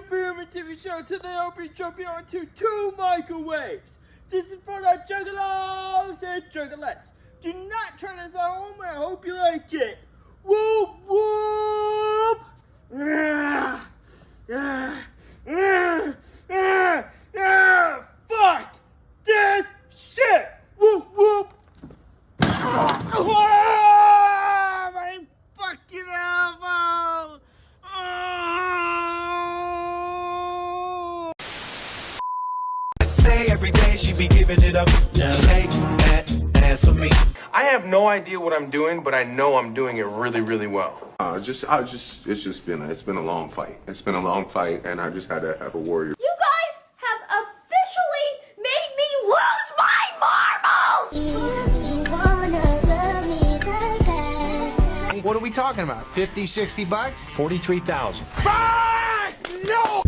new film and TV show. Today I'll be jumping onto 2 microwaves. This is for the juggalos and juggalettes. Do not try this at home. I hope you like it. Whoop whoop. Fuck this shit. Whoop whoop. My fucking elbow. I say every day she be giving it up. Shake that ass for me. I have no idea what I'm doing, but I know I'm doing it really, really well. It's been a long fight. It's been a long fight, and I just had to have a warrior. You guys have officially made me lose my marbles! What are we talking about? 50, 60 bucks? 43,000. Fuck! No!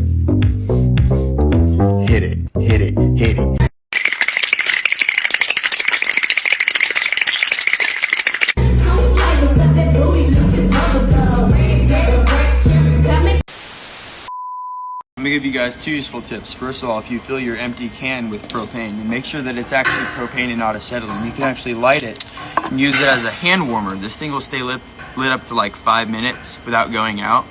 Hit it, hit it, hit it. I'm gonna give you guys 2 useful tips. First of all, if you fill your empty can with propane, then make sure that it's actually propane and not acetylene. You can actually light it and use it as a hand warmer. This thing will stay lit up to like 5 minutes without going out.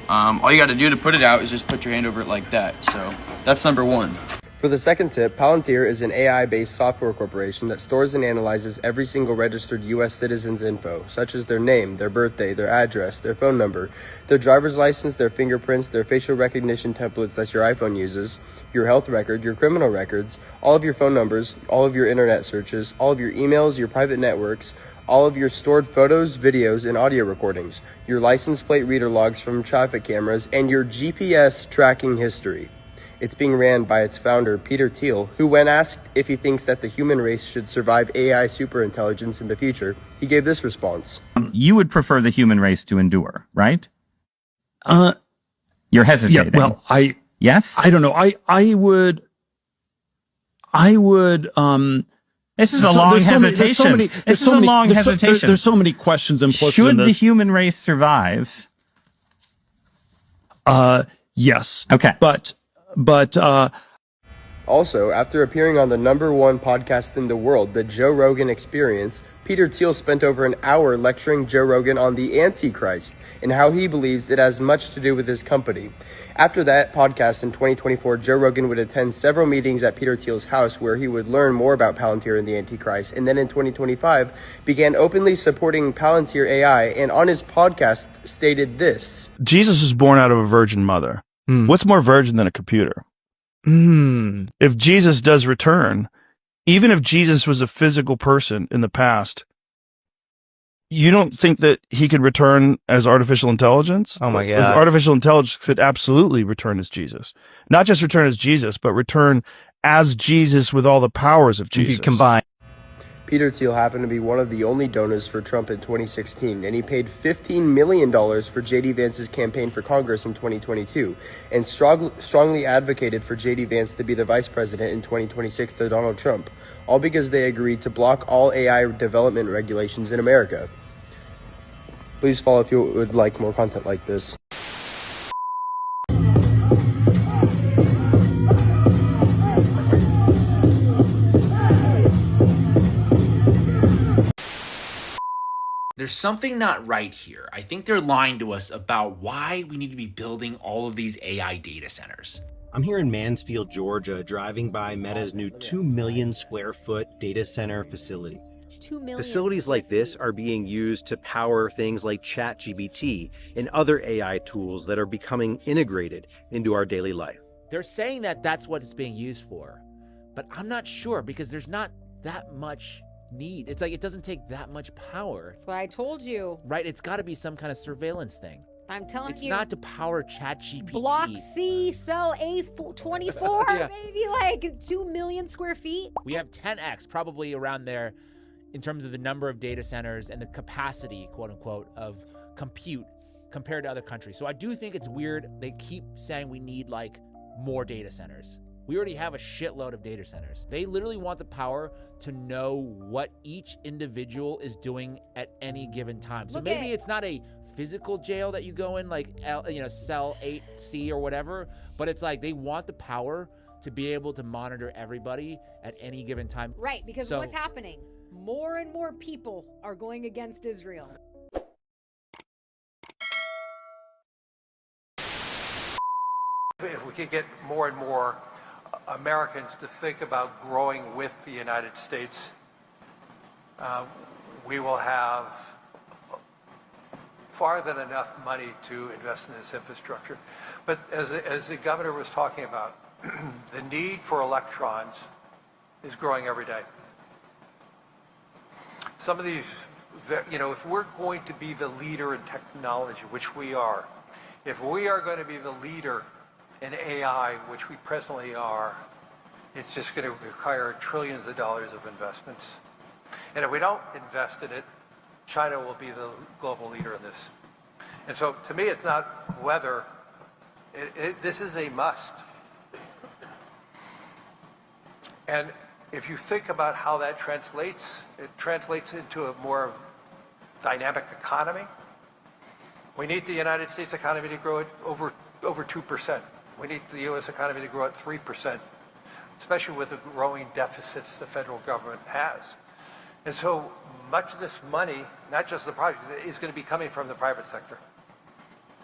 All you gotta do to put it out is just put your hand over it like that. So that's number 1. For the second tip, Palantir is an AI-based software corporation that stores and analyzes every single registered U.S. citizen's info, such as their name, their birthday, their address, their phone number, their driver's license, their fingerprints, their facial recognition templates that your iPhone uses, your health record, your criminal records, all of your phone numbers, all of your internet searches, all of your emails, your private networks, all of your stored photos, videos, and audio recordings, your license plate reader logs from traffic cameras, and your GPS tracking history. It's being ran by its founder, Peter Thiel, who, when asked if he thinks that the human race should survive AI superintelligence in the future, he gave this response. You would prefer the human race to endure, right? You're hesitating. Yeah, well, yes? I don't know. I would, this is a long hesitation. This is a long hesitation. There's so many questions implicit in this. Should the human race survive? Yes. Okay. But Also, after appearing on the #1 podcast in the world, The Joe Rogan Experience, Peter Thiel spent over an hour lecturing Joe Rogan on the Antichrist and how he believes it has much to do with his company. After that podcast in 2024, Joe Rogan would attend several meetings at Peter Thiel's house where he would learn more about Palantir and the Antichrist, and then in 2025 began openly supporting Palantir AI, and on his podcast stated this. Jesus was born out of a virgin mother. What's more virgin than a computer? If Jesus does return, even if Jesus was a physical person in the past, you don't think that he could return as artificial intelligence? Oh my God. Artificial intelligence could absolutely return as Jesus. Not just return as Jesus, but return as Jesus with all the powers of Jesus. If you combine. Peter Thiel happened to be one of the only donors for Trump in 2016, and he paid $15 million for J.D. Vance's campaign for Congress in 2022, and strongly advocated for J.D. Vance to be the vice president in 2026 to Donald Trump, all because they agreed to block all AI development regulations in America. Please follow if you would like more content like this. There's something not right here. I think they're lying to us about why we need to be building all of these AI data centers. I'm here in Mansfield, Georgia, driving by Meta's new 2 million square foot data center facility. 2 million. Facilities like this are being used to power things like ChatGPT and other AI tools that are becoming integrated into our daily life. They're saying that that's what it's being used for, but I'm not sure because there's not that much need. It's like it doesn't take that much power. That's what I told you. Right? It's got to be some kind of surveillance thing. I'm telling you. It's not to power ChatGPT. Block C, cell A24, Yeah. maybe like 2 million square feet. We have 10x probably around there in terms of the number of data centers and the capacity, quote unquote, of compute compared to other countries. So I do think it's weird. They keep saying we need like more data centers. We already have a shitload of data centers. They literally want the power to know what each individual is doing at any given time. So maybe it's not a physical jail that you go in, like cell 8C or whatever, but it's like they want the power to be able to monitor everybody at any given time. Right, because what's happening? More and more people are going against Israel. If we could get more and more Americans to think about growing with the United States, we will have far than enough money to invest in this infrastructure. But as the governor was talking about, the need for electrons is growing every day. Some of these, if we're going to be the leader in technology, which we are, if we are going to be the leader in AI, which we presently are, it's just going to require trillions of dollars of investments. And if we don't invest in it, China will be the global leader in this. And so to me, it's not whether, this is a must. And if you think about how that translates, it translates into a more dynamic economy. We need the United States economy to grow at over 2%. We need the U.S. economy to grow at 3%, especially with the growing deficits the federal government has. And so much of this money, not just the projects, is going to be coming from the private sector,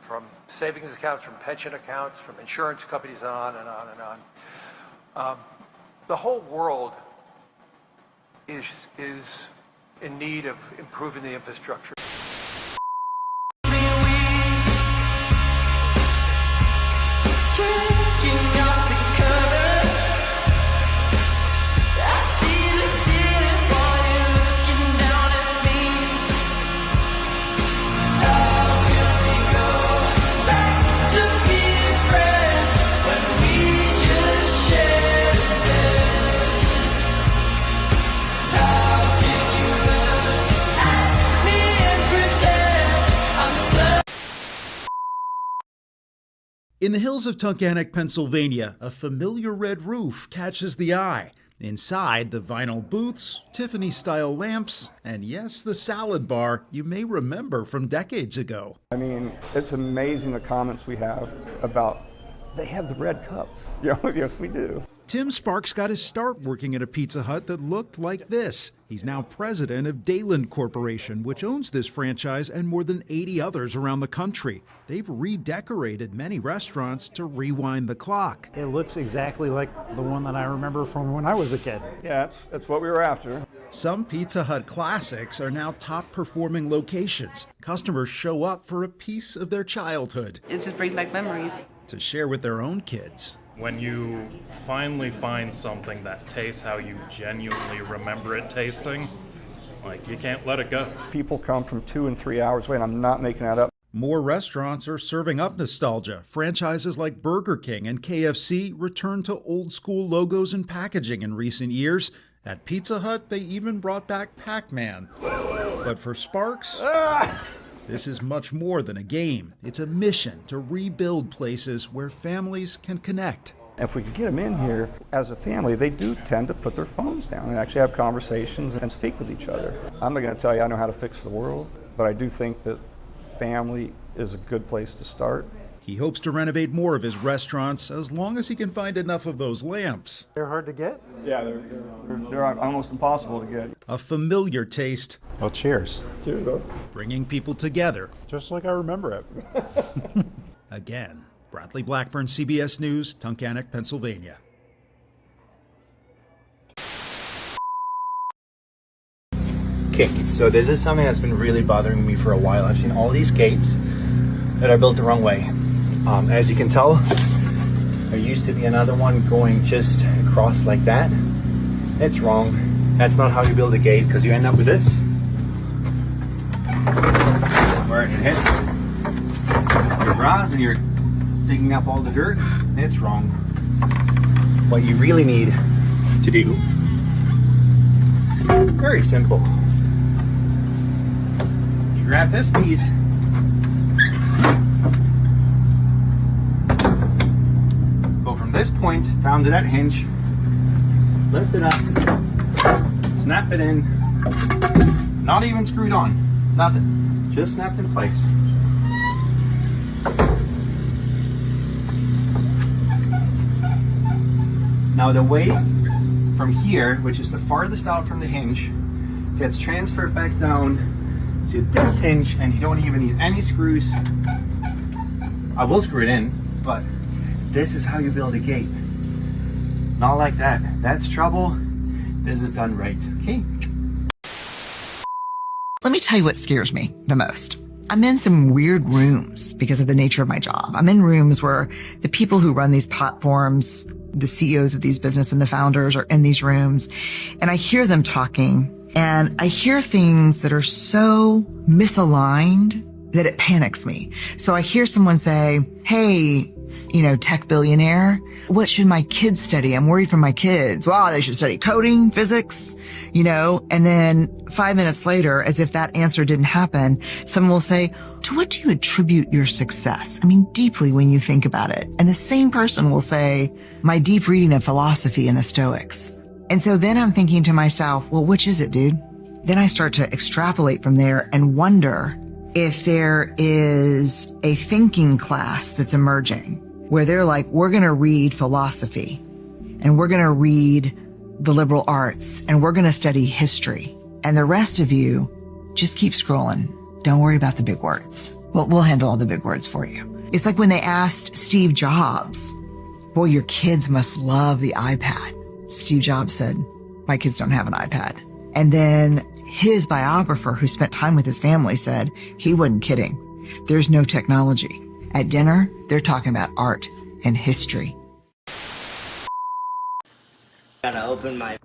from savings accounts, from pension accounts, from insurance companies, and on and on and on. The whole world is in need of improving the infrastructure. In the hills of Tunkhannock, Pennsylvania, a familiar red roof catches the eye. Inside, the vinyl booths, Tiffany-style lamps, and yes, the salad bar you may remember from decades ago. I mean, it's amazing the comments we have about, they have the red cups. Yes, we do. Tim Sparks got his start working at a Pizza Hut that looked like this. He's now president of Dayland Corporation, which owns this franchise and more than 80 others around the country. They've redecorated many restaurants to rewind the clock. It looks exactly like the one that I remember from when I was a kid. Yeah, that's what we were after. Some Pizza Hut classics are now top-performing locations. Customers show up for a piece of their childhood. It just brings back memories. To share with their own kids. When you finally find something that tastes how you genuinely remember it tasting, like, you can't let it go. People come from 2 and 3 hours away, and I'm not making that up. More restaurants are serving up nostalgia. Franchises like Burger King and KFC returned to old-school logos and packaging in recent years. At Pizza Hut, they even brought back Pac-Man. But for Sparks... This is much more than a game. It's a mission to rebuild places where families can connect. If we could get them in here as a family, they do tend to put their phones down and actually have conversations and speak with each other. I'm not going to tell you I know how to fix the world, but I do think that family is a good place to start. He hopes to renovate more of his restaurants as long as he can find enough of those lamps. They're hard to get? Yeah, they're almost impossible to get. A familiar taste. Well, cheers. Cheers, bro. Bringing people together. Just like I remember it. Again, Bradley Blackburn, CBS News, Tunkhannock, Pennsylvania. Okay, so this is something that's been really bothering me for a while. I've seen all these gates that are built the wrong way. As you can tell, there used to be another one going just across like that. It's wrong. That's not how you build a gate, because you end up with this, where it hits your grass and you're digging up all the dirt. It's wrong. What you really need to do, very simple. You grab this piece, this point down to that hinge, lift it up, snap it in, not even screwed on, nothing, just snapped in place. Now the weight from here, which is the farthest out from the hinge, gets transferred back down to this hinge, and you don't even need any screws. I will screw it in, but this is how you build a gate. Not like that. That's trouble. This is done right. Okay? Let me tell you what scares me the most. I'm in some weird rooms because of the nature of my job. I'm in rooms where the people who run these platforms, the CEOs of these businesses and the founders are in these rooms, and I hear them talking, and I hear things that are so misaligned that it panics me. So I hear someone say, hey, tech billionaire, what should my kids study? I'm worried for my kids. Well, they should study coding, physics, and then 5 minutes later, as if that answer didn't happen, someone will say, to what do you attribute your success? I mean, deeply when you think about it. And the same person will say, my deep reading of philosophy and the Stoics. And so then I'm thinking to myself, well, which is it, dude? Then I start to extrapolate from there and wonder if there is a thinking class that's emerging where they're like, we're going to read philosophy and we're going to read the liberal arts and we're going to study history. And the rest of you just keep scrolling. Don't worry about the big words. We'll handle all the big words for you. It's like when they asked Steve Jobs, boy, your kids must love the iPad. Steve Jobs said, my kids don't have an iPad. And then his biographer, who spent time with his family, said he wasn't kidding. There's no technology. At dinner, they're talking about art and history. Gotta open my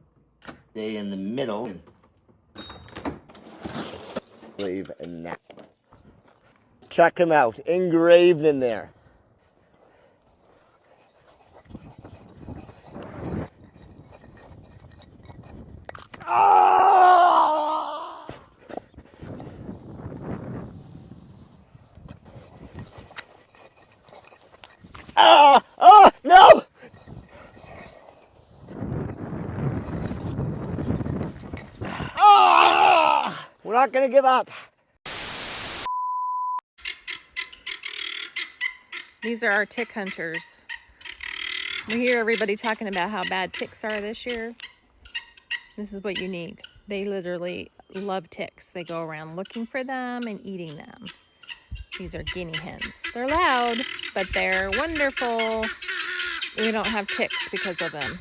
day in the middle. Engrave and that. Check him out. Engraved in there. No! We're not gonna give up. These are our tick hunters. We hear everybody talking about how bad ticks are this year. This is what you need. They literally love ticks. They go around looking for them and eating them. These are guinea hens. They're loud, but they're wonderful. We don't have ticks because of them.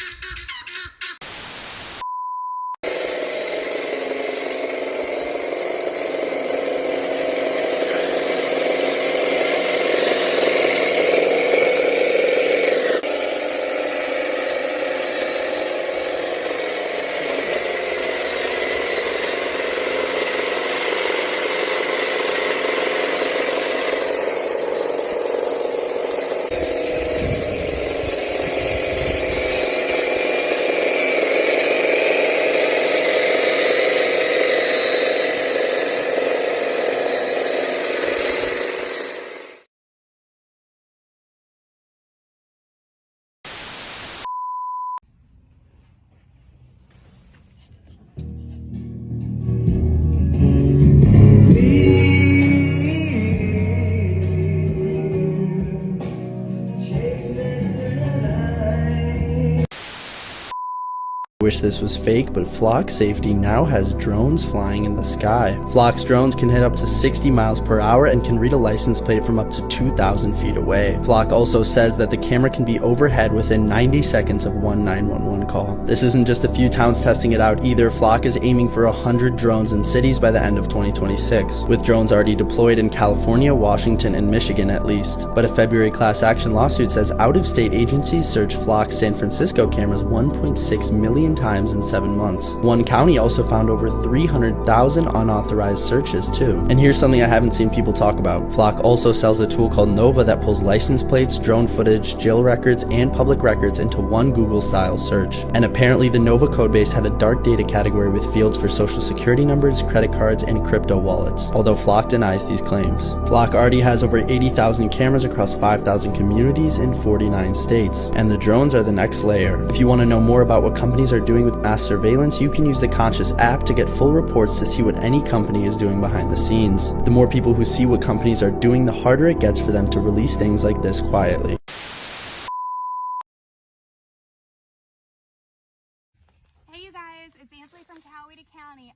Wish this was fake, but Flock Safety now has drones flying in the sky. Flock's drones can hit up to 60 miles per hour and can read a license plate from up to 2,000 feet away. Flock also says that the camera can be overhead within 90 seconds of one 911 call. This isn't just a few towns testing it out either. Flock is aiming for 100 drones in cities by the end of 2026, with drones already deployed in California, Washington, and Michigan at least. But a February class action lawsuit says out-of-state agencies searched Flock's San Francisco cameras 1.6 million times in 7 months. One county also found over 300,000 unauthorized searches too. And here's something I haven't seen people talk about. Flock also sells a tool called Nova that pulls license plates, drone footage, jail records, and public records into one Google-style search. And apparently the Nova codebase had a dark data category with fields for social security numbers, credit cards, and crypto wallets, although Flock denies these claims. Flock already has over 80,000 cameras across 5,000 communities in 49 states. And the drones are the next layer. If you want to know more about what companies are doing with mass surveillance, you can use the Conscious app to get full reports to see what any company is doing behind the scenes. The more people who see what companies are doing, the harder it gets for them to release things like this quietly.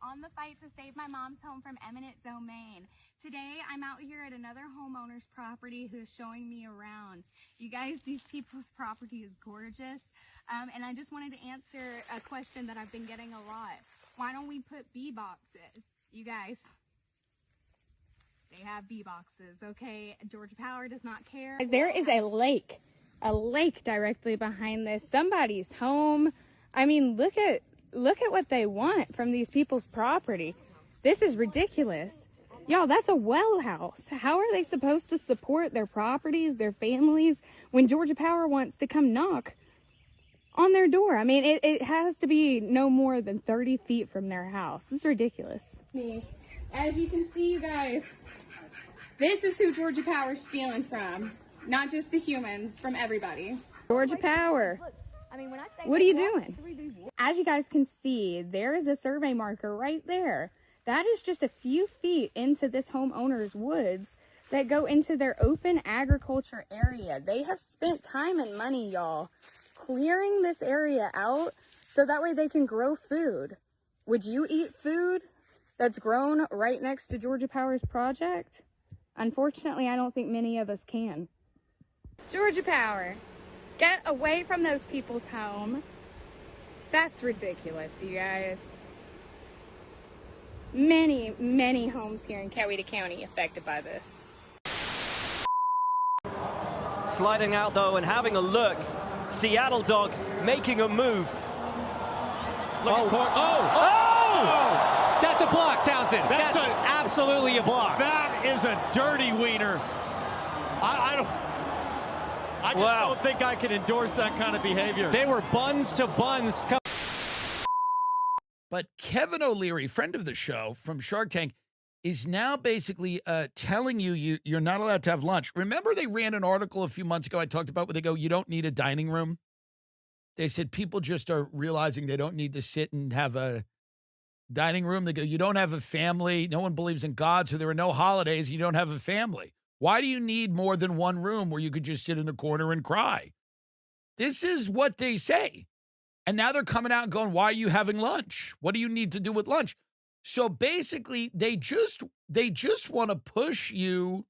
on the fight to save my mom's home from eminent domain. Today, I'm out here at another homeowner's property who's showing me around. You guys, these people's property is gorgeous. And I just wanted to answer a question that I've been getting a lot. Why don't we put bee boxes? You guys, they have bee boxes, okay? Georgia Power does not care. There is a lake directly behind this. Somebody's home. I mean, look at what they want from these people's property. This is ridiculous. Y'all, that's a well house. How are they supposed to support their properties, their families, when Georgia Power wants to come knock on their door? I mean, it has to be no more than 30 feet from their house. This is ridiculous. As you can see, you guys, this is who Georgia Power's stealing from. Not just the humans, from everybody. Georgia Power. What are you doing? As you guys can see, there is a survey marker right there. That is just a few feet into this homeowner's woods that go into their open agriculture area. They have spent time and money, y'all, clearing this area out so that way they can grow food. Would you eat food that's grown right next to Georgia Power's project? Unfortunately, I don't think many of us can. Georgia Power, get away from those people's home. That's ridiculous, you guys. Many homes here in Coweta County affected by this. Sliding out though and having a look. Seattle Dog making a move. That's a block, Townsend. That's absolutely a block. That is a dirty wiener. I just don't think I can endorse that kind of behavior. They were buns to buns. But Kevin O'Leary, friend of the show from Shark Tank, is now basically telling you're not allowed to have lunch. Remember they ran an article a few months ago I talked about where they go, you don't need a dining room? They said people just are realizing they don't need to sit and have a dining room. They go, you don't have a family. No one believes in God, so there are no holidays. You don't have a family. Why do you need more than one room where you could just sit in a corner and cry? This is what they say. And now they're coming out and going, why are you having lunch? What do you need to do with lunch? So basically, they just want to push you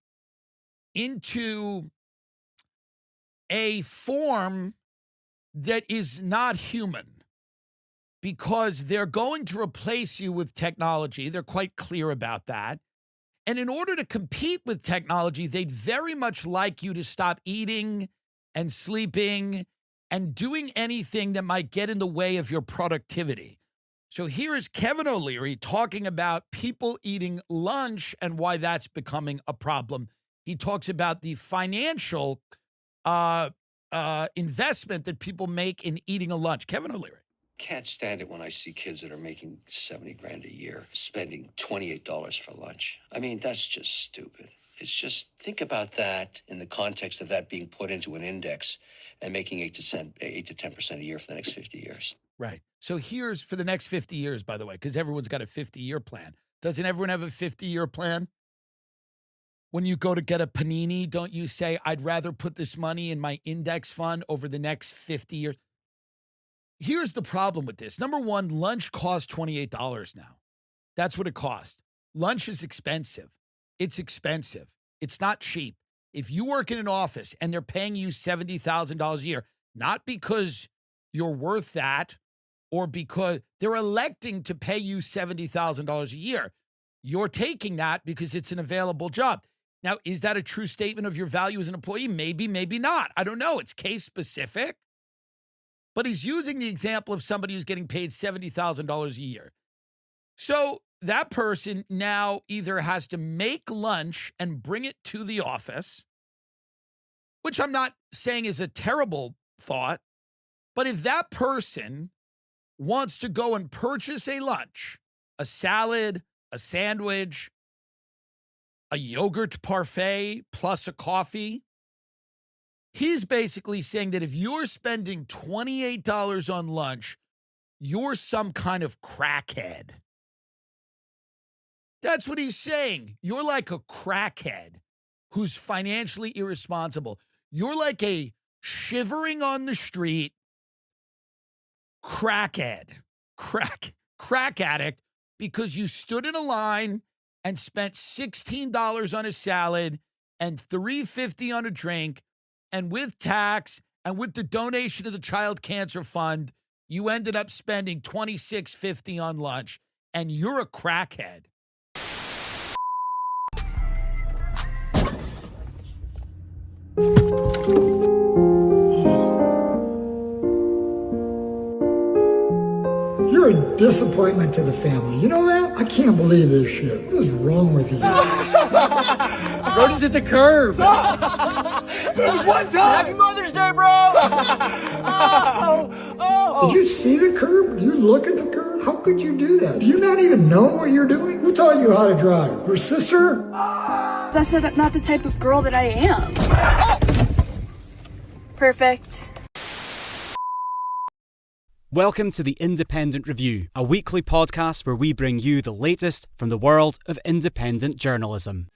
into a form that is not human because they're going to replace you with technology. They're quite clear about that. And in order to compete with technology, they'd very much like you to stop eating and sleeping and doing anything that might get in the way of your productivity. So here is Kevin O'Leary talking about people eating lunch and why that's becoming a problem. He talks about the financial investment that people make in eating a lunch. Kevin O'Leary. Can't stand it when I see kids that are making 70 grand a year spending $28 for lunch. I mean, that's just stupid. It's just, think about that in the context of that being put into an index and making 8 to 10% a year for the next 50 years. Right. So here's for the next 50 years, by the way, because everyone's got a 50-year plan. Doesn't everyone have a 50-year plan? When you go to get a panini, don't you say, I'd rather put this money in my index fund over the next 50 years? Here's the problem with this. Number one, lunch costs $28 now. That's what it costs. Lunch is expensive. It's expensive. It's not cheap. If you work in an office and they're paying you $70,000 a year, not because you're worth that or because they're electing to pay you $70,000 a year, you're taking that because it's an available job. Now, is that a true statement of your value as an employee? Maybe, maybe not. I don't know. It's case specific. But he's using the example of somebody who's getting paid $70,000 a year. So that person now either has to make lunch and bring it to the office, which I'm not saying is a terrible thought, but if that person wants to go and purchase a lunch, a salad, a sandwich, a yogurt parfait, plus a coffee, he's basically saying that if you're spending $28 on lunch, you're some kind of crackhead. That's what he's saying. You're like a crackhead who's financially irresponsible. You're like a shivering on the street crackhead, crack addict because you stood in a line and spent $16 on a salad and $3.50 on a drink, and with tax and with the donation to the Child Cancer Fund, you ended up spending $26.50 on lunch, and you're a crackhead. You're a disappointment to the family. You know that? I can't believe this shit. What is wrong with you? Brody's at the curb. There's one time. Happy Mother's Day, bro. Did you see the curb? Do you look at the curb? How could you do that? Do you not even know what you're doing? Who taught you how to drive? Your sister? That's not the type of girl that I am. Perfect. Welcome to The Independent Review, a weekly podcast where we bring you the latest from the world of independent journalism.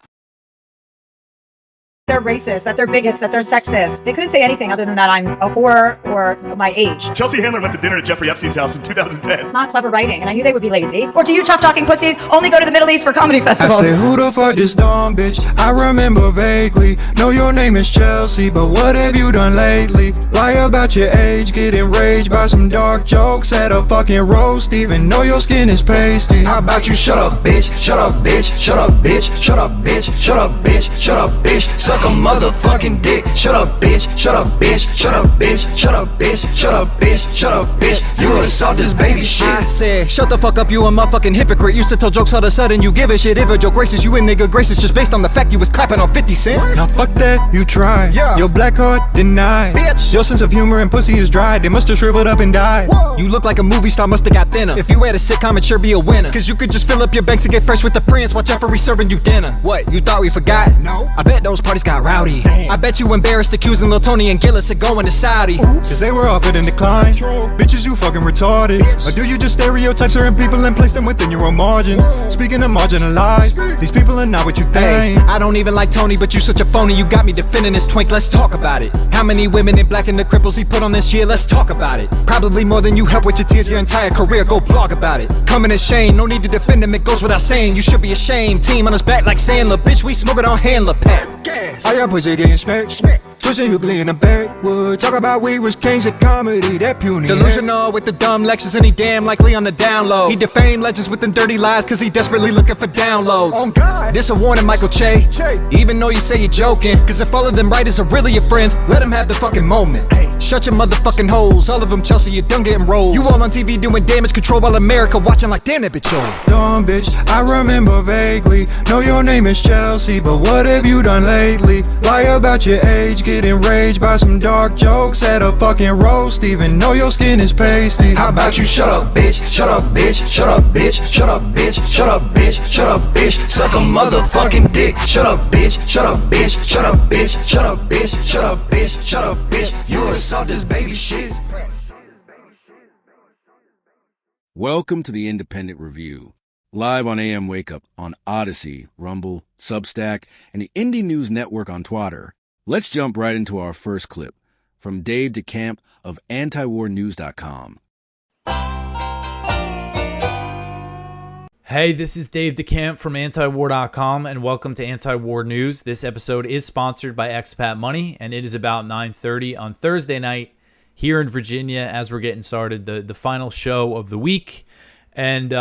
They're racist, that they're bigots, that they're sexist. They couldn't say anything other than that I'm a whore or my age. Chelsea Handler went to dinner at Jeffrey Epstein's house in 2010. It's not clever writing, and I knew they would be lazy. Or do you tough-talking pussies only go to the Middle East for comedy festivals? I said, who the fuck this dumb bitch? I remember vaguely. Know your name is Chelsea, but what have you done lately? Lie about your age, get enraged by some dark jokes at a fucking roast, even though your skin is pasty. How about you shut up, bitch? Shut up, bitch. Shut up, bitch. Shut up, bitch. Shut up, bitch. Shut up, bitch. Suck a motherfucking dick. Shut up, bitch. Shut up, bitch. Shut up, bitch. Shut up, bitch. Shut up, bitch. Shut up, bitch. You the softest baby shit. I said, shut the fuck up, you a motherfucking hypocrite. Used to tell jokes, all of a sudden you give a shit. If a joke racist, you a nigga gracious just based on the fact you was clapping on 50 Cent. Now fuck that, you tried. Yeah. Your black heart denied. Bitch. Your sense of humor and pussy is dried. They must have shriveled up and died. Whoa. You look like a movie star, must have got thinner. If you had a sitcom, it'd sure be a winner. Cause you could just fill up your banks and get fresh with the prince. Watch out for serving you dinner. What, you thought we forgot? No. I bet those parties got rowdy. Damn. I bet you embarrassed accusing Lil Tony and Gillis of going to Saudi. Oops. Cause they were offered in decline. True. Bitches, you fucking retarded. Bitch. Or do you just stereotype certain people and place them within your own margins? Whoa. Speaking of marginalized, these people are not what you think. Hey, I don't even like Tony, but you such a phony. You got me defending this twink, let's talk about it. How many women in black and the cripples he put on this year? Let's talk about it. Probably more than you help with your tears your entire career. Go blog about it. Coming as Shane, no need to defend him, it goes without saying. You should be ashamed. Team on his back like Sandler. Bitch, we smoke it on handler pack. Gas. I got pussy getting smacked. Twitching you clean the backwood. Talk about we was kings of comedy, that puny. Delusional with the dumb lectures and he damn likely on the down low. He defamed legends with them dirty lies cause he desperately looking for downloads. Oh God. This a warning, Michael Che. Even though you say you're joking, cause if all of them writers are really your friends, let them have the fucking moment. Hey. Shut your motherfucking holes, all of them Chelsea, you done getting rolled. You all on TV doing damage control while America watching like damn that bitch old. Dumb bitch, I remember vaguely. Know your name is Chelsea, but what have you done lately? Lie about your age, get enraged by some dark jokes at a fucking roast, even though your skin is pasty. How about you shut up, bitch? Shut up, bitch. Shut up, bitch. Shut up, bitch. Shut up, bitch. Shut up, bitch. Suck a motherfucking dick. Shut up, bitch. Shut up, bitch. Shut up, bitch. Shut up, bitch. Shut up, bitch. Shut up, bitch. You the softest baby shit. Welcome to the Independent Review, live on AM Wake Up on Odyssey, Rumble, Substack, and the Indie News Network on Twitter. Let's jump right into our first clip from Dave DeCamp of antiwarnews.com. Hey, this is Dave DeCamp from antiwar.com and welcome to Anti-War News. This episode is sponsored by Expat Money and it is about 9:30 on Thursday night here in Virginia as we're getting started, the final show of the week. And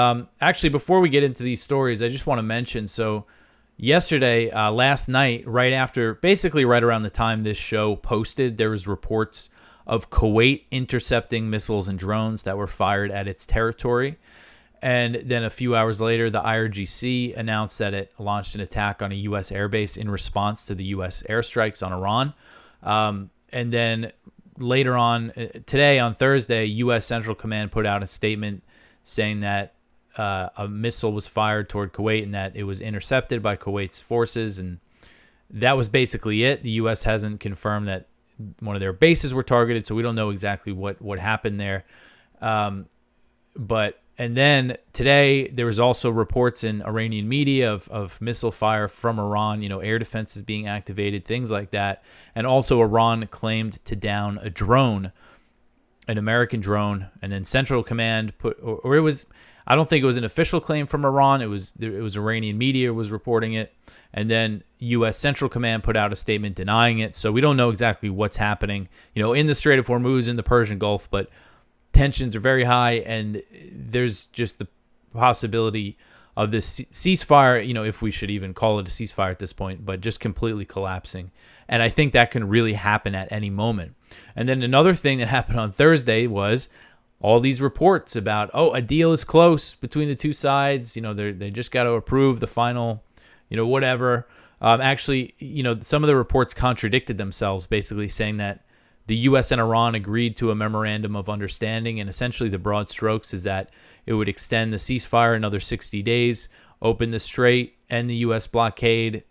actually, before we get into these stories, I just want to mention, so yesterday, last night, basically right around the time this show posted, there was reports of Kuwait intercepting missiles and drones that were fired at its territory. And then a few hours later, the IRGC announced that it launched an attack on a U.S. airbase in response to the U.S. airstrikes on Iran. And then later on, today on Thursday, U.S. Central Command put out a statement saying that a missile was fired toward Kuwait and that it was intercepted by Kuwait's forces. And that was basically it. The U.S. hasn't confirmed that one of their bases were targeted, so we don't know exactly what happened there. And then today, there was also reports in Iranian media of missile fire from Iran, air defenses being activated, things like that. And also Iran claimed to down a drone. an American drone, and then Central Command or it was, I don't think it was an official claim from Iran. It was Iranian media was reporting it, and then U.S. Central Command put out a statement denying it. So we don't know exactly what's happening, in the Strait of Hormuz, in the Persian Gulf, but tensions are very high, and there's just the possibility of this ceasefire, if we should even call it a ceasefire at this point, but just completely collapsing. And I think that can really happen at any moment. And then another thing that happened on Thursday was all these reports about, a deal is close between the two sides. They just got to approve the final, whatever. Actually, some of the reports contradicted themselves, basically saying that the U.S. and Iran agreed to a memorandum of understanding, and essentially the broad strokes is that it would extend the ceasefire another 60 days, open the strait, end the U.S. blockade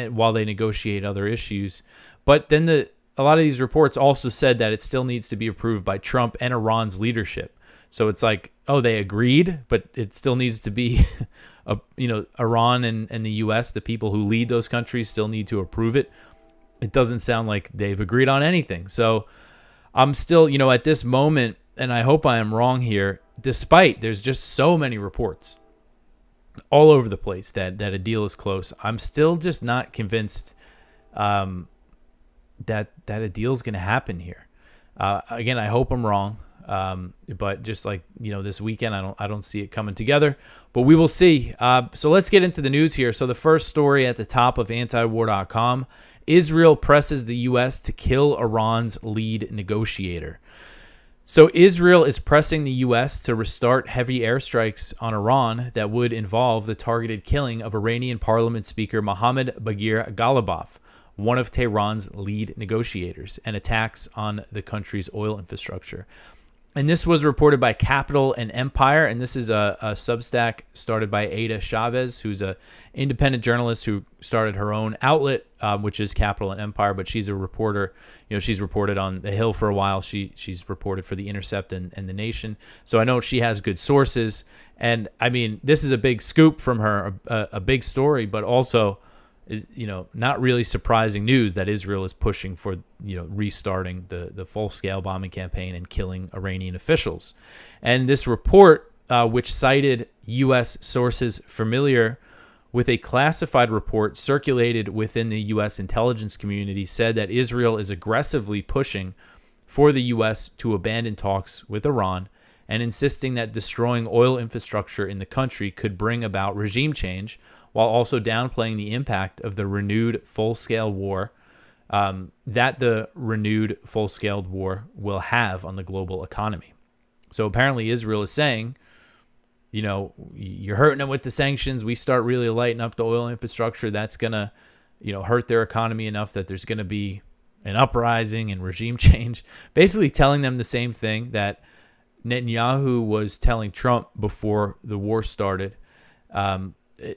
while they negotiate other issues. But then a lot of these reports also said that it still needs to be approved by Trump and Iran's leadership. So it's like, they agreed, but it still needs to be, Iran and the U.S., the people who lead those countries, still need to approve it. It doesn't sound like they've agreed on anything. So I'm still, at this moment, and I hope I am wrong here, despite there's just so many reports all over the place that a deal is close, I'm still just not convinced that a deal is going to happen here. Again, I hope I'm wrong. But just like, this weekend, I don't see it coming together, but we will see. So let's get into the news here. So the first story at the top of antiwar.com, Israel presses the U.S. to kill Iran's lead negotiator. So Israel is pressing the U.S. to restart heavy airstrikes on Iran that would involve the targeted killing of Iranian Parliament Speaker Mohammad Bagir Ghalibaf, one of Tehran's lead negotiators, and attacks on the country's oil infrastructure. And this was reported by Capital and Empire, and this is a Substack started by Ada Chavez, who's an independent journalist who started her own outlet, which is Capital and Empire, but she's a reporter. She's reported on The Hill for a while. She's reported for The Intercept and The Nation. So I know she has good sources. And, I mean, this is a big scoop from her, a big story, but also is not really surprising news that Israel is pushing for restarting the full-scale bombing campaign and killing Iranian officials. And this report, which cited U.S. sources familiar with a classified report circulated within the U.S. intelligence community, said that Israel is aggressively pushing for the U.S. to abandon talks with Iran and insisting that destroying oil infrastructure in the country could bring about regime change, while also downplaying the impact of the renewed full-scale war will have on the global economy. So apparently Israel is saying, you're hurting them with the sanctions. We start really lighting up the oil infrastructure. That's going to, hurt their economy enough that there's going to be an uprising and regime change. Basically telling them the same thing that Netanyahu was telling Trump before the war started.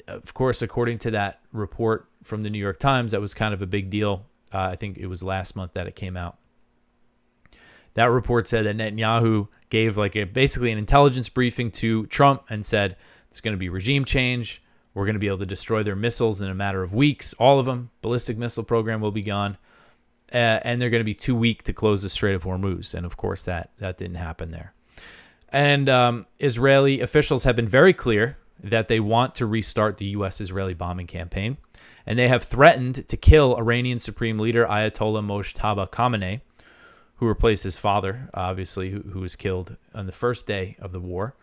Of course, according to that report from the New York Times, that was kind of a big deal. I think it was last month that it came out. That report said that Netanyahu gave basically an intelligence briefing to Trump and said, it's going to be regime change. We're going to be able to destroy their missiles in a matter of weeks. All of them. Ballistic missile program will be gone. And they're going to be too weak to close the Strait of Hormuz. And of course, that didn't happen there. And Israeli officials have been very clear that they want to restart the U.S.-Israeli bombing campaign, and they have threatened to kill Iranian Supreme Leader Ayatollah Mojtaba Khamenei, who replaced his father, obviously, who was killed on the first day of the war.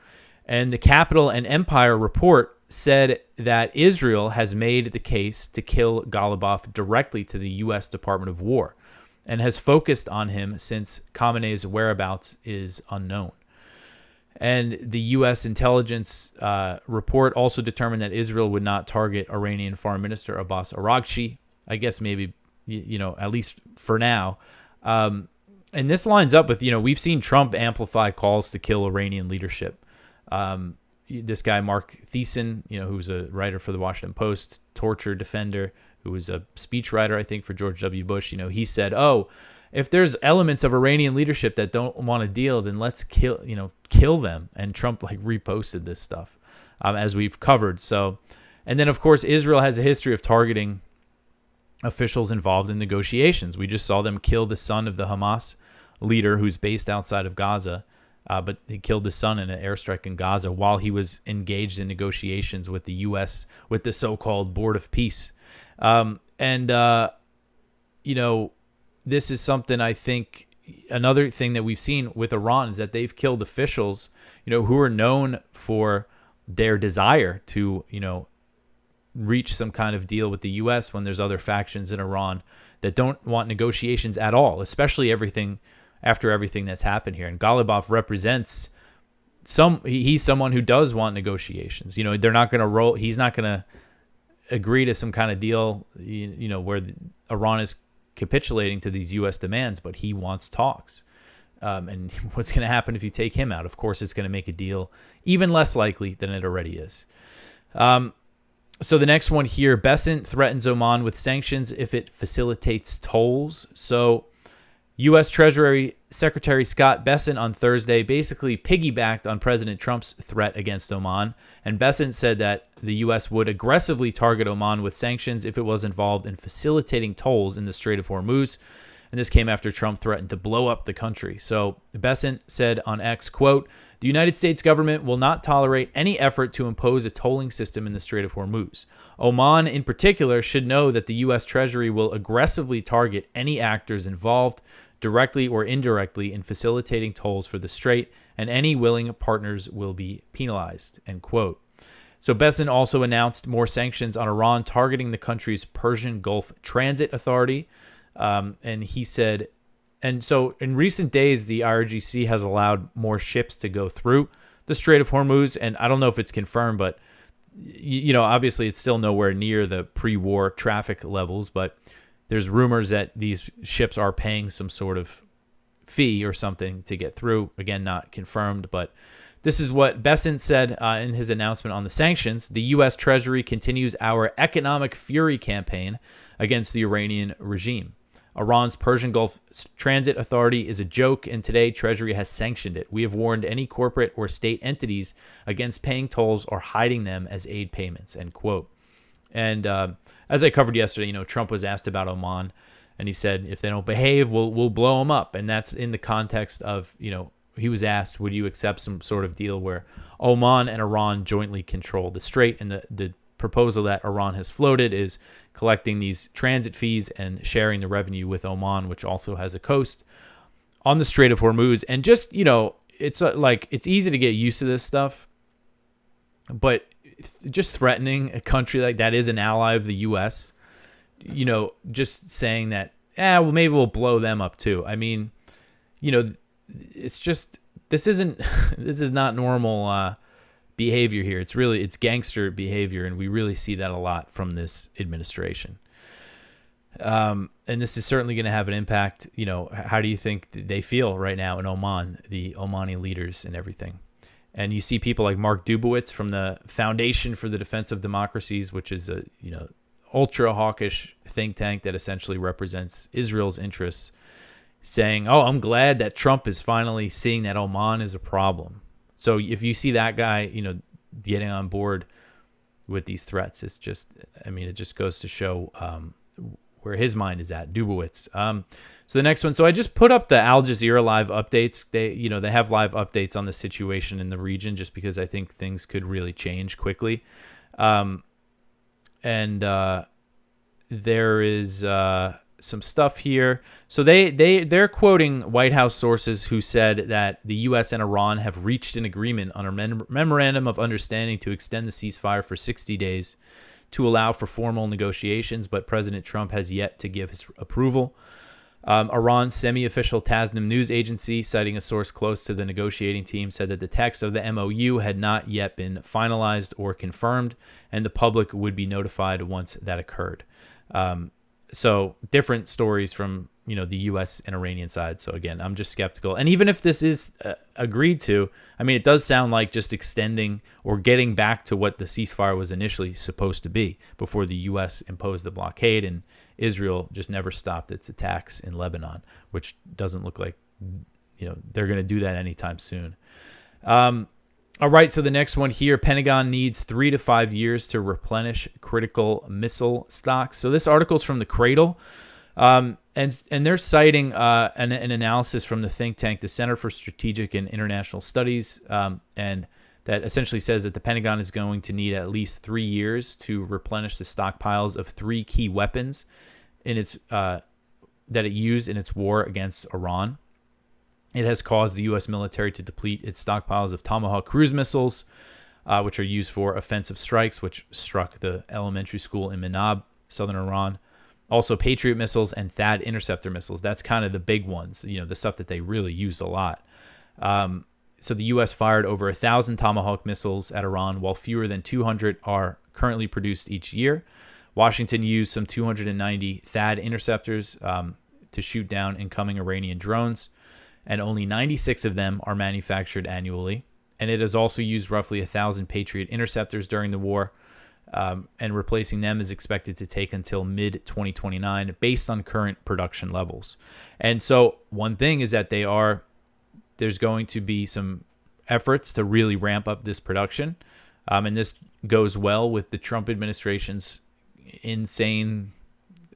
And the Capital and Empire report said that Israel has made the case to kill Ghalibaf directly to the U.S. Department of War and has focused on him since Khamenei's whereabouts is unknown. And the U.S. intelligence report also determined that Israel would not target Iranian Foreign Minister Abbas Araghchi. I guess maybe, at least for now. And this lines up with, we've seen Trump amplify calls to kill Iranian leadership. This guy, Mark Thiessen, who's a writer for the Washington Post, torture defender, who was a speechwriter, I think, for George W. Bush, he said, if there's elements of Iranian leadership that don't want to deal, then let's kill them. And Trump reposted this stuff, as we've covered. So, and then of course, Israel has a history of targeting officials involved in negotiations. We just saw them kill the son of the Hamas leader who's based outside of Gaza, but he killed his son in an airstrike in Gaza while he was engaged in negotiations with the U.S., with the so-called Board of Peace. This is something I think, another thing that we've seen with Iran is that they've killed officials, who are known for their desire to, reach some kind of deal with the U.S. when there's other factions in Iran that don't want negotiations at all, especially after everything that's happened here. And Ghalibaf represents he's someone who does want negotiations. They're not going to roll. He's not going to agree to some kind of deal, where Iran is capitulating to these U.S. demands, but he wants talks. And what's going to happen if you take him out? Of course, it's going to make a deal even less likely than it already is. So the next one here, Besant threatens Oman with sanctions if it facilitates tolls. So U.S. Treasury Secretary Scott Bessent on Thursday basically piggybacked on President Trump's threat against Oman. And Bessent said that the U.S. would aggressively target Oman with sanctions if it was involved in facilitating tolls in the Strait of Hormuz. And this came after Trump threatened to blow up the country. So Bessent said on X, quote, "The United States government will not tolerate any effort to impose a tolling system in the Strait of Hormuz. Oman, in particular, should know that the U.S. Treasury will aggressively target any actors involved, directly or indirectly, in facilitating tolls for the strait, and any willing partners will be penalized," end quote. So Bessent also announced more sanctions on Iran targeting the country's Persian Gulf Transit Authority. And he said, and so in recent days, the IRGC has allowed more ships to go through the Strait of Hormuz. And I don't know if it's confirmed, but, obviously it's still nowhere near the pre-war traffic levels. But there's rumors that these ships are paying some sort of fee or something to get through. Again, not confirmed, but this is what Bessent said in his announcement on the sanctions. "The U.S. Treasury continues our economic fury campaign against the Iranian regime. Iran's Persian Gulf Transit Authority is a joke, and today Treasury has sanctioned it. We have warned any corporate or state entities against paying tolls or hiding them as aid payments," end quote. And as I covered yesterday, Trump was asked about Oman, and he said, if they don't behave, we'll blow them up. And that's in the context of, he was asked, would you accept some sort of deal where Oman and Iran jointly control the strait? And the proposal that Iran has floated is collecting these transit fees and sharing the revenue with Oman, which also has a coast on the Strait of Hormuz. And just, it's easy to get used to this stuff, but just threatening a country like that is an ally of the U.S., just saying that, maybe we'll blow them up too. I mean, it's just, this is not normal behavior here. It's gangster behavior, and we really see that a lot from this administration. And this is certainly going to have an impact. How do you think they feel right now in Oman, the Omani leaders and everything? And you see people like Mark Dubowitz from the Foundation for the Defense of Democracies, which is a ultra hawkish think tank that essentially represents Israel's interests, saying, "Oh, I'm glad that Trump is finally seeing that Oman is a problem." So if you see that guy, getting on board with these threats, it's just, it just goes to show where his mind is at, Dubowitz. So the next one. So I just put up the Al Jazeera live updates. They have live updates on the situation in the region, just because I think things could really change quickly. And there is some stuff here. So they're quoting White House sources who said that the U.S. and Iran have reached an agreement on a memorandum of understanding to extend the ceasefire for 60 days to allow for formal negotiations, but President Trump has yet to give his approval. Iran's semi-official Tasnim news agency, citing a source close to the negotiating team, said that the text of the MOU had not yet been finalized or confirmed, and the public would be notified once that occurred. So different stories from, the U.S. and Iranian side. So again, I'm just skeptical. And even if this is agreed to, it does sound like just extending or getting back to what the ceasefire was initially supposed to be before the U.S. imposed the blockade, and Israel just never stopped its attacks in Lebanon, which doesn't look like, they're going to do that anytime soon. All right, so the next one here, Pentagon needs 3 to 5 years to replenish critical missile stocks. So this article is from The Cradle. And they're citing an analysis from the think tank, the Center for Strategic and International Studies, and that essentially says that the Pentagon is going to need at least 3 years to replenish the stockpiles of 3 key weapons in its that it used in its war against Iran. It has caused the U.S. military to deplete its stockpiles of Tomahawk cruise missiles, which are used for offensive strikes, which struck the elementary school in Manab, southern Iran. Also, Patriot missiles and THAAD interceptor missiles. That's kind of the big ones, the stuff that they really used a lot. So the U.S. fired over 1,000 Tomahawk missiles at Iran, while fewer than 200 are currently produced each year. Washington used some 290 THAAD interceptors to shoot down incoming Iranian drones, and only 96 of them are manufactured annually. And it has also used roughly 1,000 Patriot interceptors during the war, and replacing them is expected to take until mid-2029 based on current production levels. And so one thing is that there's going to be some efforts to really ramp up this production. And this goes well with the Trump administration's insane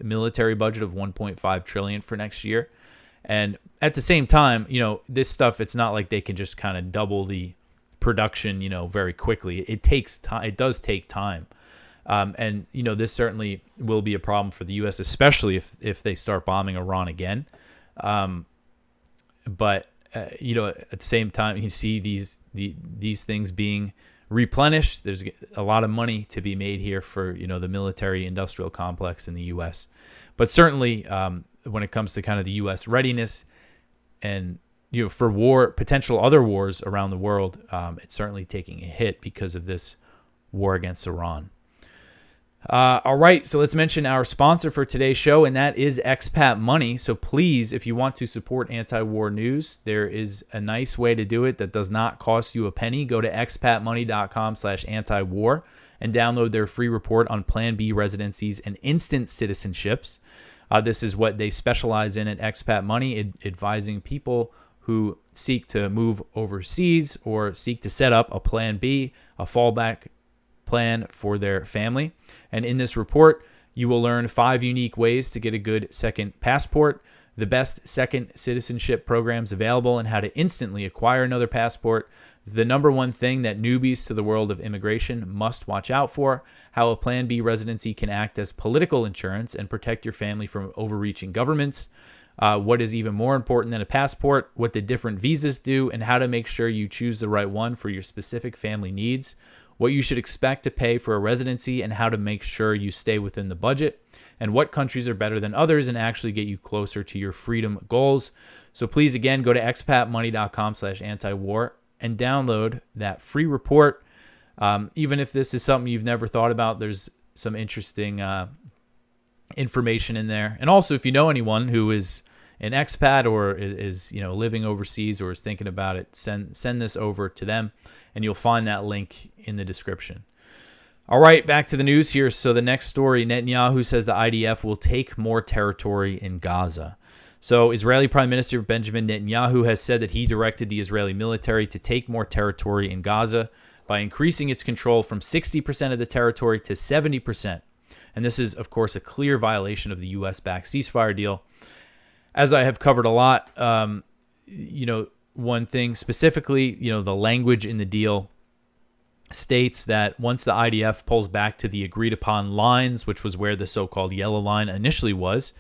military budget of $1.5 trillion for next year. And at the same time, this stuff, it's not like they can just kind of double the production, very quickly. It takes time. It does take time. And this certainly will be a problem for the U.S., especially if they start bombing Iran again. But at the same time, you see these things being replenished. There's a lot of money to be made here for the military industrial complex in the U.S. But certainly, when it comes to kind of the U.S. readiness and for potential other wars around the world, it's certainly taking a hit because of this war against Iran. All right, so let's mention our sponsor for today's show, and that is Expat Money. So please, if you want to support anti-war news, there is a nice way to do it that does not cost you a penny. Go to expatmoney.com/anti-war and download their free report on Plan B residencies and instant citizenships. This is what they specialize in at Expat Money, advising people who seek to move overseas or seek to set up a Plan B, a fallback plan for their family. And in this report, you will learn 5 unique ways to get a good second passport, the best second citizenship programs available, and how to instantly acquire another passport, the number one thing that newbies to the world of immigration must watch out for, how a Plan B residency can act as political insurance and protect your family from overreaching governments, what is even more important than a passport, what the different visas do, and how to make sure you choose the right one for your specific family needs, what you should expect to pay for a residency and how to make sure you stay within the budget, and what countries are better than others and actually get you closer to your freedom goals. So please, again, go to expatmoney.com/anti-war and download that free report. Even if this is something you've never thought about, there's some interesting information in there. And also, if you know anyone who is an expat or is living overseas or is thinking about it, send this over to them, and you'll find that link in the description. All right, back to the news here. So the next story, Netanyahu says the IDF will take more territory in Gaza. So Israeli Prime Minister Benjamin Netanyahu has said that he directed the Israeli military to take more territory in Gaza by increasing its control from 60% of the territory to 70%. And this is, of course, a clear violation of the U.S.-backed ceasefire deal. As I have covered a lot, one thing specifically, the language in the deal states that once the IDF pulls back to the agreed upon lines, which was where the so-called yellow line initially was,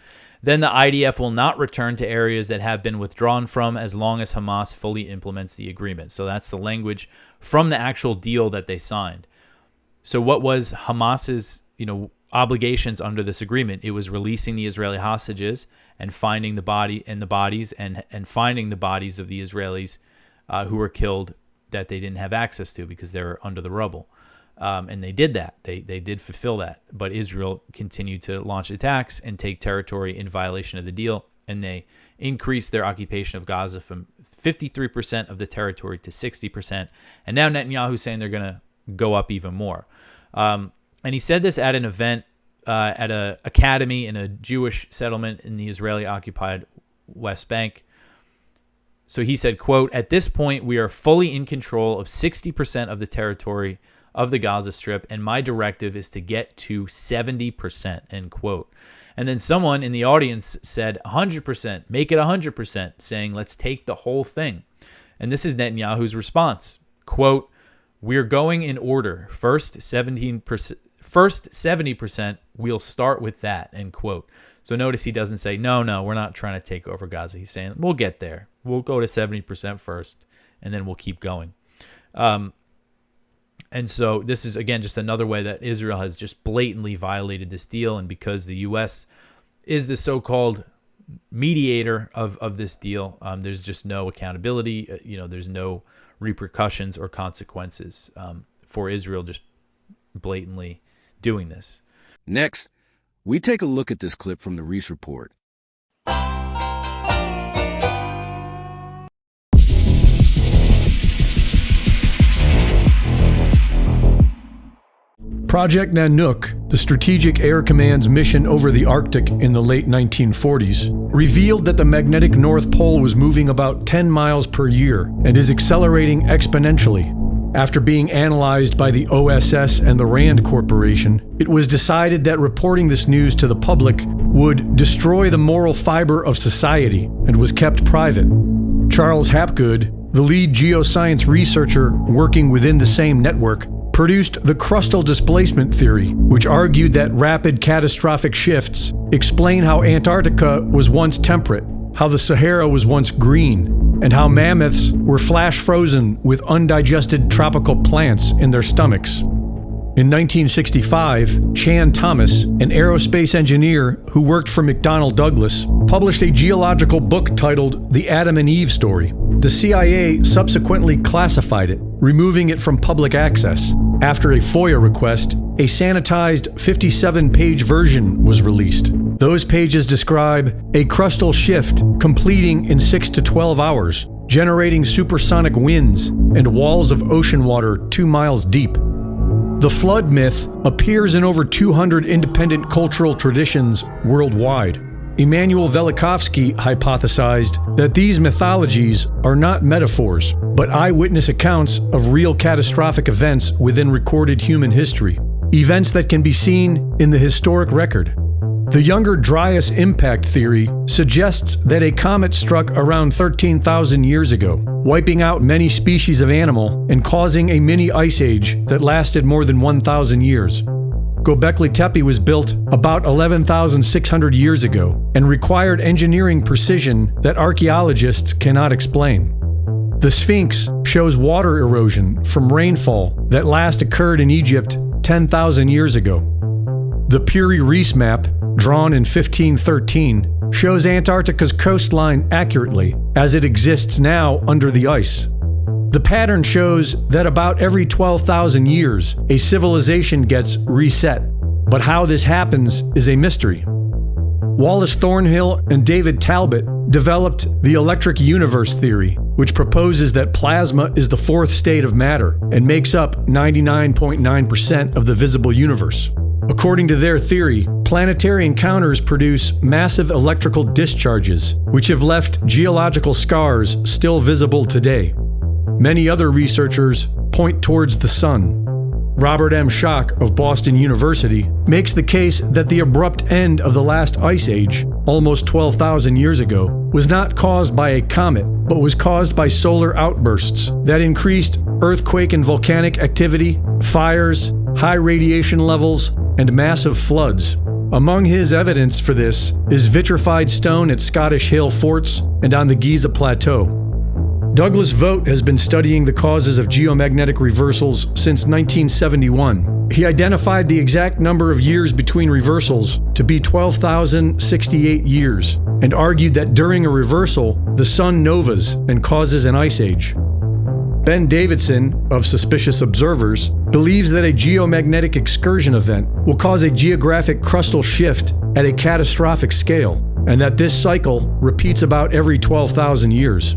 then the IDF will not return to areas that have been withdrawn from as long as Hamas fully implements the agreement. So that's the language from the actual deal that they signed. So what was Hamas's, obligations under this agreement? It was releasing the Israeli hostages and finding the bodies and finding the bodies of the Israelis who were killed that they didn't have access to because they were under the rubble. And they did that. They did fulfill that. But Israel continued to launch attacks and take territory in violation of the deal. And they increased their occupation of Gaza from 53% of the territory to 60%. And now Netanyahu's saying they're going to go up even more. And he said this at an event at an academy in a Jewish settlement in the Israeli-occupied West Bank. So he said, quote, "At this point, we are fully in control of 60% of the territory of the Gaza Strip, and my directive is to get to 70%, end quote. And then someone in the audience said 100%, make it 100%, saying, let's take the whole thing. And this is Netanyahu's response, quote, we're going in order. First 70%, we'll start with that, end quote. So notice he doesn't say, no, we're not trying to take over Gaza. He's saying, we'll get there. We'll go to 70% first, and then we'll keep going. And so this is, again, just another way that Israel has just blatantly violated this deal. And because the U.S. is the so-called mediator of this deal, there's just no accountability. There's no repercussions or consequences for Israel just blatantly doing this. Next, we take a look at this clip from the Reese Report. Project Nanook, the Strategic Air Command's mission over the Arctic in the late 1940s, revealed that the magnetic North Pole was moving about 10 miles per year and is accelerating exponentially. After being analyzed by the OSS and the RAND Corporation, it was decided that reporting this news to the public would destroy the moral fiber of society and was kept private. Charles Hapgood, the lead geoscience researcher working within the same network, produced the crustal displacement theory, which argued that rapid catastrophic shifts explain how Antarctica was once temperate, how the Sahara was once green, and how mammoths were flash frozen with undigested tropical plants in their stomachs. In 1965, Chan Thomas, an aerospace engineer who worked for McDonnell Douglas, published a geological book titled The Adam and Eve Story. The CIA subsequently classified it, removing it from public access. After a FOIA request, a sanitized 57-page version was released. Those pages describe a crustal shift completing in 6 to 12 hours, generating supersonic winds and walls of ocean water 2 miles deep. The flood myth appears in over 200 independent cultural traditions worldwide. Immanuel Velikovsky hypothesized that these mythologies are not metaphors, but eyewitness accounts of real catastrophic events within recorded human history, events that can be seen in the historic record. The Younger Dryas impact theory suggests that a comet struck around 13,000 years ago, wiping out many species of animal and causing a mini ice age that lasted more than 1,000 years. Göbekli Tepe was built about 11,600 years ago and required engineering precision that archaeologists cannot explain. The Sphinx shows water erosion from rainfall that last occurred in Egypt 10,000 years ago. The Piri-Reis map, drawn in 1513, shows Antarctica's coastline accurately as it exists now under the ice. The pattern shows that about every 12,000 years, a civilization gets reset, but how this happens is a mystery. Wallace Thornhill and David Talbot developed the electric universe theory, which proposes that plasma is the fourth state of matter and makes up 99.9% of the visible universe. According to their theory, planetary encounters produce massive electrical discharges, which have left geological scars still visible today. Many other researchers point towards the sun. Robert M. Schoch of Boston University makes the case that the abrupt end of the last ice age, almost 12,000 years ago, was not caused by a comet, but was caused by solar outbursts that increased earthquake and volcanic activity, fires, high radiation levels, and massive floods. Among his evidence for this is vitrified stone at Scottish Hill forts and on the Giza Plateau. Douglas Vogt has been studying the causes of geomagnetic reversals since 1971. He identified the exact number of years between reversals to be 12,068 years and argued that during a reversal, the sun novas and causes an ice age. Ben Davidson, of Suspicious Observers, believes that a geomagnetic excursion event will cause a geographic crustal shift at a catastrophic scale, and that this cycle repeats about every 12,000 years.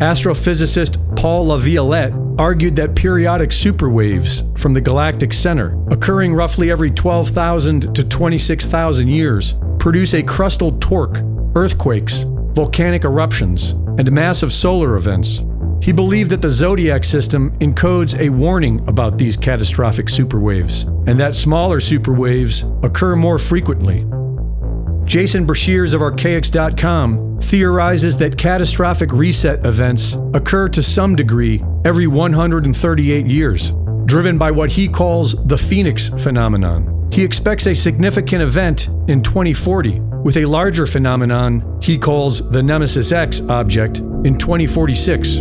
Astrophysicist Paul Laviolette argued that periodic superwaves from the galactic center, occurring roughly every 12,000 to 26,000 years, produce a crustal torque, earthquakes, volcanic eruptions, and massive solar events. He believed that the zodiac system encodes a warning about these catastrophic superwaves, and that smaller superwaves occur more frequently. Jason Brashears of Archaics.com theorizes that catastrophic reset events occur to some degree every 138 years, driven by what he calls the Phoenix phenomenon. He expects a significant event in 2040, with a larger phenomenon he calls the Nemesis X object in 2046.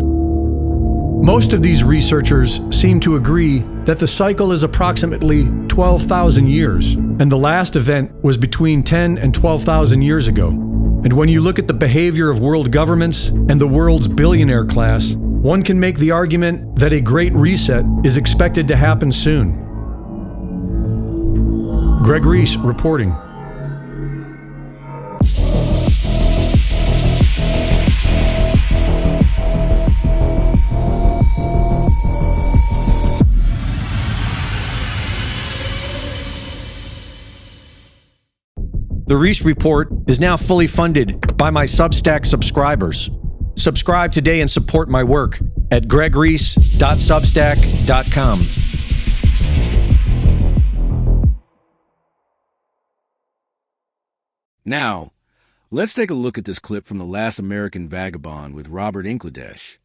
Most of these researchers seem to agree that the cycle is approximately 12,000 years, and the last event was between 10 and 12,000 years ago. And when you look at the behavior of world governments and the world's billionaire class, one can make the argument that a great reset is expected to happen soon. Greg Reese reporting. The Reese Report is now fully funded by my Substack subscribers. Subscribe today and support my work at gregreese.substack.com. Now, let's take a look at this clip from The Last American Vagabond with Robert Inlakesh.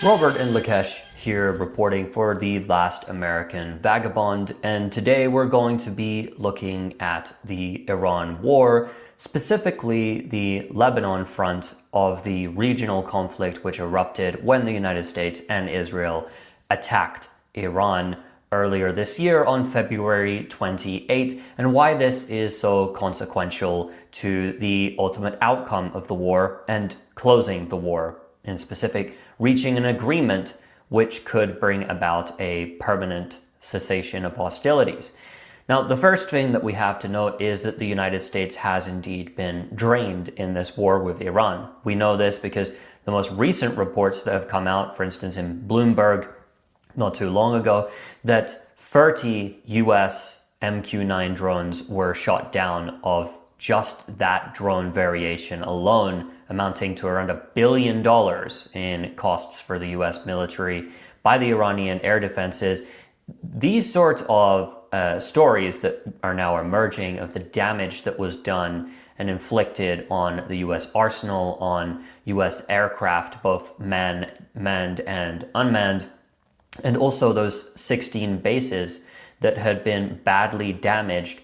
Robert Inlakesh here reporting for The Last American Vagabond, and today we're going to be looking at the Iran war, specifically the Lebanon front of the regional conflict which erupted when the United States and Israel attacked Iran earlier this year on February 28, and why this is so consequential to the ultimate outcome of the war and closing the war, in specific, reaching an agreement which could bring about a permanent cessation of hostilities. Now, the first thing that we have to note is that the United States has indeed been drained in this war with Iran. We know this because the most recent reports that have come out, for instance, in Bloomberg not too long ago, that 30 US MQ-9 drones were shot down of just that drone variation alone, amounting to around $1 billion in costs for the US military by the Iranian air defenses. These sorts of stories that are now emerging of the damage that was done and inflicted on the US arsenal, on US aircraft, both manned and unmanned, and also those 16 bases that had been badly damaged.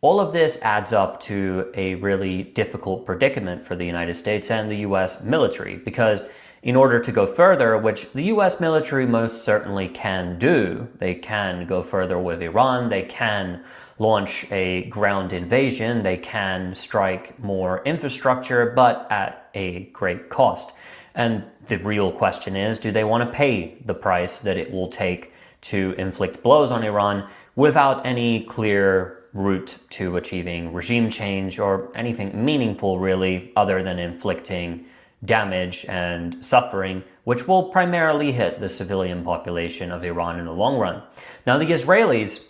All of this adds up to a really difficult predicament for the United States and the US military, because in order to go further, which the US military most certainly can do, they can go further with Iran, they can launch a ground invasion, they can strike more infrastructure, but at a great cost. And the real question is, do they want to pay the price that it will take to inflict blows on Iran without any clear route to achieving regime change or anything meaningful really, other than inflicting damage and suffering, which will primarily hit the civilian population of Iran in the long run. Now, the Israelis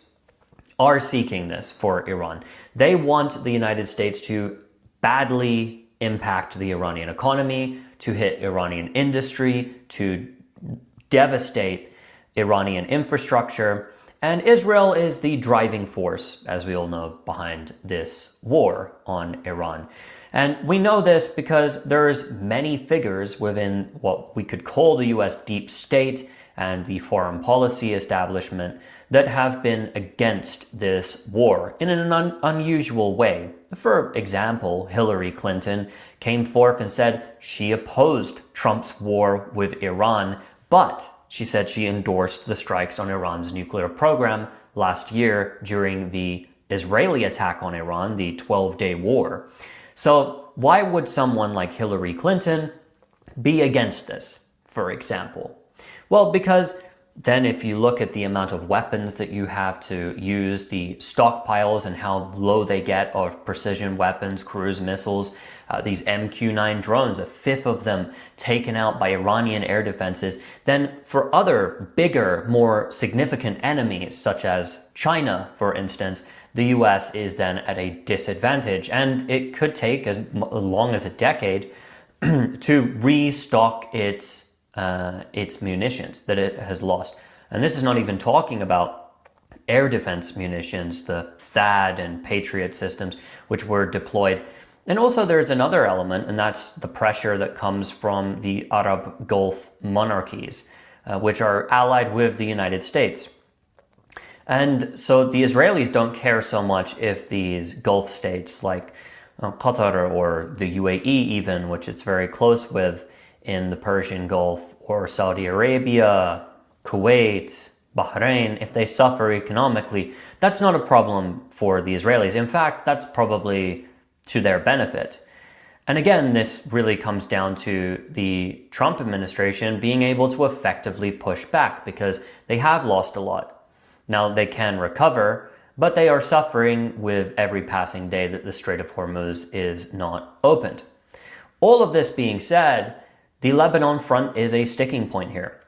are seeking this for Iran. They want the United States to badly impact the Iranian economy, to hit Iranian industry, to devastate Iranian infrastructure. And Israel is the driving force, as we all know, behind this war on Iran. And we know this because there's many figures within what we could call the US deep state and the foreign policy establishment that have been against this war in an unusual way. For example, Hillary Clinton came forth and said she opposed Trump's war with Iran, but she said she endorsed the strikes on Iran's nuclear program last year during the Israeli attack on Iran, the 12-day war. So why would someone like Hillary Clinton be against this, for example? Well, because then if you look at the amount of weapons that you have to use, the stockpiles and how low they get of precision weapons, cruise missiles, these MQ-9 drones, a fifth of them taken out by Iranian air defenses, then for other bigger, more significant enemies, such as China, for instance, the US is then at a disadvantage. And it could take as long as a decade to restock its munitions that it has lost. And this is not even talking about air defense munitions, the THAAD and Patriot systems, which were deployed. And also there's another element, and that's the pressure that comes from the Arab Gulf monarchies, which are allied with the United States. And so the Israelis don't care so much if these Gulf states like Qatar or the UAE even, which it's very close with in the Persian Gulf, or Saudi Arabia, Kuwait, Bahrain, if they suffer economically, that's not a problem for the Israelis. In fact, that's probably to their benefit. And again, this really comes down to the Trump administration being able to effectively push back because they have lost a lot. Now they can recover, but they are suffering with every passing day that the Strait of Hormuz is not opened. All of this being said, the Lebanon front is a sticking point here.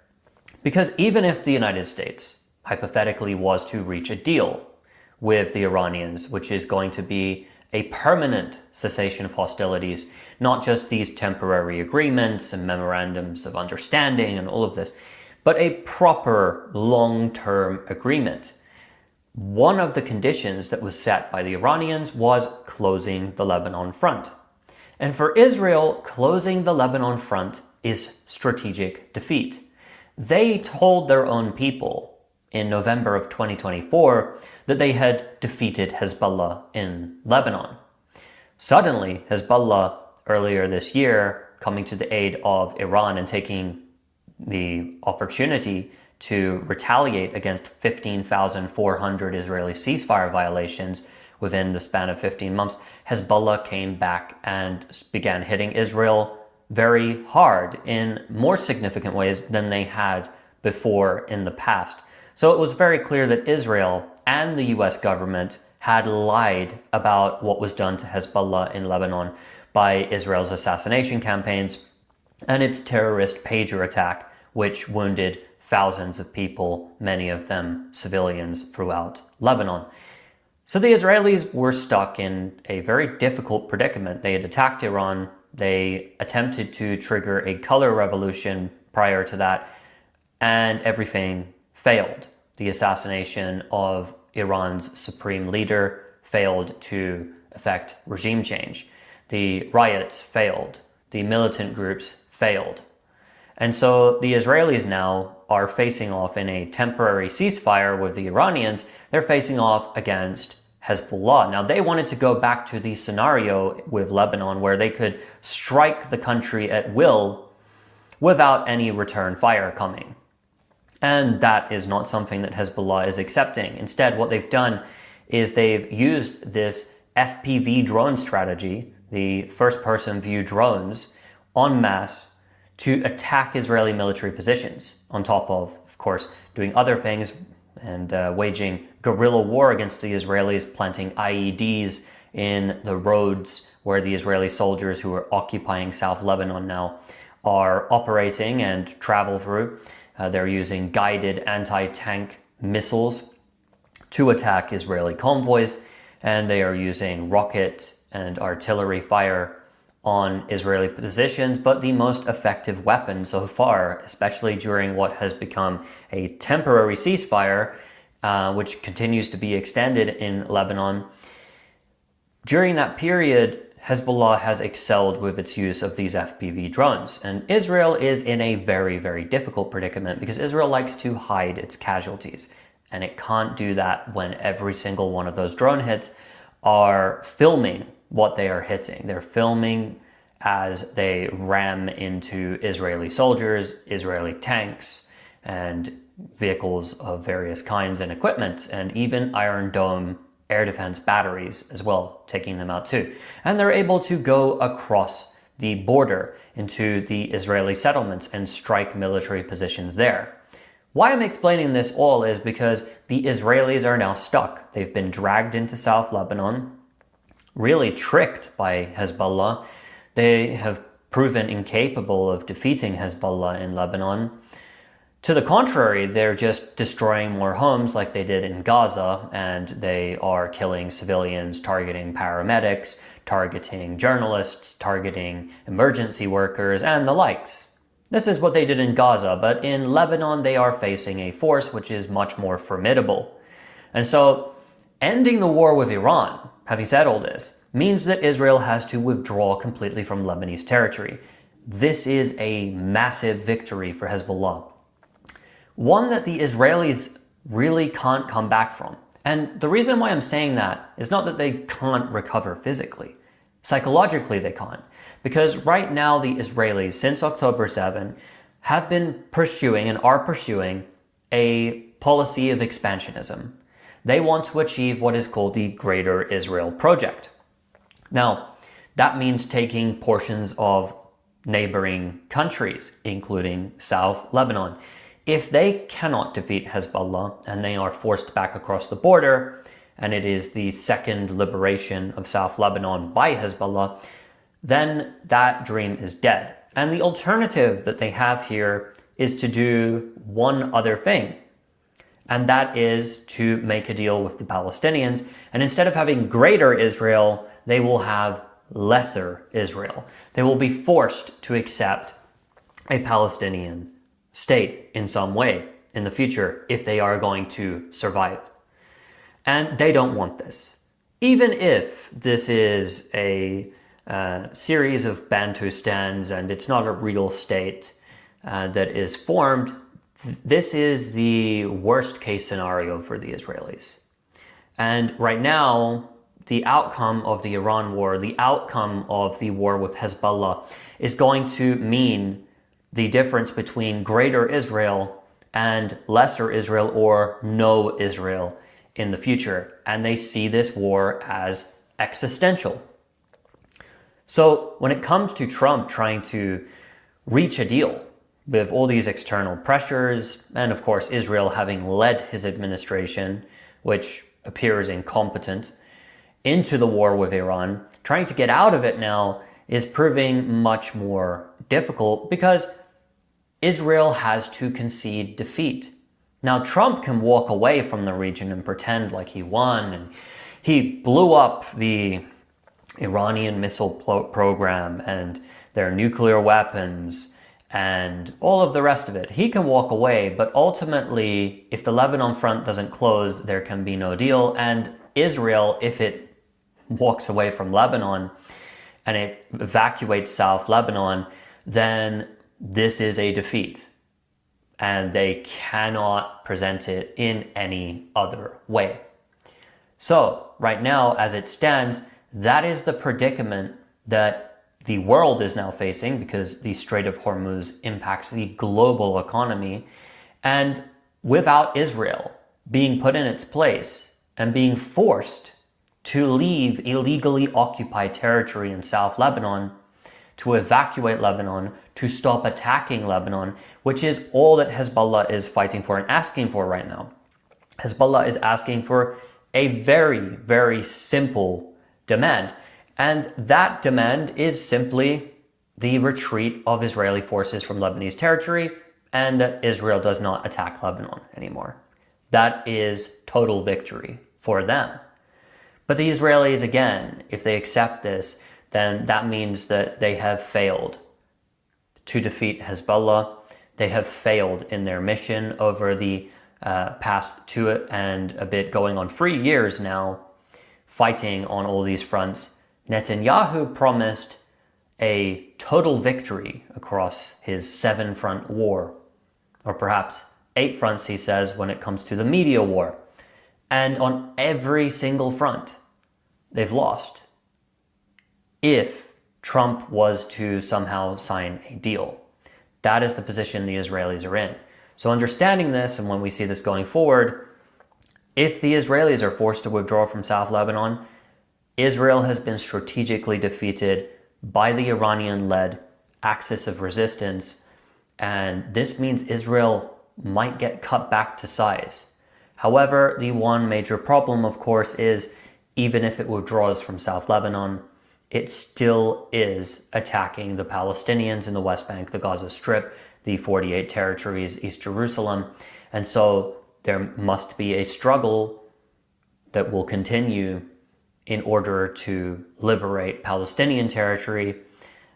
Because even if the United States hypothetically was to reach a deal with the Iranians, which is going to be a permanent cessation of hostilities, not just these temporary agreements and memorandums of understanding and all of this, but a proper long-term agreement. One of the conditions that was set by the Iranians was closing the Lebanon front. And for Israel, closing the Lebanon front is strategic defeat. They told their own people in November of 2024 that they had defeated Hezbollah in Lebanon. Suddenly, Hezbollah earlier this year coming to the aid of Iran and taking the opportunity to retaliate against 15,400 Israeli ceasefire violations within the span of 15 months, Hezbollah came back and began hitting Israel very hard in more significant ways than they had before in the past. So it was very clear that Israel and the US government had lied about what was done to Hezbollah in Lebanon by Israel's assassination campaigns and its terrorist pager attack, which wounded thousands of people, many of them civilians, throughout Lebanon. So the Israelis were stuck in a very difficult predicament. They had attacked Iran. They attempted to trigger a color revolution prior to that, and everything failed. The assassination of Iran's supreme leader failed to effect regime change. The riots failed. The militant groups failed. And so the Israelis now are facing off in a temporary ceasefire with the Iranians. They're facing off against Hezbollah. Now, they wanted to go back to the scenario with Lebanon where they could strike the country at will without any return fire coming. And that is not something that Hezbollah is accepting. Instead, what they've done is they've used this FPV drone strategy, the first-person view drones, en masse to attack Israeli military positions, on top of course, doing other things and waging guerrilla war against the Israelis, planting IEDs in the roads where the Israeli soldiers who are occupying South Lebanon now are operating and travel through. They're using guided anti-tank missiles to attack Israeli convoys, and they are using rocket and artillery fire on Israeli positions. But the most effective weapon so far, especially during what has become a temporary ceasefire, which continues to be extended in Lebanon, during that period, Hezbollah has excelled with its use of these FPV drones. And Israel is in a very, very difficult predicament because Israel likes to hide its casualties. And it can't do that when every single one of those drone hits are filming what they are hitting. They're filming as they ram into Israeli soldiers, Israeli tanks, and vehicles of various kinds and equipment, and even Iron Dome air defense batteries as well, taking them out too. And they're able to go across the border into the Israeli settlements and strike military positions there. Why I'm explaining this all is because the Israelis are now stuck. They've been dragged into South Lebanon, really tricked by Hezbollah. They have proven incapable of defeating Hezbollah in Lebanon. To the contrary, they're just destroying more homes like they did in Gaza, and they are killing civilians, targeting paramedics, targeting journalists, targeting emergency workers, and the likes. This is what they did in Gaza, but in Lebanon they are facing a force which is much more formidable. And so, ending the war with Iran, having said all this, means that Israel has to withdraw completely from Lebanese territory. This is a massive victory for Hezbollah. One that the Israelis really can't come back from. And the reason why I'm saying that is not that they can't recover physically. Psychologically, they can't. Because right now, the Israelis, since October 7, have been pursuing and are pursuing a policy of expansionism. They want to achieve what is called the Greater Israel Project. Now, that means taking portions of neighboring countries, including South Lebanon. If they cannot defeat Hezbollah and they are forced back across the border, and it is the second liberation of South Lebanon by Hezbollah, then that dream is dead. And the alternative that they have here is to do one other thing, and that is to make a deal with the Palestinians. And instead of having Greater Israel, they will have Lesser Israel. They will be forced to accept a Palestinian state in some way in the future if they are going to survive. And they don't want this. Even if this is a series of Bantustans and it's not a real state that is formed, this is the worst case scenario for the Israelis. And right now, the outcome of the Iran war, the outcome of the war with Hezbollah is going to mean the difference between Greater Israel and Lesser Israel or no Israel in the future. And they see this war as existential. So when it comes to Trump trying to reach a deal with all these external pressures, and of course Israel having led his administration, which appears incompetent, into the war with Iran, trying to get out of it now is proving much more difficult because Israel has to concede defeat. Now, Trump can walk away from the region and pretend like he won, and he blew up the Iranian missile program and their nuclear weapons and all of the rest of it. He can walk away, but ultimately, if the Lebanon front doesn't close, there can be no deal. And Israel, if it walks away from Lebanon and it evacuates South Lebanon, then this is a defeat. And they cannot present it in any other way. So, right now, as it stands, that is the predicament that the world is now facing because the Strait of Hormuz impacts the global economy. And without Israel being put in its place and being forced to leave illegally occupied territory in South Lebanon, to evacuate Lebanon, to stop attacking Lebanon, which is all that Hezbollah is fighting for and asking for right now. Hezbollah is asking for a very, very simple demand. And that demand is simply the retreat of Israeli forces from Lebanese territory and that Israel does not attack Lebanon anymore. That is total victory for them. But the Israelis, again, if they accept this, then that means that they have failed to defeat Hezbollah. They have failed in their mission over the past 2 and a bit, going on 3 years now, fighting on all these fronts. Netanyahu promised a total victory across his 7-front war, or perhaps 8 fronts, he says, when it comes to the media war. And on every single front, they've lost. If Trump was to somehow sign a deal, that is the position the Israelis are in. So understanding this, and when we see this going forward, if the Israelis are forced to withdraw from South Lebanon, Israel has been strategically defeated by the Iranian-led axis of resistance. And this means Israel might get cut back to size. However, the one major problem, of course, is even if it withdraws from South Lebanon, it still is attacking the Palestinians in the West Bank, the Gaza Strip, the 48 territories, East Jerusalem. And so there must be a struggle that will continue in order to liberate Palestinian territory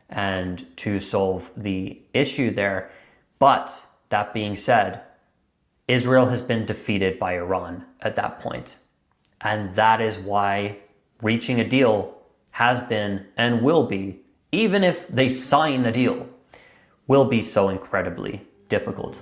and to solve the issue there. But that being said, Israel has been defeated by Iran at that point. And that is why reaching a deal has been and will be, even if they sign a deal, will be so incredibly difficult.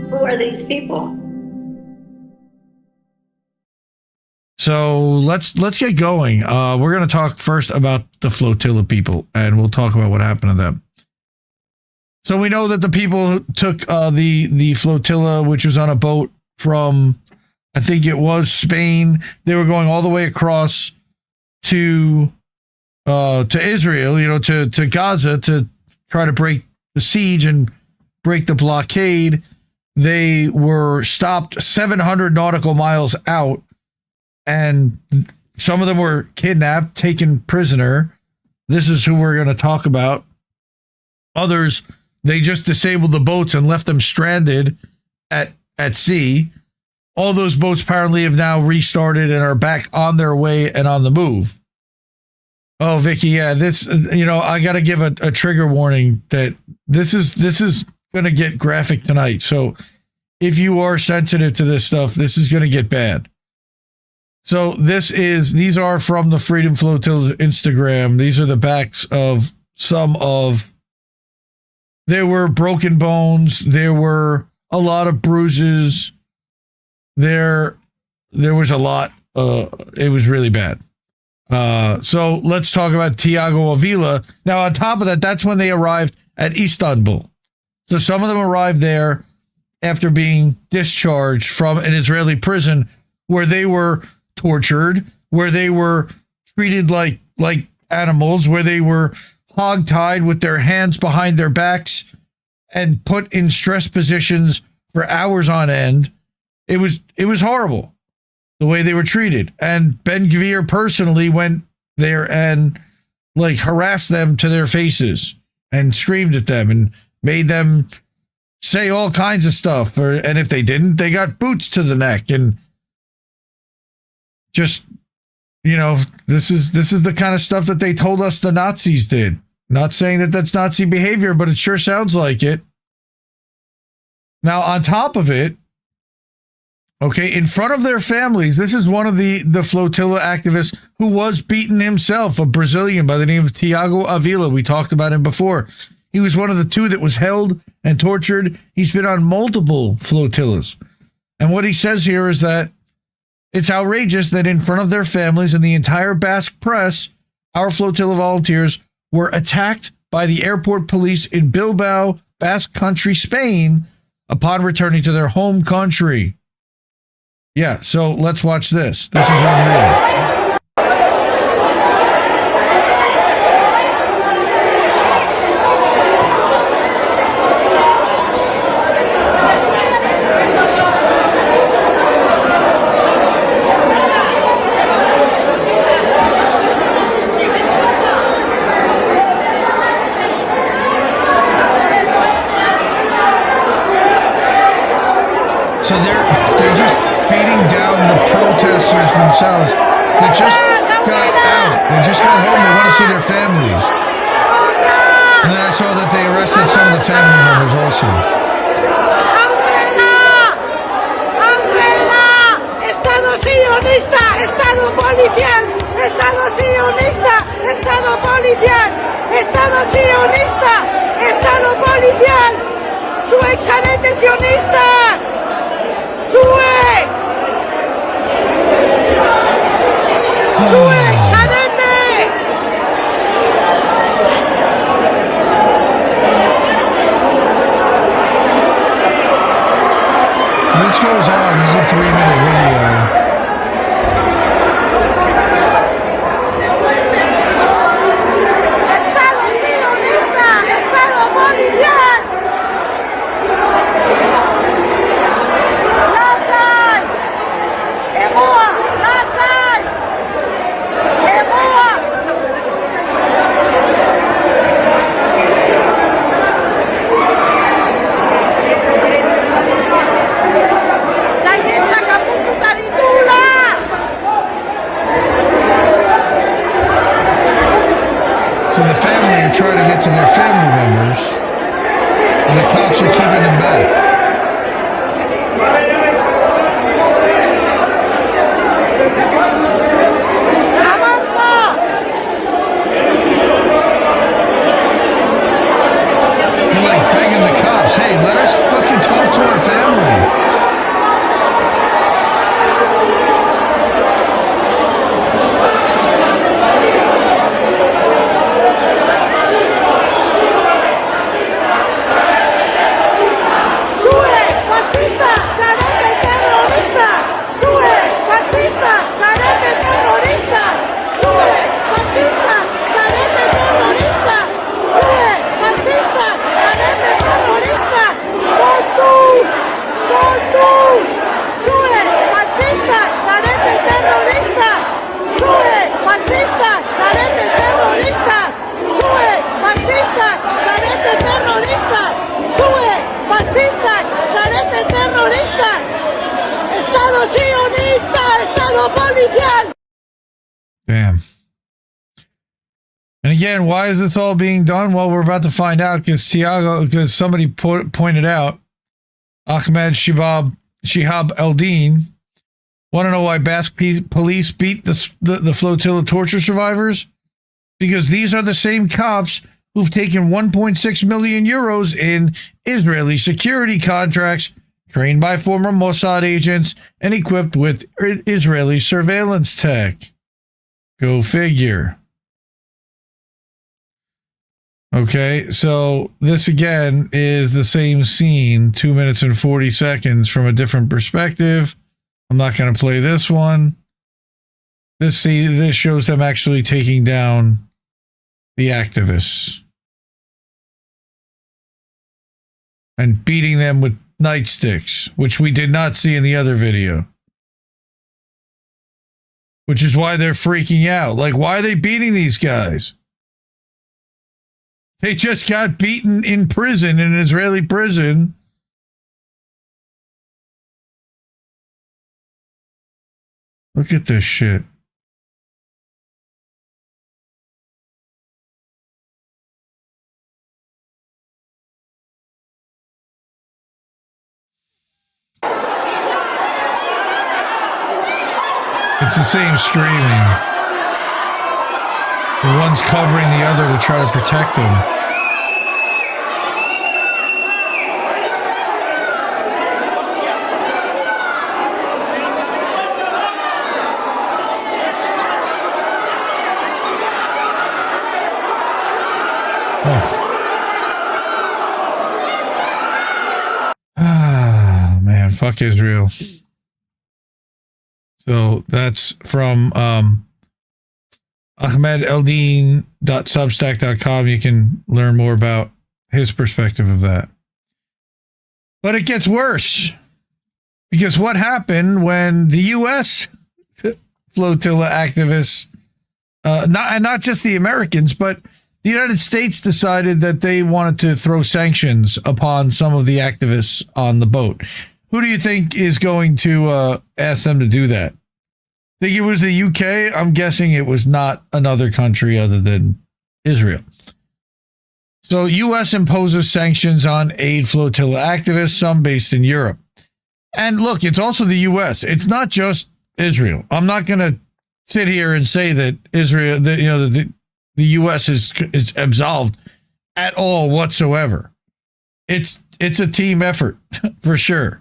Who are these people? So let's get going. We're going to talk first about the flotilla people, and we'll talk about what happened to them. So we know that the people who took the flotilla, which was on a boat from, I think it was Spain, they were going all the way across to Israel, you know, to Gaza to try to break the siege and break the blockade. They were stopped 700 nautical miles out, and some of them were kidnapped, taken prisoner. This is who we're going to talk about. Others, they just disabled the boats and left them stranded at sea. All those boats apparently have now restarted and are back on their way and on the move. Oh, Vicky, yeah, this, you know, I got to give a trigger warning that this is going to get graphic tonight. So if you are sensitive to this stuff, this is going to get bad. So these are from the Freedom Flotilla's Instagram. These are the backs of there were broken bones. There were a lot of bruises. There was a lot. It was really bad. So let's talk about Tiago Avila. Now, on top of that, that's when they arrived at Istanbul. So some of them arrived there after being discharged from an Israeli prison where they were tortured, where they were treated like animals, where they were hogtied with their hands behind their backs and put in stress positions for hours on end. It was horrible the way they were treated. And Ben Gvir personally went there and harassed them to their faces and screamed at them and made them say all kinds of stuff. And if they didn't, they got boots to the neck. And just, you know, this is the kind of stuff that they told us the Nazis did. Not saying that that's Nazi behavior, but it sure sounds like it. Now, on top of it, okay, in front of their families, this is one of the flotilla activists who was beaten himself, a Brazilian by the name of Tiago Avila. We talked about him before. He was one of the two that was held and tortured. He's been on multiple flotillas. And what he says here is that it's outrageous that in front of their families and the entire Basque press, our flotilla volunteers were attacked by the airport police in Bilbao, Basque Country, Spain, upon returning to their home country. Yeah, so let's watch this. This is unreal. So they're just beating down the protesters themselves that just got out. They just got home. They want to see their families. And then I saw that they arrested some of the family members also. Estado sionista, Estado policial, Estado sionista, Estado policial, Estado sionista, Estado policial, su excelente sionista. So this goes on. This is a 3-minute video. So the family are trying to get to their family members, and the cops are keeping them back. They're like begging the cops, hey, let us fucking talk to our family. Damn. And again, why is this all being done? Well, we're about to find out because somebody pointed out Ahmed Shihab Eldin. Want to know why Basque police beat the flotilla torture survivors? Because these are the same cops who've taken 1.6 million euros in Israeli security contracts, trained by former Mossad agents and equipped with Israeli surveillance tech. Go figure. Okay, so this again is the same scene, 2 minutes and 40 seconds from a different perspective. I'm not going to play this one. This shows them actually taking down the activists and beating them with nightsticks, which we did not see in the other video. Which is why they're freaking out. Like, why are they beating these guys? They just got beaten in prison, in an Israeli prison. Look at this shit. It's the same screaming. The one's covering the other to try to protect him. Ah, man, fuck Israel. So that's from ahmedeldin.substack.com. You can learn more about his perspective of that. But it gets worse. Because what happened when the U.S. flotilla activists, not just the Americans, but the United States decided that they wanted to throw sanctions upon some of the activists on the boat. Who do you think is going to ask them to do that? Think it was the UK? I'm guessing it was not another country other than Israel. So U.S. imposes sanctions on aid flotilla activists, some based in Europe. And look, it's also the U.S. It's not just Israel. I'm not going to sit here and say that Israel, the U.S. is absolved at all whatsoever. It's a team effort for sure.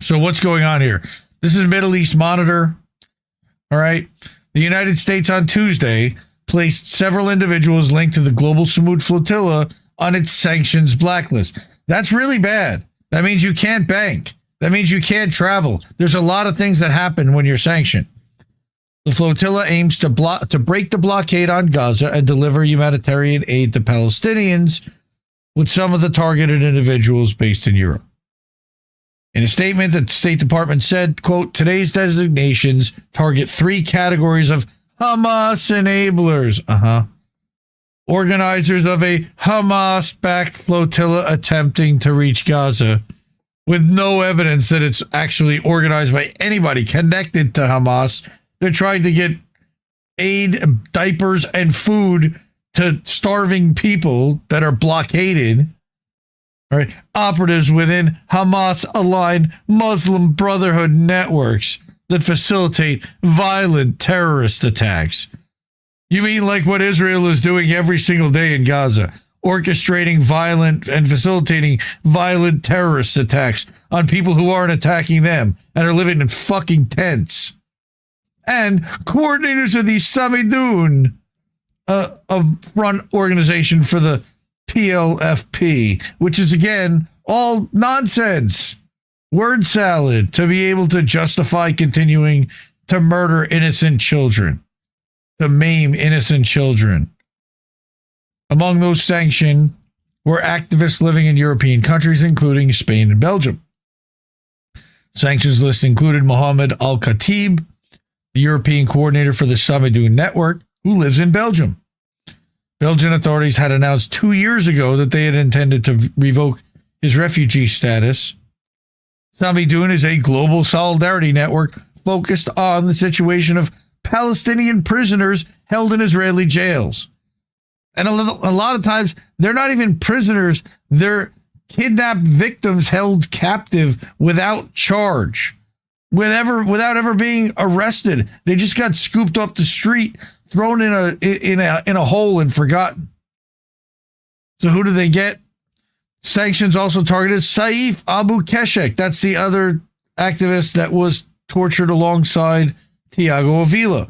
So what's going on here? This is Middle East Monitor. All right. The United States on Tuesday placed several individuals linked to the global Samud flotilla on its sanctions blacklist. That's really bad. That means you can't bank. That means you can't travel. There's a lot of things that happen when you're sanctioned. The flotilla aims to break the blockade on Gaza and deliver humanitarian aid to Palestinians, with some of the targeted individuals based in Europe. In a statement, the State Department said, quote, today's designations target 3 categories of Hamas enablers. Organizers of a Hamas-backed flotilla attempting to reach Gaza, with no evidence that it's actually organized by anybody connected to Hamas. They're trying to get aid, diapers, and food to starving people that are blockaded. All right. Operatives within Hamas-aligned Muslim Brotherhood networks that facilitate violent terrorist attacks. You mean like what Israel is doing every single day in Gaza, orchestrating violent and facilitating violent terrorist attacks on people who aren't attacking them and are living in fucking tents. And coordinators of the Samidun, a front organization for the PLFP, which is, again, all nonsense. Word salad to be able to justify continuing to murder innocent children, to maim innocent children. Among those sanctioned were activists living in European countries, including Spain and Belgium. Sanctions list included Mohammed Al-Khatib, the European coordinator for the Samidun network, who lives in Belgium. Belgian authorities had announced 2 years ago that they had intended to revoke his refugee status. Samidun is a global solidarity network focused on the situation of Palestinian prisoners held in Israeli jails. And a lot of times, they're not even prisoners. They're kidnapped victims held captive without charge, without ever being arrested. They just got scooped off the street, thrown in a hole and forgotten. So who do they get? Sanctions also targeted Saif Abu Keshek. That's the other activist that was tortured alongside Thiago Avila.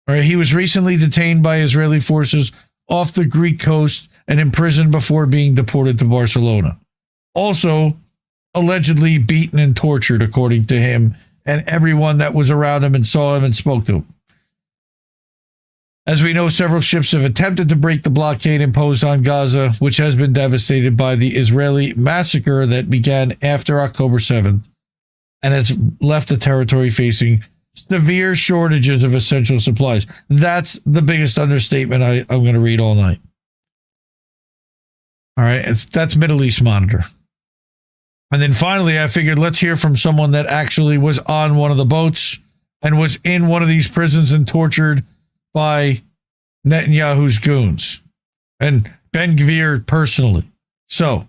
All right, he was recently detained by Israeli forces off the Greek coast and imprisoned before being deported to Barcelona. Also, allegedly beaten and tortured, according to him and everyone that was around him and saw him and spoke to him. As we know, several ships have attempted to break the blockade imposed on Gaza, which has been devastated by the Israeli massacre that began after October 7th and has left the territory facing severe shortages of essential supplies. That's the biggest understatement I'm going to read all night. All right, that's Middle East Monitor. And then finally, I figured let's hear from someone that actually was on one of the boats and was in one of these prisons and tortured by Netanyahu's goons and Ben Gvir personally. So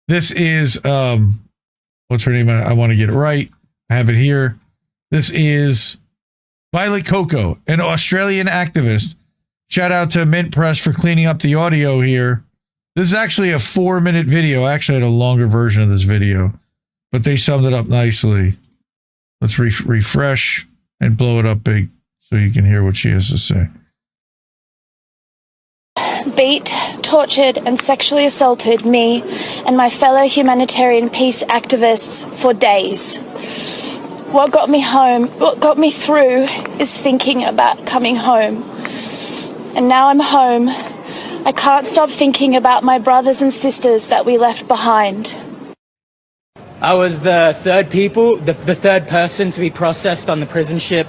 this is, what's her name? I want to get it right. I have it here. This is Violet Coco, an Australian activist. Shout out to Mint Press for cleaning up the audio here. This is actually a 4-minute video. I actually had a longer version of this video, but they summed it up nicely. Let's refresh and blow it up big so you can hear what she has to say. Beat, tortured, and sexually assaulted me and my fellow humanitarian peace activists for days. What got me home, what got me through, is thinking about coming home. And now I'm home. I can't stop thinking about my brothers and sisters that we left behind. I was the third person to be processed on the prison ship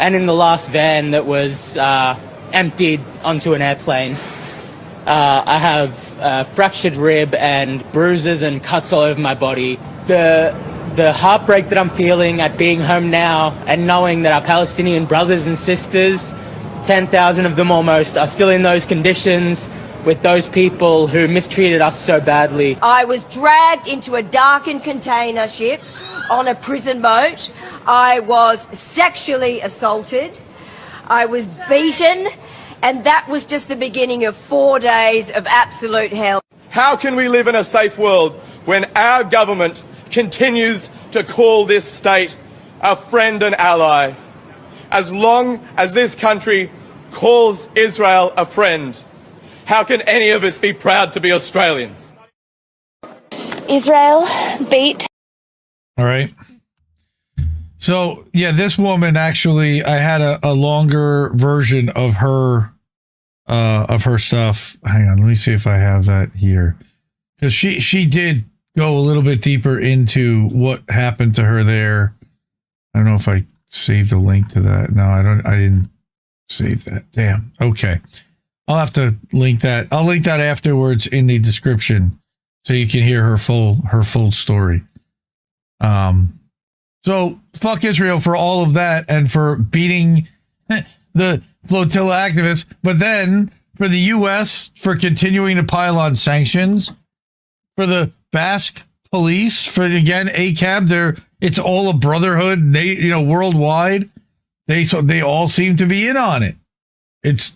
and in the last van that was emptied onto an airplane. I have a fractured rib and bruises and cuts all over my body. The heartbreak that I'm feeling at being home now and knowing that our Palestinian brothers and sisters, 10,000 of them almost, are still in those conditions with those people who mistreated us so badly. I was dragged into a darkened container ship on a prison boat. I was sexually assaulted. I was beaten. And that was just the beginning of 4 days of absolute hell. How can we live in a safe world when our government continues to call this state a friend and ally? as long as this country calls Israel a friend. How can any of us be proud to be Australians? Israel beat. All right. So, yeah, this woman actually, I had a longer version of her stuff. Hang on, let me see if I have that here. Because she did go a little bit deeper into what happened to her there. I don't know if I saved a link to that. No, I didn't save that. Damn. Okay. I'll have to link that. I'll link that afterwards in the description so you can hear her full story. So fuck Israel for all of that and for beating the flotilla activists, but then for the U.S. for continuing to pile on sanctions, for the Basque police, for again ACAB, it's all a brotherhood. They worldwide, they all seem to be in on it. It's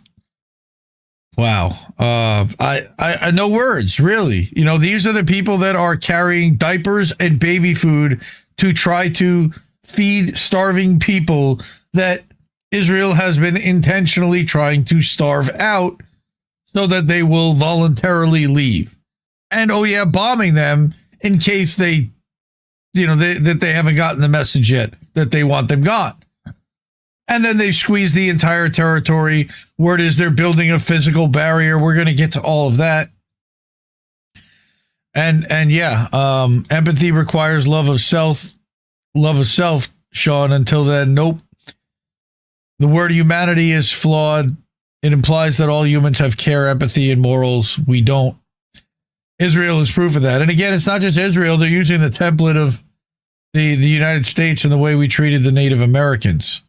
wow. I no words really. These are the people that are carrying diapers and baby food to try to feed starving people that Israel has been intentionally trying to starve out so that they will voluntarily leave. And bombing them in case they haven't gotten the message yet that they want them gone. And then they squeeze the entire territory. Word is they're building a physical barrier. We're going to get to all of that. And empathy requires love of self, Sean. Until then, nope. The word humanity is flawed. It implies that all humans have care, empathy, and morals. We don't. Israel is proof of that. And again, it's not just Israel. They're using the template of the United States and the way we treated the Native Americans.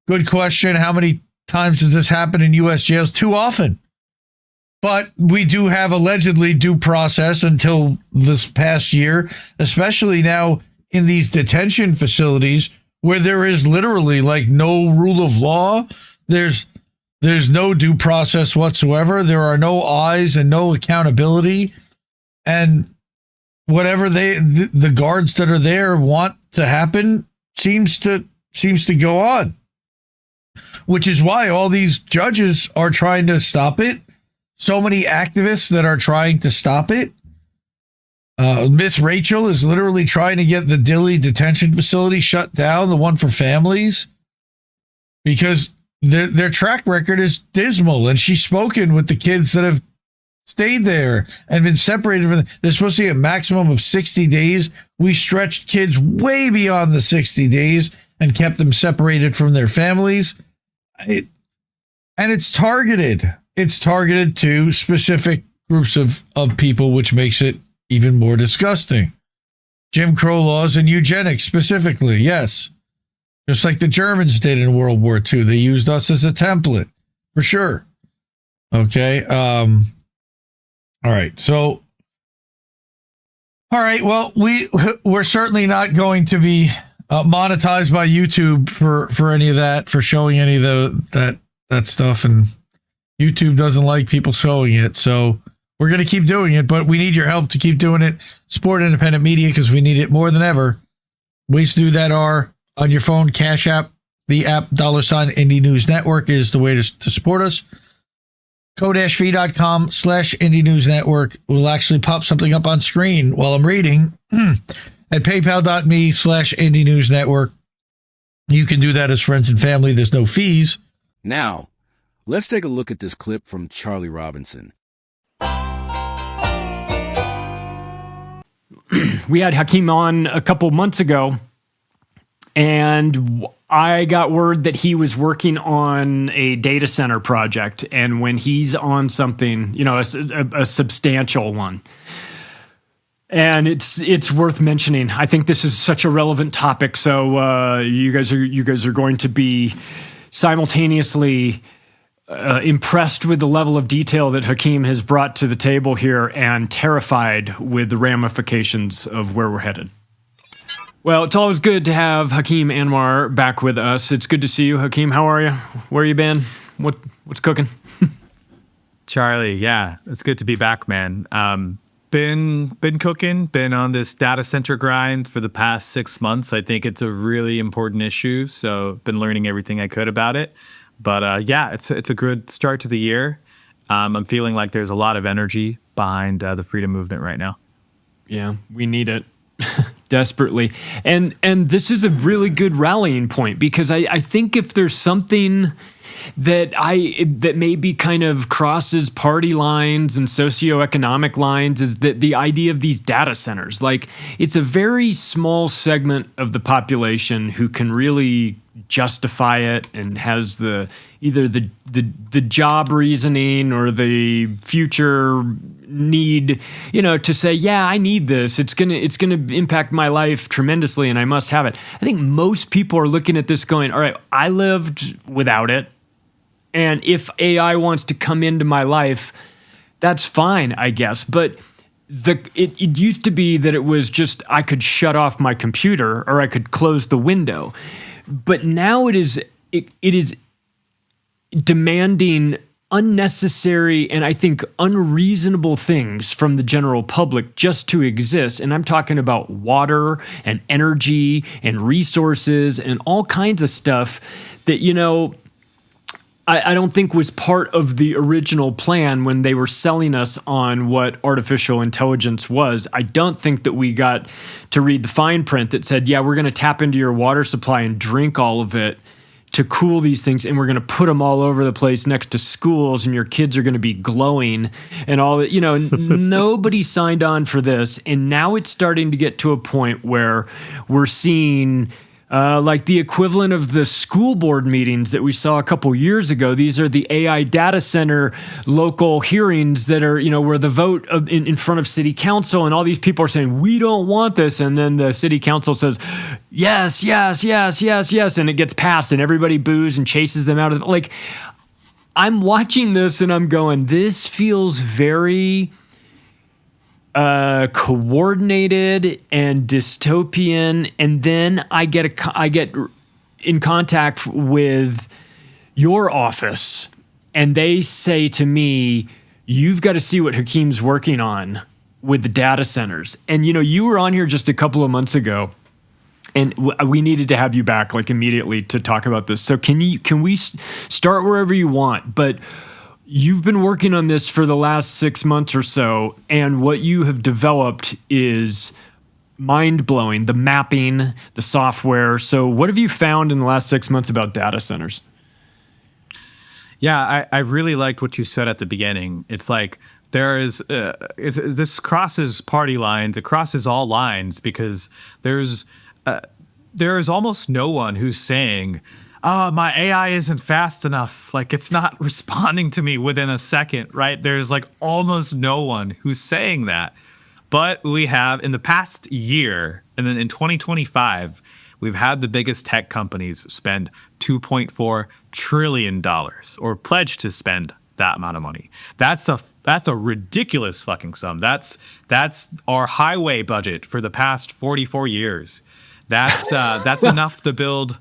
Good question. How many times does this happen in U.S. jails? Too often. But we do have allegedly due process until this past year, especially now in these detention facilities where there is literally like no rule of law. There's no due process whatsoever. There are no eyes and no accountability. And whatever the guards that are there want to happen seems to go on. Which is why all these judges are trying to stop it. So many activists that are trying to stop it. Miss Rachel is literally trying to get the Dilley detention facility shut down, the one for families, because their track record is dismal. And she's spoken with the kids that have stayed there and been separated from them. There's supposed to be a maximum of 60 days. We stretched kids way beyond the 60 days and kept them separated from their families. And it's targeted. It's targeted to specific groups of people, which makes it even more disgusting. Jim Crow laws and eugenics specifically, yes. Just like the Germans did in World War II. They used us as a template, for sure. Okay. All right. So, all right. Well, we're certainly not going to be monetized by YouTube for any of that, for showing any of that stuff. And YouTube doesn't like people showing it. So we're going to keep doing it, but we need your help to keep doing it. Support independent media because we need it more than ever. Ways to do that are on your phone, Cash App, the app, $ Indie News Network is the way to support us. Ko-fi.com/Indie News Network will actually pop something up on screen while I'm reading. At paypal.me/Indie News Network. You can do that as friends and family. There's no fees. Now, let's take a look at this clip from Charlie Robinson. We had Hakeem on a couple months ago, and I got word that he was working on a data center project. And when he's on something, a substantial one, and it's worth mentioning. I think this is such a relevant topic. So you guys are going to be simultaneously impressed with the level of detail that Hakeem has brought to the table here and terrified with the ramifications of where we're headed. Well, it's always good to have Hakeem Anwar back with us. It's good to see you, Hakeem. How are you? Where you been? What's cooking? Charlie, yeah, it's good to be back, man. been cooking, been on this data center grind for the past 6 months. I think it's a really important issue, so been learning everything I could about it. But yeah, it's a good start to the year. I'm feeling like there's a lot of energy behind the freedom movement right now. Yeah, we need it desperately. And this is a really good rallying point, because I think if there's something that maybe kind of crosses party lines and socioeconomic lines, is that the idea of these data centers. Like, it's a very small segment of the population who can really justify it and has either the job reasoning or the future need, to say, yeah, I need this. It's gonna impact my life tremendously, and I must have it. I think most people are looking at this going, all right, I lived without it, and if AI wants to come into my life, that's fine, I guess. But it used to be that it was just I could shut off my computer or I could close the window. But now it is demanding unnecessary and I think unreasonable things from the general public just to exist. And I'm talking about water and energy and resources and all kinds of stuff that, I don't think was part of the original plan when they were selling us on what artificial intelligence was. I don't think that we got to read the fine print that said, yeah, we're going to tap into your water supply and drink all of it to cool these things, and we're going to put them all over the place next to schools, and your kids are going to be glowing and all that. Nobody signed on for this, and now it's starting to get to a point where we're seeing like the equivalent of the school board meetings that we saw a couple years ago. These are the AI data center local hearings that are, where the vote in front of city council, and all these people are saying, we don't want this. And then the city council says, yes, yes, yes, yes, yes. And it gets passed, and everybody boos and chases them out of like, I'm watching this and I'm going, this feels very coordinated and dystopian. And then I get in contact with your office, and they say to me, you've got to see what Hakeem's working on with the data centers. And you were on here just a couple of months ago, and we needed to have you back like immediately to talk about this. So can we start wherever you want, but you've been working on this for the last 6 months or so, and what you have developed is mind-blowing. The mapping, the software. So what have you found in the last 6 months about data centers? Yeah, I really liked what you said at the beginning. It's like this crosses party lines. It crosses all lines, because there is almost no one who's saying, oh, my AI isn't fast enough. Like, it's not responding to me within a second, right? There's like almost no one who's saying that. But we have, in the past year, and then in 2025, we've had the biggest tech companies spend $2.4 trillion, or pledge to spend that amount of money. That's a ridiculous fucking sum. That's our highway budget for the past 44 years. That's enough to build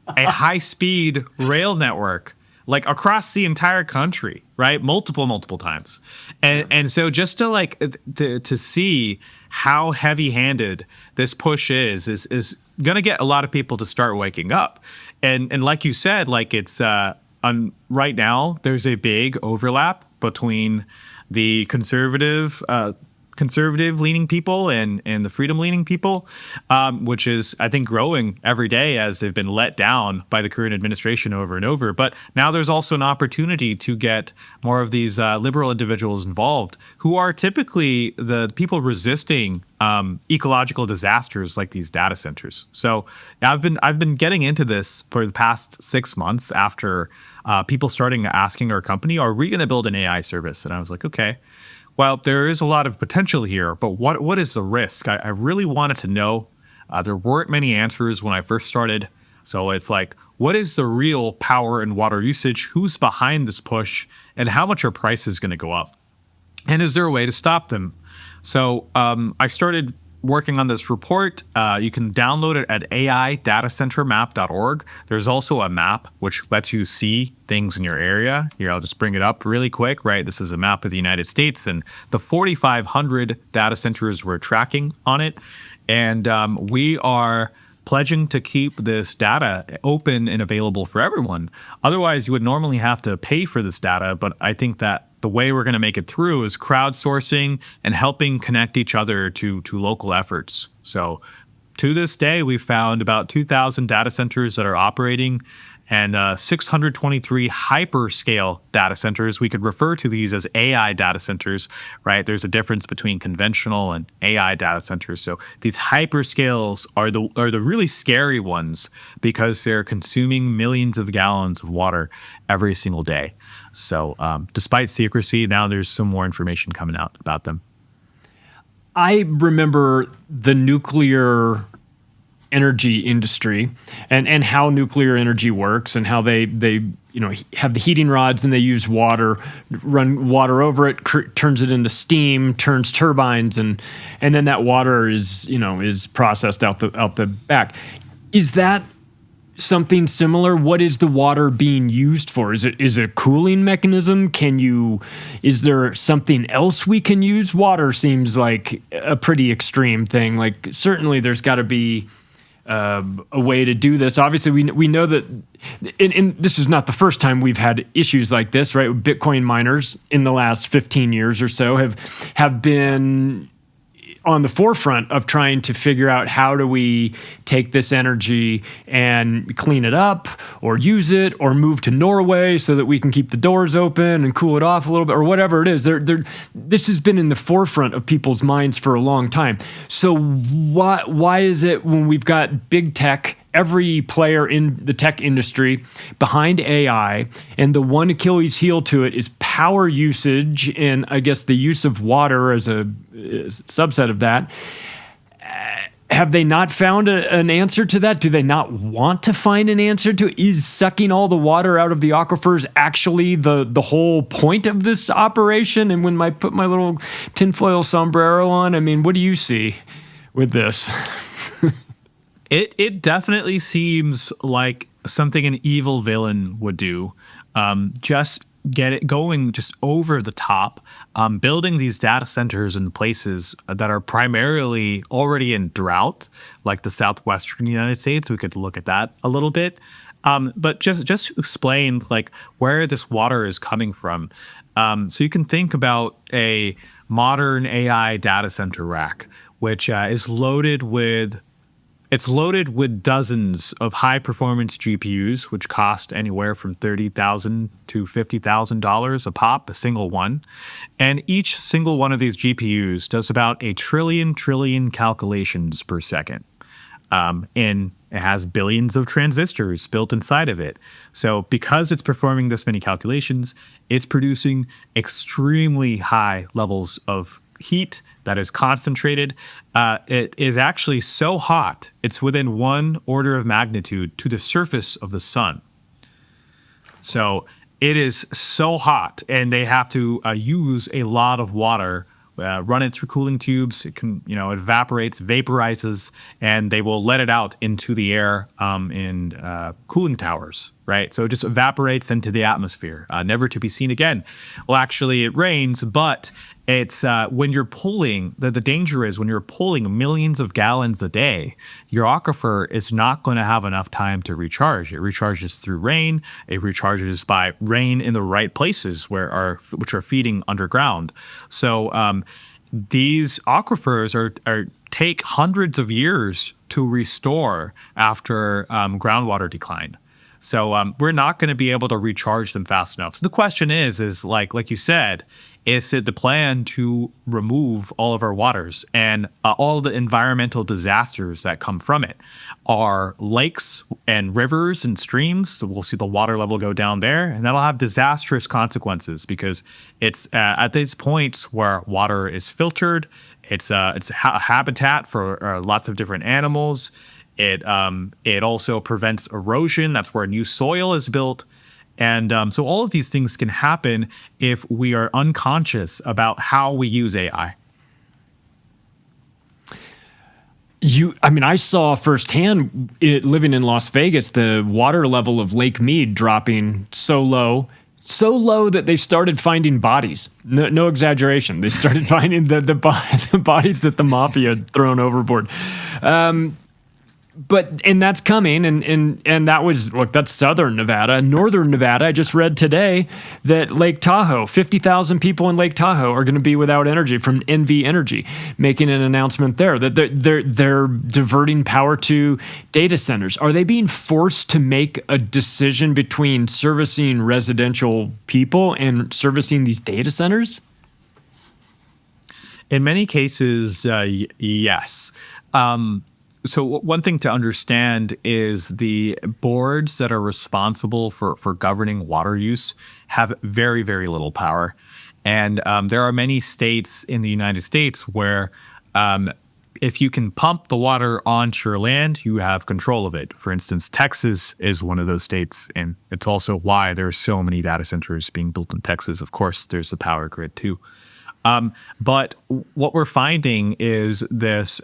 a high-speed rail network, like across the entire country, right? Multiple times. And so just to see how heavy-handed this push is going to get a lot of people to start waking up. And like you said, like it's right now there's a big overlap between the conservative leaning people and the freedom leaning people, which is, I think, growing every day as they've been let down by the current administration over and over. But now there's also an opportunity to get more of these liberal individuals involved, who are typically the people resisting ecological disasters like these data centers. So I've been getting into this for the past 6 months after people starting asking our company, are we going to build an AI service? And I was like, okay, well, there is a lot of potential here, but what is the risk? I really wanted to know. There weren't many answers when I first started. So it's like, what is the real power and water usage? Who's behind this push? And how much are prices going to go up? And is there a way to stop them? So I started working on this report. You can download it at AI-datacentermap.org. There's also a map which lets you see things in your area. Here, I'll just bring it up really quick, right? This is a map of the United States and the 4,500 data centers we're tracking on it. And we are pledging to keep this data open and available for everyone. Otherwise, you would normally have to pay for this data, but I think that the way we're going to make it through is crowdsourcing and helping connect each other to local efforts. So to this day, we've found about 2,000 data centers that are operating and 623 hyperscale data centers. We could refer to these as AI data centers, right? There's a difference between conventional and AI data centers. So these hyperscales are the really scary ones because they're consuming millions of gallons of water every single day. So despite secrecy, now there's some more information coming out about them. I remember the nuclear energy industry and how nuclear energy works and how they have the heating rods and they use water, run water over it, turns it into steam, turns turbines, and then that water is processed out the back. Is that something similar? What is the water being used for? Is it a cooling mechanism? Is there something else we can use? Water seems like a pretty extreme thing. Like certainly there's got to be a way to do this. Obviously, we know that, and this is not the first time we've had issues like this, right? Bitcoin miners in the last 15 years or so have been on the forefront of trying to figure out how do we take this energy and clean it up or use it or move to Norway so that we can keep the doors open and cool it off a little bit or whatever it is. This has been in the forefront of people's minds for a long time. So why is it when we've got big tech, every player in the tech industry behind AI, and the one Achilles heel to it is power usage and I guess the use of water as a subset of that? Have they not found an answer to that? Do they not want to find an answer to it? Is sucking all the water out of the aquifers actually the whole point of this operation? And when I put my little tinfoil sombrero on, I mean, what do you see with this? It definitely seems like something an evil villain would do. Just get it going just over the top, building these data centers in places that are primarily already in drought, like the southwestern United States. We could look at that a little bit. But just to explain like where this water is coming from. So you can think about a modern AI data center rack, which is loaded with dozens of high-performance GPUs, which cost anywhere from $30,000 to $50,000 a pop, a single one. And each single one of these GPUs does about a trillion calculations per second. And it has billions of transistors built inside of it. So because it's performing this many calculations, it's producing extremely high levels of heat that is concentrated. It is actually so hot, it's within 1 order of magnitude to the surface of the sun. So it is so hot, and they have to use a lot of water, run it through cooling tubes. It can, it evaporates, vaporizes, and they will let it out into the air in cooling towers, right? So it just evaporates into the atmosphere, never to be seen again. Well, actually, it rains, but it's when you're pulling, the danger is when you're pulling millions of gallons a day, your aquifer is not going to have enough time to recharge. It recharges through rain. It recharges by rain in the right places which are feeding underground. So these aquifers take hundreds of years to restore after groundwater decline. So we're not going to be able to recharge them fast enough. So the question is like you said, is it the plan to remove all of our waters and all the environmental disasters that come from it? Are lakes and rivers and streams, so we'll see the water level go down there, and that'll have disastrous consequences because it's at these points where water is filtered. It's a habitat for lots of different animals. It also prevents erosion. That's where new soil is built. And so all of these things can happen if we are unconscious about how we use AI. I saw firsthand living in Las Vegas, the water level of Lake Mead dropping so low that they started finding bodies. No exaggeration. They started finding the bodies that the mafia had thrown overboard. And that's coming, and that was, look, that's southern Nevada. Northern Nevada, I just read today that Lake Tahoe, 50,000 people in Lake Tahoe are going to be without energy from NV Energy, making an announcement there that they're diverting power to data centers. Are they being forced to make a decision between servicing residential people and servicing these data centers? In many cases, yes. So one thing to understand is the boards that are responsible for governing water use have very, very little power. And there are many states in the United States where if you can pump the water onto your land, you have control of it. For instance, Texas is one of those states, and it's also why there are so many data centers being built in Texas. Of course, there's a power grid too. But what we're finding is this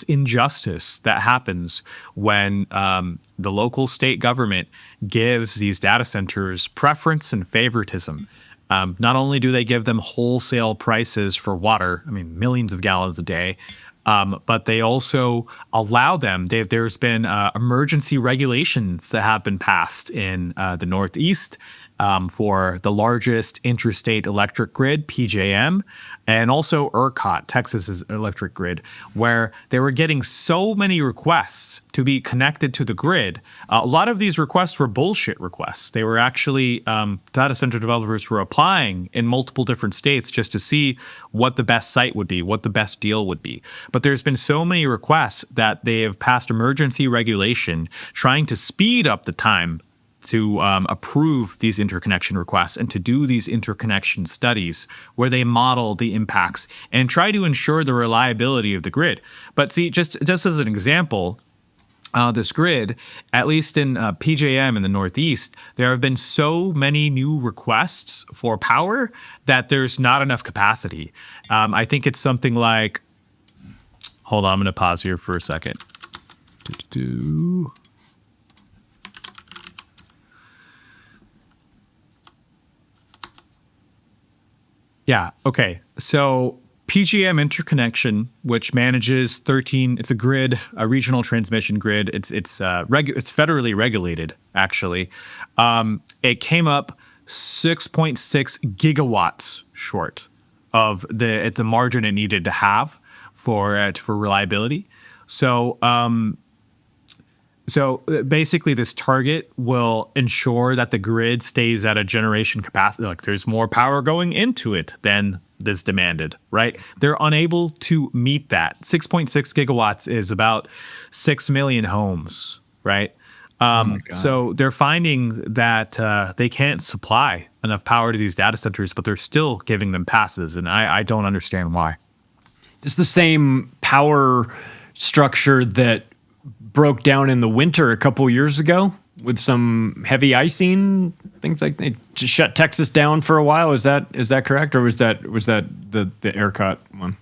injustice that happens when the local state government gives these data centers preference and favoritism. Not only do they give them wholesale prices for water, millions of gallons a day, but they also allow them. There's been emergency regulations that have been passed in the Northeast for the largest interstate electric grid, PJM, and also ERCOT, Texas's electric grid, where they were getting so many requests to be connected to the grid. A lot of these requests were bullshit requests. They were actually data center developers were applying in multiple different states just to see what the best site would be, what the best deal would be. But there's been so many requests that they have passed emergency regulation trying to speed up the time to approve these interconnection requests and to do these interconnection studies where they model the impacts and try to ensure the reliability of the grid. But see, just as an example, this grid, at least in PJM in the Northeast, there have been so many new requests for power that there's not enough capacity. I think it's something like, hold on, I'm going to pause here for a second. Yeah. Okay. So PJM interconnection, which manages 13, it's a grid, a regional transmission grid. It's federally regulated, actually. It came up 6.6 gigawatts short of the margin it needed to have for reliability. So basically, this target will ensure that the grid stays at a generation capacity. Like there's more power going into it than is demanded, right? They're unable to meet that. 6.6 gigawatts is about 6 million homes, right? So they're finding that they can't supply enough power to these data centers, but they're still giving them passes, and I don't understand why. It's the same power structure that broke down in the winter a couple years ago with some heavy icing, things like they just shut Texas down for a while. Is that correct, or was that the ERCOT one?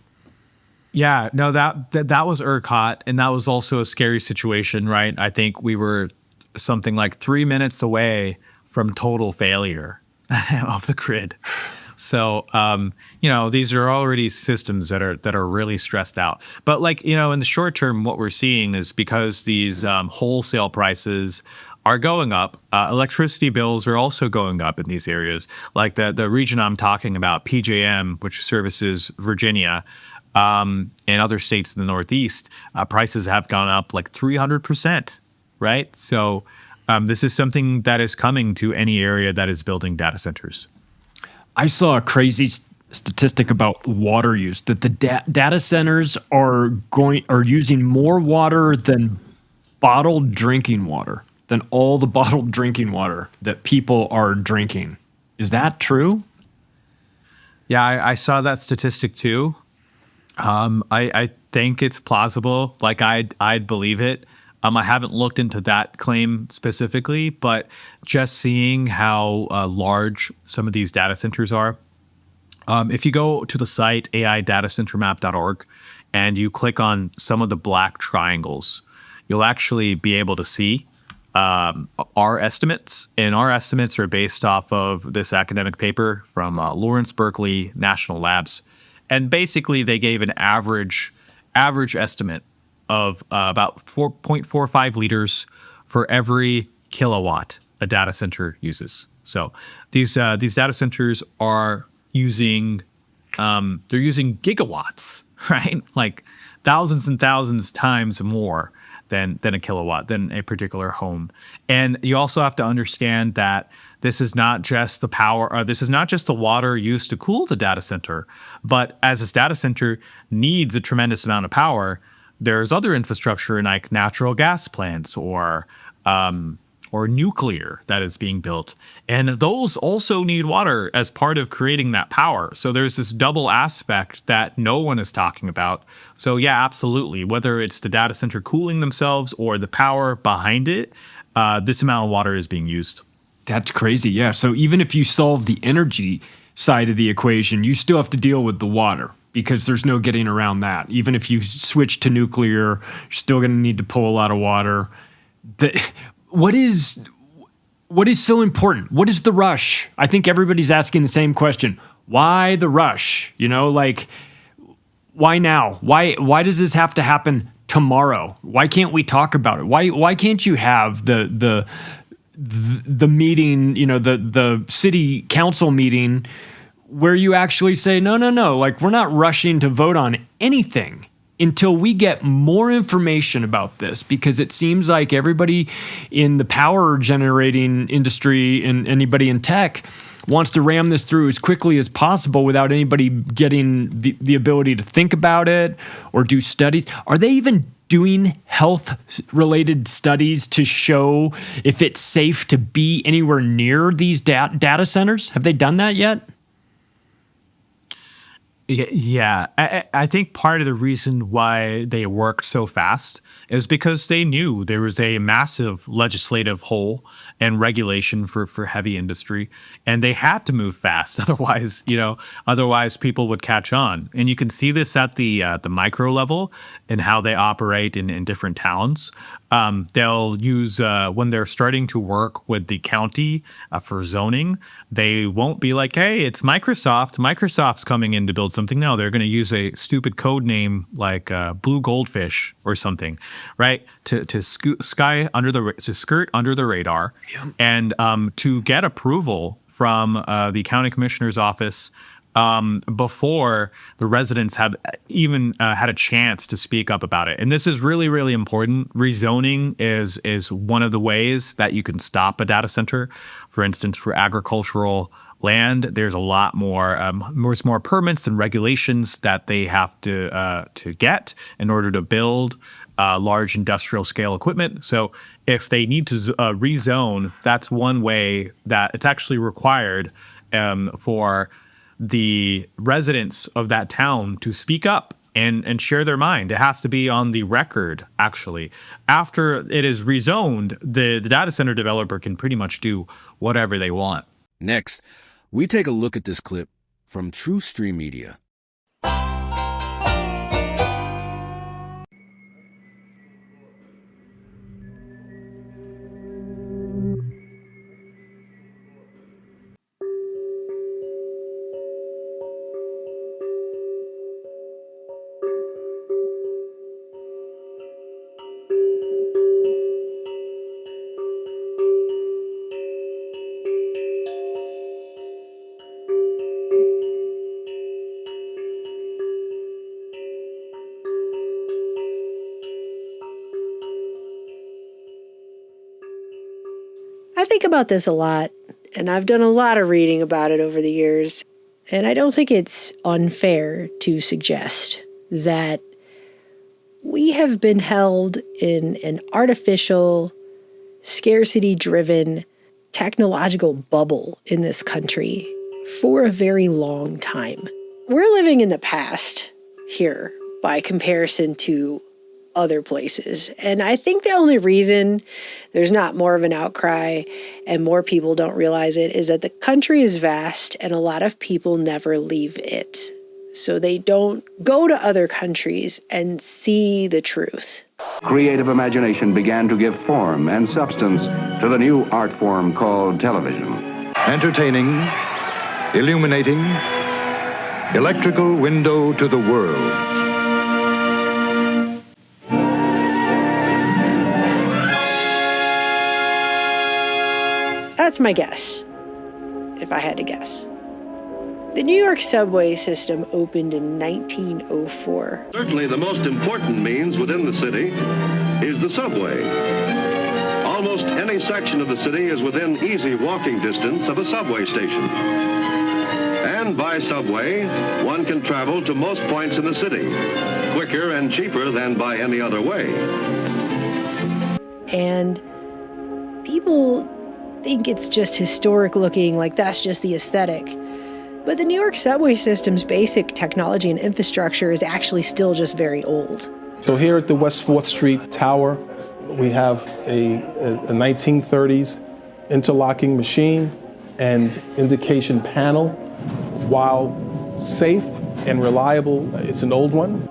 Yeah, no, that was ERCOT, and that was also a scary situation, right? I think we were something like 3 minutes away from total failure of the grid. So, these are already systems that are really stressed out. But in the short term, what we're seeing is because these wholesale prices are going up, electricity bills are also going up in these areas. Like the region I'm talking about, PJM, which services Virginia, and other states in the Northeast, prices have gone up like 300%, right? So this is something that is coming to any area that is building data centers. I saw a crazy statistic about water use, that the data centers are using more water than bottled drinking water, than all the bottled drinking water that people are drinking. Is that true? Yeah, I saw that statistic too. I think it's plausible. Like I'd believe it. I haven't looked into that claim specifically, but just seeing how large some of these data centers are. If you go to the site AIDatacentermap.org, and you click on some of the black triangles, you'll actually be able to see our estimates. And our estimates are based off of this academic paper from Lawrence Berkeley National Labs. And basically, they gave an average estimate of about 4.45 liters for every kilowatt a data center uses. So these data centers are using they're using gigawatts, right? Like thousands and thousands times more than a kilowatt, than a particular home. And you also have to understand that this is not just the power, this is not just the water used to cool the data center, but as this data center needs a tremendous amount of power, there's other infrastructure like natural gas plants or nuclear that is being built. And those also need water as part of creating that power. So there's this double aspect that no one is talking about. So yeah, absolutely. Whether it's the data center cooling themselves or the power behind it, this amount of water is being used. That's crazy. Yeah. So even if you solve the energy side of the equation, you still have to deal with the water, because there's no getting around that. Even if you switch to nuclear, you're still going to need to pull a lot of water. What is so important? What is the rush? I think everybody's asking the same question. Why the rush? You know, like, why now? Why does this have to happen tomorrow? Why can't we talk about it? Why can't you have the meeting, you know, the city council meeting where you actually say, no, like, we're not rushing to vote on anything until we get more information about this, because it seems like everybody in the power generating industry and anybody in tech wants to ram this through as quickly as possible without anybody getting the ability to think about it or do studies. Are they even doing health-related studies to show if it's safe to be anywhere near these data centers? Have they done that yet? Yeah, I think part of the reason why they worked so fast is because they knew there was a massive legislative hole and regulation for heavy industry, and they had to move fast. Otherwise people would catch on. And you can see this at the micro level and how they operate in different towns. They'll use when they're starting to work with the county for zoning, they won't be like, hey, it's Microsoft. Microsoft's coming in to build something. No, they're going to use a stupid code name like Blue Goldfish or something, right? To skirt under the radar, and to get approval from the county commissioner's office before the residents have even had a chance to speak up about it. And this is really, really important. Rezoning is one of the ways that you can stop a data center. For instance, for agricultural land, there's a lot more permits and regulations that they have to get in order to build large industrial scale equipment. So if they need to rezone, that's one way that it's actually required for the residents of that town to speak up and share their mind. It has to be on the record, actually. After it is rezoned, the data center developer can pretty much do whatever they want. Next, we take a look at this clip from True Stream Media. I think about this a lot, and I've done a lot of reading about it over the years, and I don't think it's unfair to suggest that we have been held in an artificial, scarcity-driven, technological bubble in this country for a very long time. We're living in the past here by comparison to other places. And I think the only reason there's not more of an outcry and more people don't realize it is that the country is vast and a lot of people never leave it. so they don't go to other countries and see the truth. Creative imagination began to give form and substance to the new art form called television. Entertaining, illuminating, electrical window to the world. That's my guess, if I had to guess. The New York subway system opened in 1904. Certainly the most important means within the city is the subway. Almost any section of the city is within easy walking distance of a subway station. And by subway, one can travel to most points in the city, quicker and cheaper than by any other way. And people think it's just historic looking, like that's just the aesthetic. But the New York subway system's basic technology and infrastructure is actually still just very old. So here at the West 4th Street Tower, we have a 1930s interlocking machine and indication panel. While safe and reliable, it's an old one.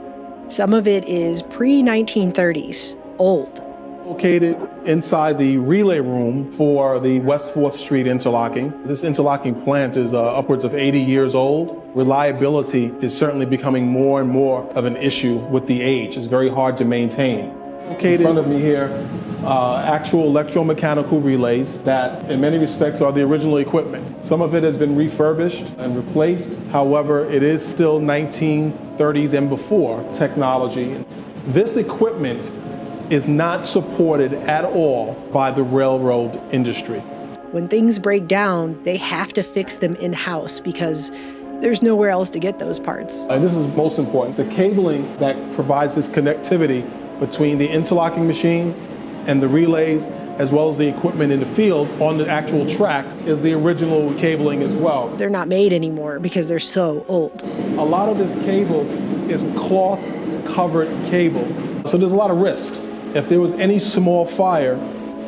Some of it is pre-1930s, old. Located inside the relay room for the West 4th Street interlocking. This interlocking plant is upwards of 80 years old. Reliability is certainly becoming more and more of an issue with the age. It's very hard to maintain. Located in front of me here, actual electromechanical relays that in many respects are the original equipment. Some of it has been refurbished and replaced. However, it is still 1930s and before technology. This equipment is not supported at all by the railroad industry. When things break down, they have to fix them in-house because there's nowhere else to get those parts. And this is most important. The cabling that provides this connectivity between the interlocking machine and the relays, as well as the equipment in the field on the actual tracks, is the original cabling as well. They're not made anymore because they're so old. A lot of this cable is cloth-covered cable, so there's a lot of risks. If there was any small fire,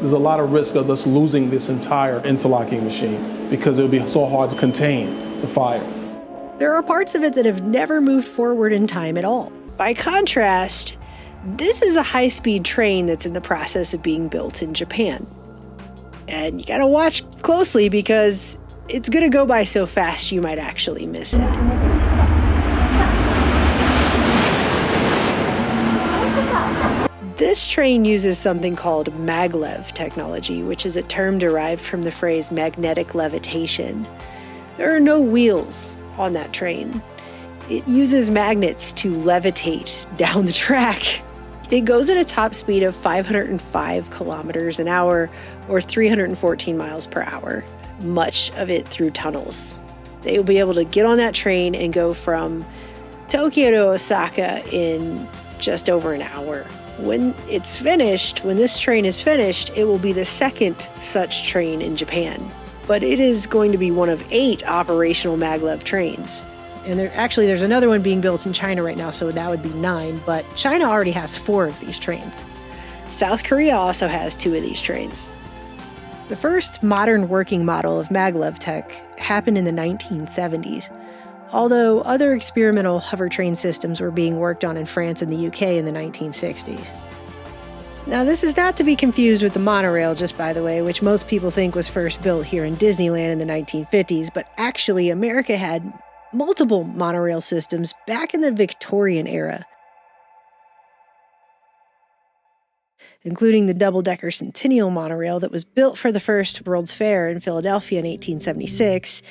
there's a lot of risk of us losing this entire interlocking machine because it would be so hard to contain the fire. There are parts of it that have never moved forward in time at all. By contrast, this is a high-speed train that's in the process of being built in Japan. And you gotta watch closely because it's gonna go by so fast you might actually miss it. This train uses something called maglev technology, which is a term derived from the phrase magnetic levitation. There are no wheels on that train. It uses magnets to levitate down the track. It goes at a top speed of 505 kilometers an hour or 314 miles per hour, much of it through tunnels. They will be able to get on that train and go from Tokyo to Osaka in just over an hour. When it's finished, when this train is finished, it will be the second such train in Japan. But it is going to be one of 8 operational maglev trains. And there's another one being built in China right now, so that would be 9, but China already has 4 of these trains. South Korea also has 2 of these trains. The first modern working model of maglev tech happened in the 1970s, although other experimental hover train systems were being worked on in France and the UK in the 1960s. Now, this is not to be confused with the monorail, just by the way, which most people think was first built here in Disneyland in the 1950s, but actually America had multiple monorail systems back in the Victorian era, including the double-decker Centennial monorail that was built for the first World's Fair in Philadelphia in 1876,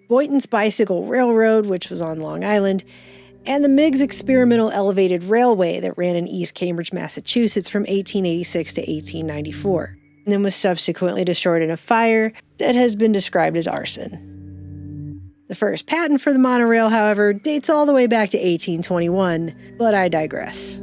Boynton's Bicycle Railroad, which was on Long Island, and the Meigs Experimental Elevated Railway that ran in East Cambridge, Massachusetts from 1886 to 1894, and then was subsequently destroyed in a fire that has been described as arson. The first patent for the monorail, however, dates all the way back to 1821, but I digress.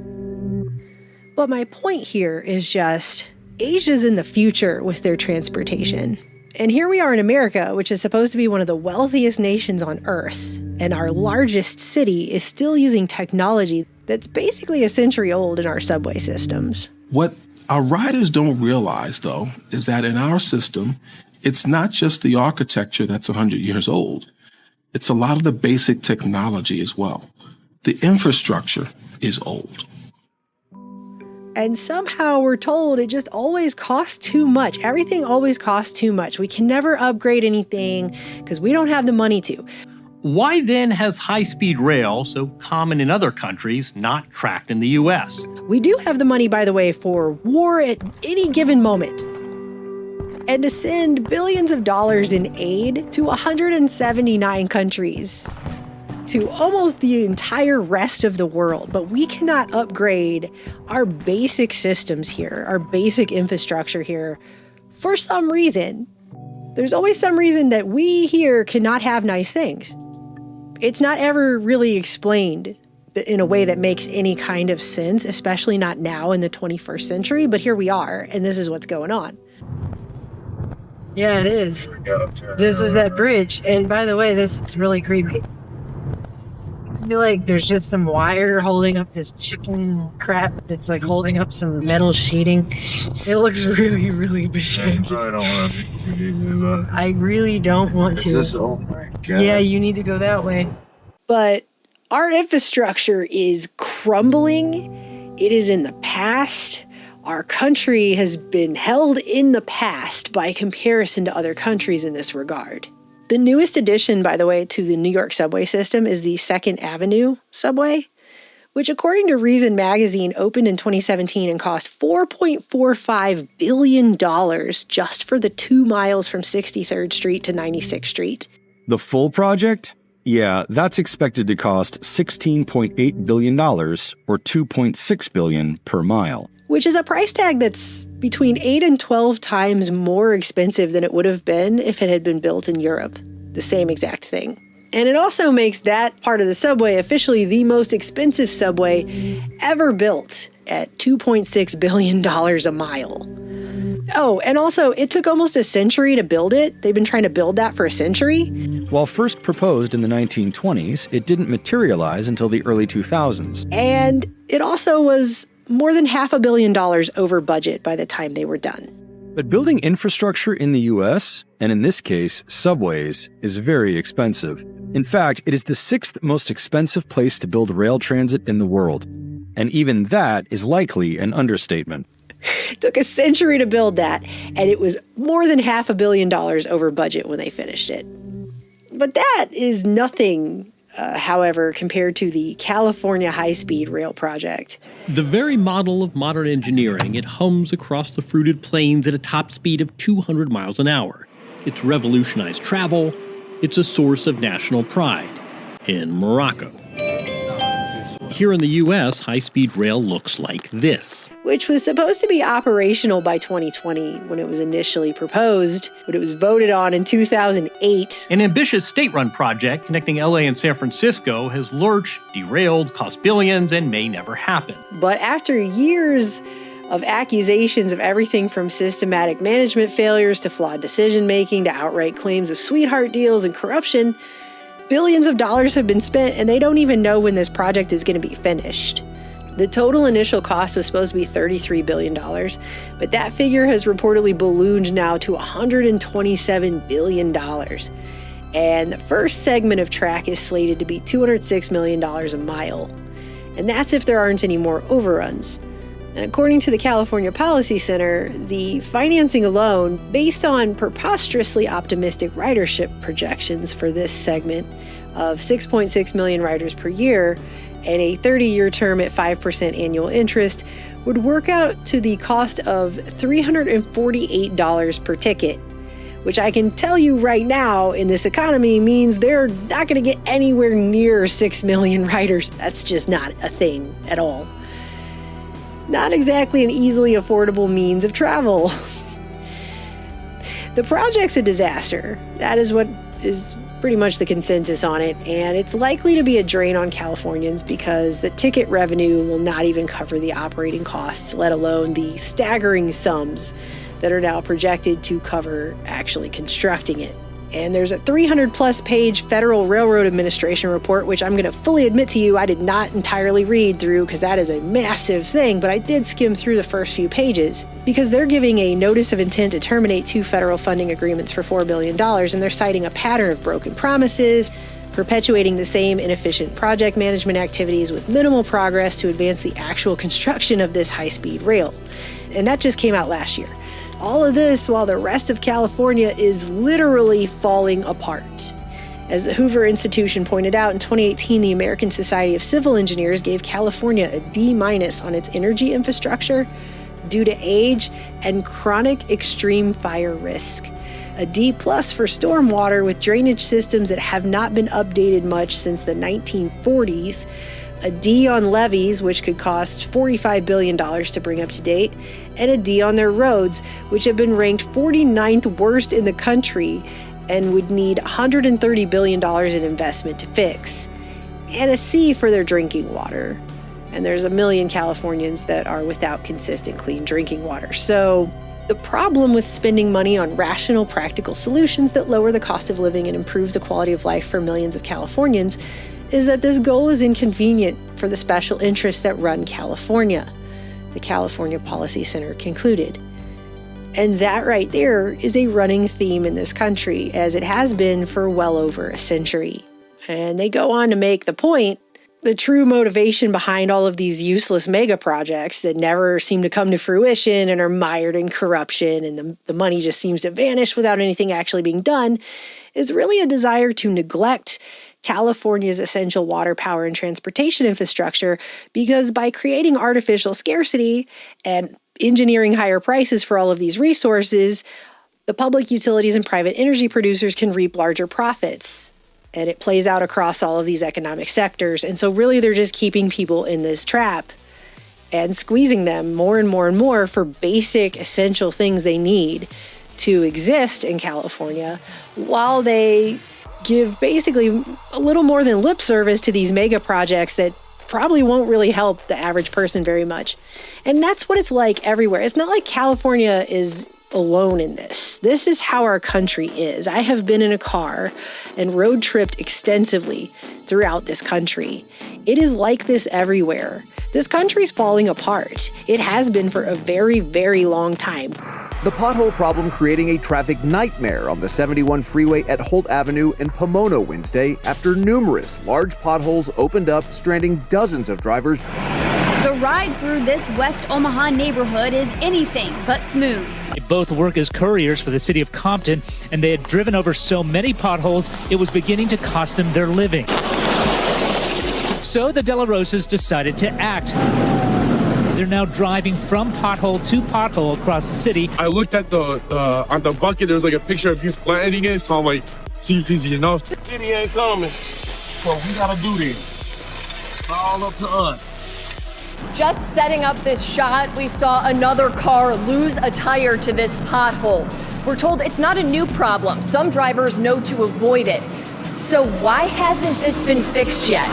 But my point here is just, Asia's in the future with their transportation. And here we are in America, which is supposed to be one of the wealthiest nations on Earth, and our largest city is still using technology that's basically a century old in our subway systems. What our riders don't realize, though, is that in our system, it's not just the architecture that's 100 years old. It's a lot of the basic technology as well. The infrastructure is old. And somehow we're told it just always costs too much. Everything always costs too much. We can never upgrade anything because we don't have the money to. Why then has high-speed rail, so common in other countries, not tracked in the U.S.? We do have the money, by the way, for war at any given moment. And to send billions of dollars in aid to 179 countries, to almost the entire rest of the world. But we cannot upgrade our basic systems here, our basic infrastructure here, for some reason. There's always some reason that we here cannot have nice things. It's not ever really explained in a way that makes any kind of sense, especially not now in the 21st century, but here we are, and this is what's going on. Yeah, it is. This is that bridge, and by the way, this is really creepy. I feel like there's just some wire holding up this chicken crap that's like holding up some metal sheeting. It looks really, really big. I really don't want to. Oh my God. Yeah, you need to go that way. But our infrastructure is crumbling. It is in the past. Our country has been held in the past by comparison to other countries in this regard. The newest addition, by the way, to the New York subway system is the 2nd Avenue subway, which according to Reason magazine opened in 2017 and cost $4.45 billion just for the 2 miles from 63rd Street to 96th Street. The full project? Yeah, that's expected to cost $16.8 billion or $2.6 billion per mile. Which is a price tag that's between 8 and 12 times more expensive than it would have been if it had been built in Europe. The same exact thing. And it also makes that part of the subway officially the most expensive subway ever built at $2.6 billion a mile. Oh, and also, it took almost a century to build it. They've been trying to build that for a century. While first proposed in the 1920s, it didn't materialize until the early 2000s. And it also was more than $500 million over budget by the time they were done. But building infrastructure in the U.S., and in this case, subways, is very expensive. In fact, it is the 6th most expensive place to build rail transit in the world. And even that is likely an understatement. It took a century to build that, and it was more than $500 million over budget when they finished it. But that is nothing, however, compared to the California high-speed rail project. The very model of modern engineering, it hums across the fruited plains at a top speed of 200 miles an hour. It's revolutionized travel. It's a source of national pride in Morocco. Here in the U.S., high-speed rail looks like this. Which was supposed to be operational by 2020 when it was initially proposed, but it was voted on in 2008. An ambitious state-run project connecting L.A. and San Francisco has lurched, derailed, cost billions, and may never happen. But after years of accusations of everything from systematic management failures to flawed decision-making to outright claims of sweetheart deals and corruption, billions of dollars have been spent, and they don't even know when this project is going to be finished. The total initial cost was supposed to be $33 billion, but that figure has reportedly ballooned now to $127 billion. And the first segment of track is slated to be $206 million a mile. And that's if there aren't any more overruns. And according to the California Policy Center, the financing alone, based on preposterously optimistic ridership projections for this segment of 6.6 million riders per year and a 30-year term at 5% annual interest, would work out to the cost of $348 per ticket, which I can tell you right now in this economy means they're not going to get anywhere near 6 million riders. That's just not a thing at all. Not exactly an easily affordable means of travel. The project's a disaster. That is what is pretty much the consensus on it, and it's likely to be a drain on Californians because the ticket revenue will not even cover the operating costs, let alone the staggering sums that are now projected to cover actually constructing it. And there's a 300-plus page Federal Railroad Administration report, which I'm going to fully admit to you I did not entirely read through because that is a massive thing, but I did skim through the first few pages because they're giving a notice of intent to terminate 2 federal funding agreements for $4 billion, and they're citing a pattern of broken promises, perpetuating the same inefficient project management activities with minimal progress to advance the actual construction of this high-speed rail. And that just came out last year. All of this while the rest of California is literally falling apart. As the Hoover Institution pointed out, in 2018, the American Society of Civil Engineers gave California a D- on its energy infrastructure due to age and chronic extreme fire risk. A D+ for stormwater with drainage systems that have not been updated much since the 1940s. A D on levees, which could cost $45 billion to bring up to date, and a D on their roads, which have been ranked 49th worst in the country and would need $130 billion in investment to fix. And a C for their drinking water. And there's 1 million Californians that are without consistent clean drinking water. So the problem with spending money on rational, practical solutions that lower the cost of living and improve the quality of life for millions of Californians is that this goal is inconvenient for the special interests that run California, the California Policy Center concluded. And that right there is a running theme in this country, as it has been for well over a century. And they go on to make the point, the true motivation behind all of these useless mega projects that never seem to come to fruition and are mired in corruption and the money just seems to vanish without anything actually being done, is really a desire to neglect California's essential water, power, and transportation infrastructure, because by creating artificial scarcity and engineering higher prices for all of these resources, the public utilities and private energy producers can reap larger profits. And it plays out across all of these economic sectors. And so really they're just keeping people in this trap and squeezing them more and more and more for basic essential things they need to exist in California, while they give basically a little more than lip service to these mega projects that probably won't really help the average person very much. And that's what it's like everywhere. It's not like California is alone in this. This is how our country is. I have been in a car and road tripped extensively throughout this country. It is like this everywhere. This country's falling apart. It has been for a very, very long time. The pothole problem creating a traffic nightmare on the 71 freeway at Holt Avenue in Pomona Wednesday after numerous large potholes opened up, stranding dozens of drivers. The ride through this West Omaha neighborhood is anything but smooth. They both work as couriers for the city of Compton, and they had driven over so many potholes, it was beginning to cost them their living. So the De La Rosas decided to act. They're now driving from pothole to pothole across the city. I looked at on the bucket, there was like a picture of you flattening it, so I'm like, seems easy enough. The city ain't coming, so we gotta do this. It's all up to us. Just setting up this shot, we saw another car lose a tire to this pothole. We're told it's not a new problem. Some drivers know to avoid it. So why hasn't this been fixed yet?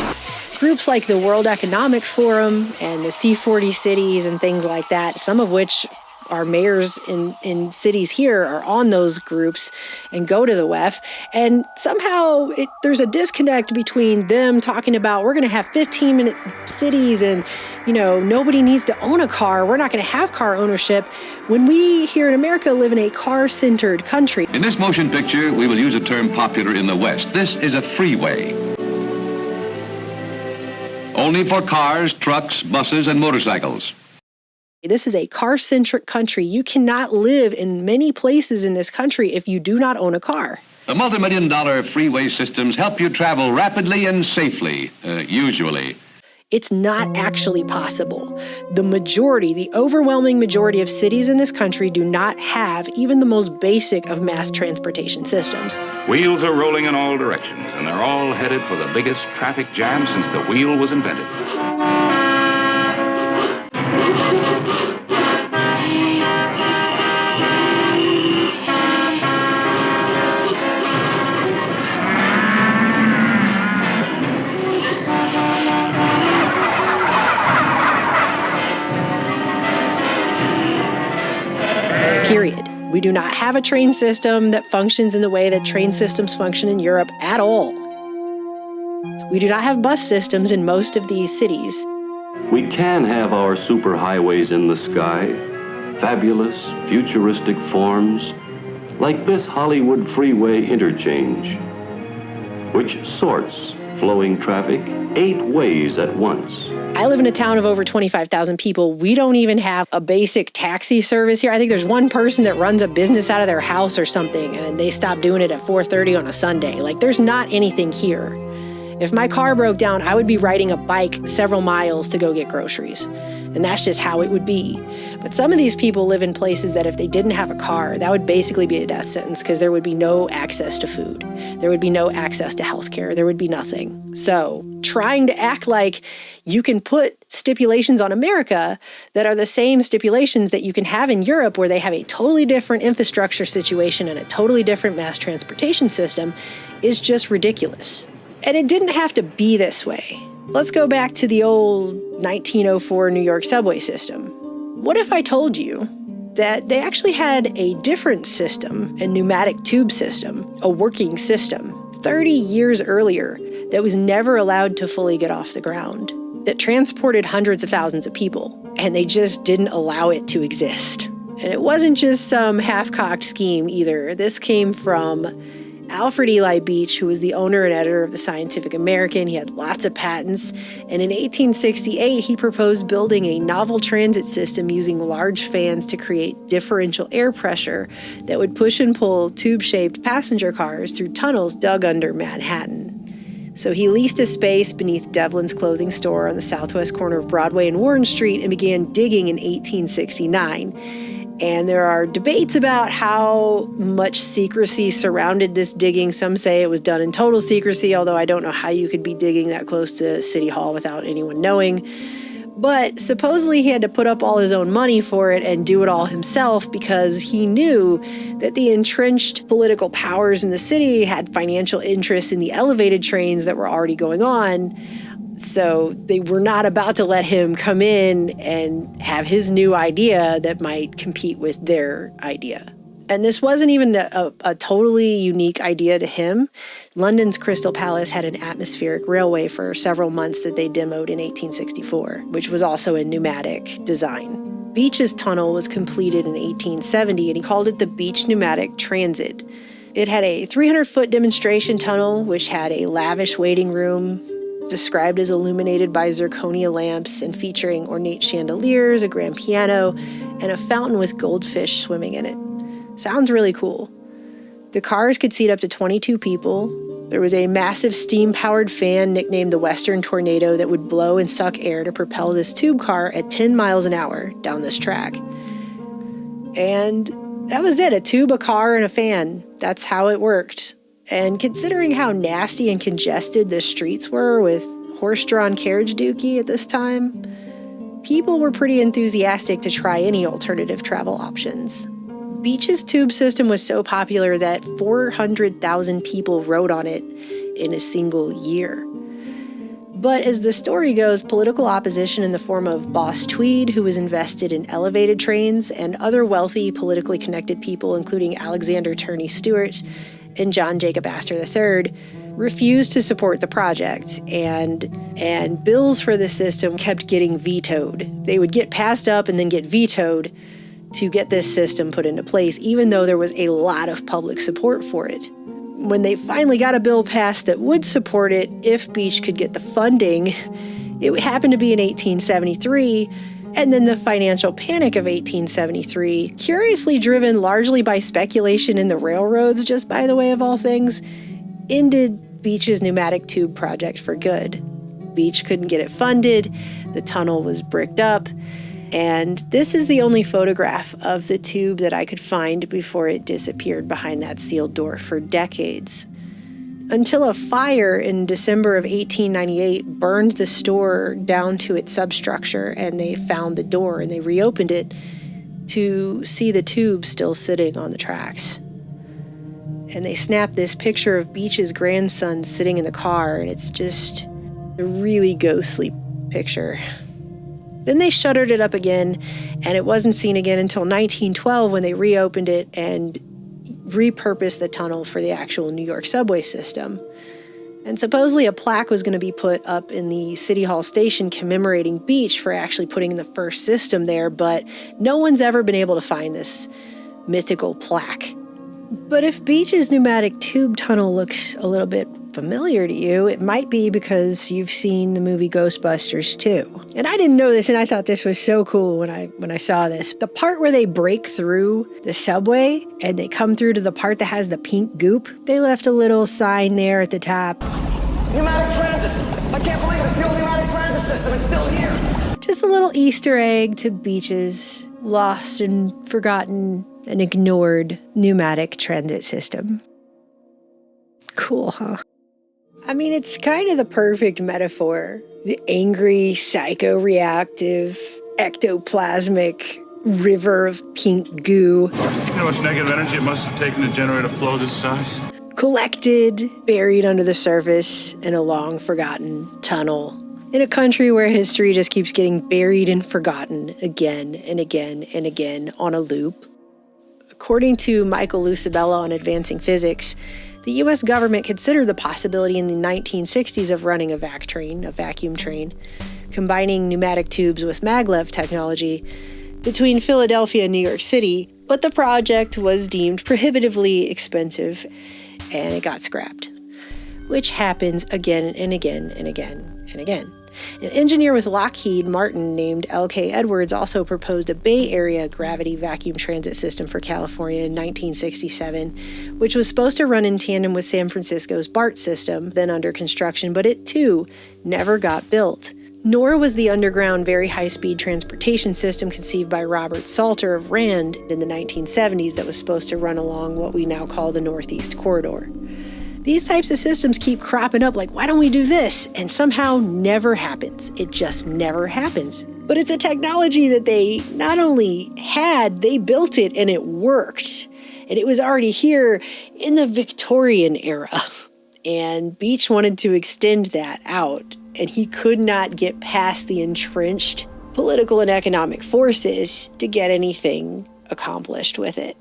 Groups like the World Economic Forum and the C40 cities and things like that, some of which our mayors in cities here are on those groups and go to the WEF. And somehow there's a disconnect between them talking about we're going to have 15-minute cities and, nobody needs to own a car. We're not going to have car ownership. When we here in America live in a car-centered country. In this motion picture, we will use a term popular in the West. This is a freeway. Only for cars, trucks, buses, and motorcycles. This is a car-centric country. You cannot live in many places in this country if you do not own a car. The multi-million-dollar freeway systems help you travel rapidly and safely, usually. It's not actually possible. The overwhelming majority of cities in this country do not have even the most basic of mass transportation systems. Wheels are rolling in all directions, and they're all headed for the biggest traffic jam since the wheel was invented. Period. We do not have a train system that functions in the way that train systems function in Europe at all. We do not have bus systems in most of these cities. We can have our superhighways in the sky, fabulous, futuristic forms, like this Hollywood freeway interchange. which sorts flowing traffic 8 ways at once. I live in a town of over 25,000 people. We don't even have a basic taxi service here. I think there's one person that runs a business out of their house or something, and they stop doing it at 4:30 on a Sunday. Like, there's not anything here. If my car broke down, I would be riding a bike several miles to go get groceries. And that's just how it would be. But some of these people live in places that if they didn't have a car, that would basically be a death sentence because there would be no access to food. There would be no access to healthcare. There would be nothing. So trying to act like you can put stipulations on America that are the same stipulations that you can have in Europe where they have a totally different infrastructure situation and a totally different mass transportation system is just ridiculous. And it didn't have to be this way. Let's go back to the old 1904 New York subway system. What if I told you that they actually had a different system, a pneumatic tube system, a working system, 30 years earlier that was never allowed to fully get off the ground, that transported hundreds of thousands of people, and they just didn't allow it to exist. And it wasn't just some half-cocked scheme either. This came from Alfred Eli Beach, who was the owner and editor of the Scientific American. He had lots of patents. And in 1868, he proposed building a novel transit system using large fans to create differential air pressure that would push and pull tube-shaped passenger cars through tunnels dug under Manhattan. So he leased a space beneath Devlin's clothing store on the southwest corner of Broadway and Warren Street and began digging in 1869. And there are debates about how much secrecy surrounded this digging. Some say it was done in total secrecy, although I don't know how you could be digging that close to City Hall without anyone knowing. But supposedly he had to put up all his own money for it and do it all himself because he knew that the entrenched political powers in the city had financial interests in the elevated trains that were already going on. So they were not about to let him come in and have his new idea that might compete with their idea. And this wasn't even a totally unique idea to him. London's Crystal Palace had an atmospheric railway for several months that they demoed in 1864, which was also a pneumatic design. Beach's tunnel was completed in 1870, and he called it the Beach Pneumatic Transit. It had a 300-foot demonstration tunnel, which had a lavish waiting room, described as illuminated by zirconia lamps and featuring ornate chandeliers, a grand piano, and a fountain with goldfish swimming in it. Sounds really cool. The cars could seat up to 22 people. There was a massive steam-powered fan nicknamed the Western Tornado that would blow and suck air to propel this tube car at 10 miles an hour down this track. And that was it, a tube, a car, and a fan. That's how it worked. And considering how nasty and congested the streets were with horse-drawn carriage dookie at this time, people were pretty enthusiastic to try any alternative travel options. Beach's tube system was so popular that 400,000 people rode on it in a single year. But as the story goes, political opposition in the form of Boss Tweed, who was invested in elevated trains, and other wealthy, politically connected people, including Alexander Turney Stewart and John Jacob Astor III, refused to support the project, and bills for the system kept getting vetoed. They would get passed up and then get vetoed to get this system put into place, even though there was a lot of public support for it. When they finally got a bill passed that would support it if Beach could get the funding, it happened to be in 1873, and then the financial panic of 1873, curiously driven largely by speculation in the railroads, just by the way of all things, ended Beach's pneumatic tube project for good. Beach couldn't get it funded, the tunnel was bricked up, and this is the only photograph of the tube that I could find before it disappeared behind that sealed door for decades. Until a fire in December of 1898 burned the store down to its substructure, and they found the door and they reopened it to see the tube still sitting on the tracks. And they snapped this picture of Beach's grandson sitting in the car, and it's just a really ghostly picture. Then they shuttered it up again, and it wasn't seen again until 1912 when they reopened it and repurposed the tunnel for the actual New York subway system. And supposedly a plaque was going to be put up in the City Hall station commemorating Beach for actually putting the first system there, but no one's ever been able to find this mythical plaque. But if Beach's pneumatic tube tunnel looks a little bit familiar to you, it might be because you've seen the movie Ghostbusters too. And I didn't know this, and I thought this was so cool when I saw this. The part where they break through the subway and they come through to the part that has the pink goop, they left a little sign there at the top. Pneumatic transit! I can't believe it's the old pneumatic transit system. It's still here. Just a little Easter egg to Beach's lost and forgotten and ignored pneumatic transit system. Cool, huh? I mean, it's kind of the perfect metaphor. The angry, psychoreactive, ectoplasmic river of pink goo. You know how much negative energy it must have taken to generate a flow this size? Collected, buried under the surface in a long forgotten tunnel. In a country where history just keeps getting buried and forgotten again and again and again on a loop. According to Michael Lucibella on Advancing Physics, the U.S. government considered the possibility in the 1960s of running a vacuum train, combining pneumatic tubes with maglev technology between Philadelphia and New York City, but the project was deemed prohibitively expensive and it got scrapped, which happens again and again and again and again. An engineer with Lockheed Martin named L.K. Edwards also proposed a Bay Area gravity vacuum transit system for California in 1967, which was supposed to run in tandem with San Francisco's BART system, then under construction, but it too never got built. Nor was the underground very high-speed transportation system conceived by Robert Salter of RAND in the 1970s that was supposed to run along what we now call the Northeast Corridor. These types of systems keep cropping up like, why don't we do this? And somehow never happens. It just never happens. But it's a technology that they not only had, they built it and it worked. And it was already here in the Victorian era. And Beach wanted to extend that out. And he could not get past the entrenched political and economic forces to get anything accomplished with it.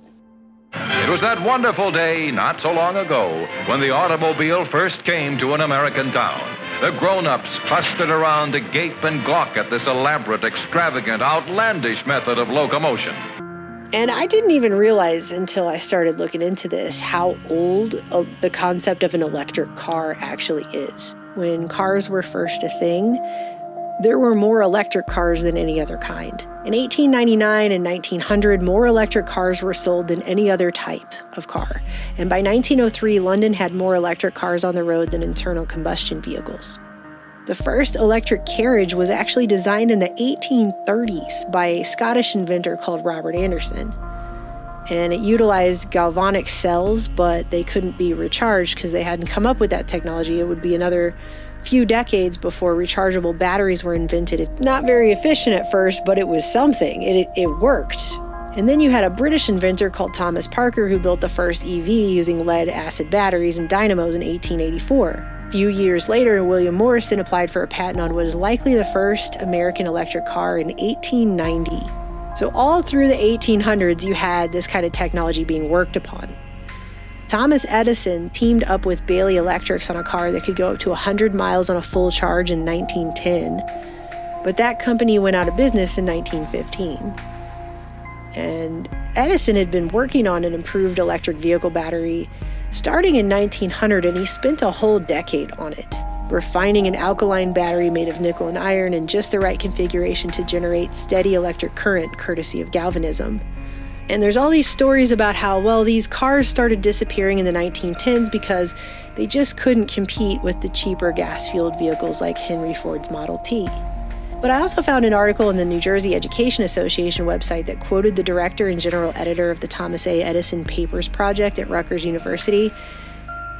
It was that wonderful day not so long ago when the automobile first came to an American town. The grown-ups clustered around to gape and gawk at this elaborate, extravagant, outlandish method of locomotion. And I didn't even realize until I started looking into this how old the concept of an electric car actually is. When cars were first a thing, there were more electric cars than any other kind. In 1899 and 1900, more electric cars were sold than any other type of car. And by 1903, London had more electric cars on the road than internal combustion vehicles. The first electric carriage was actually designed in the 1830s by a Scottish inventor called Robert Anderson. And it utilized galvanic cells, but they couldn't be recharged because they hadn't come up with that technology. It would be another few decades before rechargeable batteries were invented. Not very efficient at first, but it was something. It worked. And then you had a British inventor called Thomas Parker who built the first EV using lead-acid batteries and dynamos in 1884. A few years later, William Morrison applied for a patent on what is likely the first American electric car in 1890. So all through the 1800s, you had this kind of technology being worked upon. Thomas Edison teamed up with Bailey Electrics on a car that could go up to 100 miles on a full charge in 1910. But that company went out of business in 1915. And Edison had been working on an improved electric vehicle battery starting in 1900, and he spent a whole decade on it, refining an alkaline battery made of nickel and iron in just the right configuration to generate steady electric current, courtesy of galvanism. And there's all these stories about how, well, these cars started disappearing in the 1910s because they just couldn't compete with the cheaper gas-fueled vehicles like Henry Ford's Model T. But I also found an article in the New Jersey Education Association website that quoted the director and general editor of the Thomas A. Edison Papers Project at Rutgers University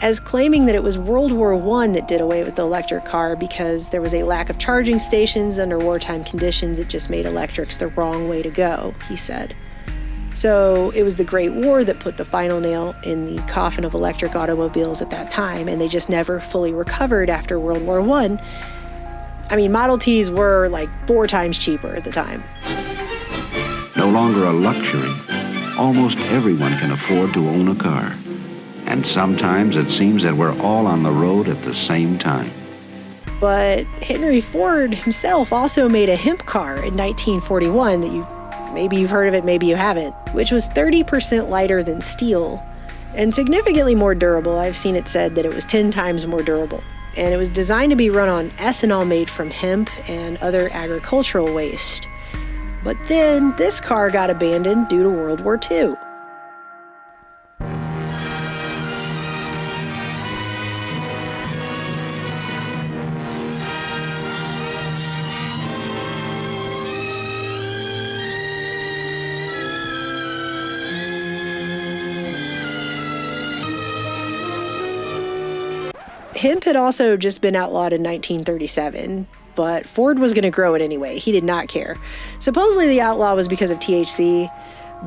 as claiming that it was World War I that did away with the electric car because there was a lack of charging stations under wartime conditions. It just made electrics the wrong way to go, he said. So it was the Great War that put the final nail in the coffin of electric automobiles at that time, and they just never fully recovered after World War I. I mean, Model Ts were like 4 times cheaper at the time. No longer a luxury, almost everyone can afford to own a car. And sometimes it seems that we're all on the road at the same time. But Henry Ford himself also made a hemp car in 1941 that maybe you've heard of it, maybe you haven't, which was 30% lighter than steel and significantly more durable. I've seen it said that it was 10 times more durable. And it was designed to be run on ethanol made from hemp and other agricultural waste. But then this car got abandoned due to World War II. Hemp had also just been outlawed in 1937, but Ford was going to grow it anyway. He did not care. Supposedly the outlaw was because of THC,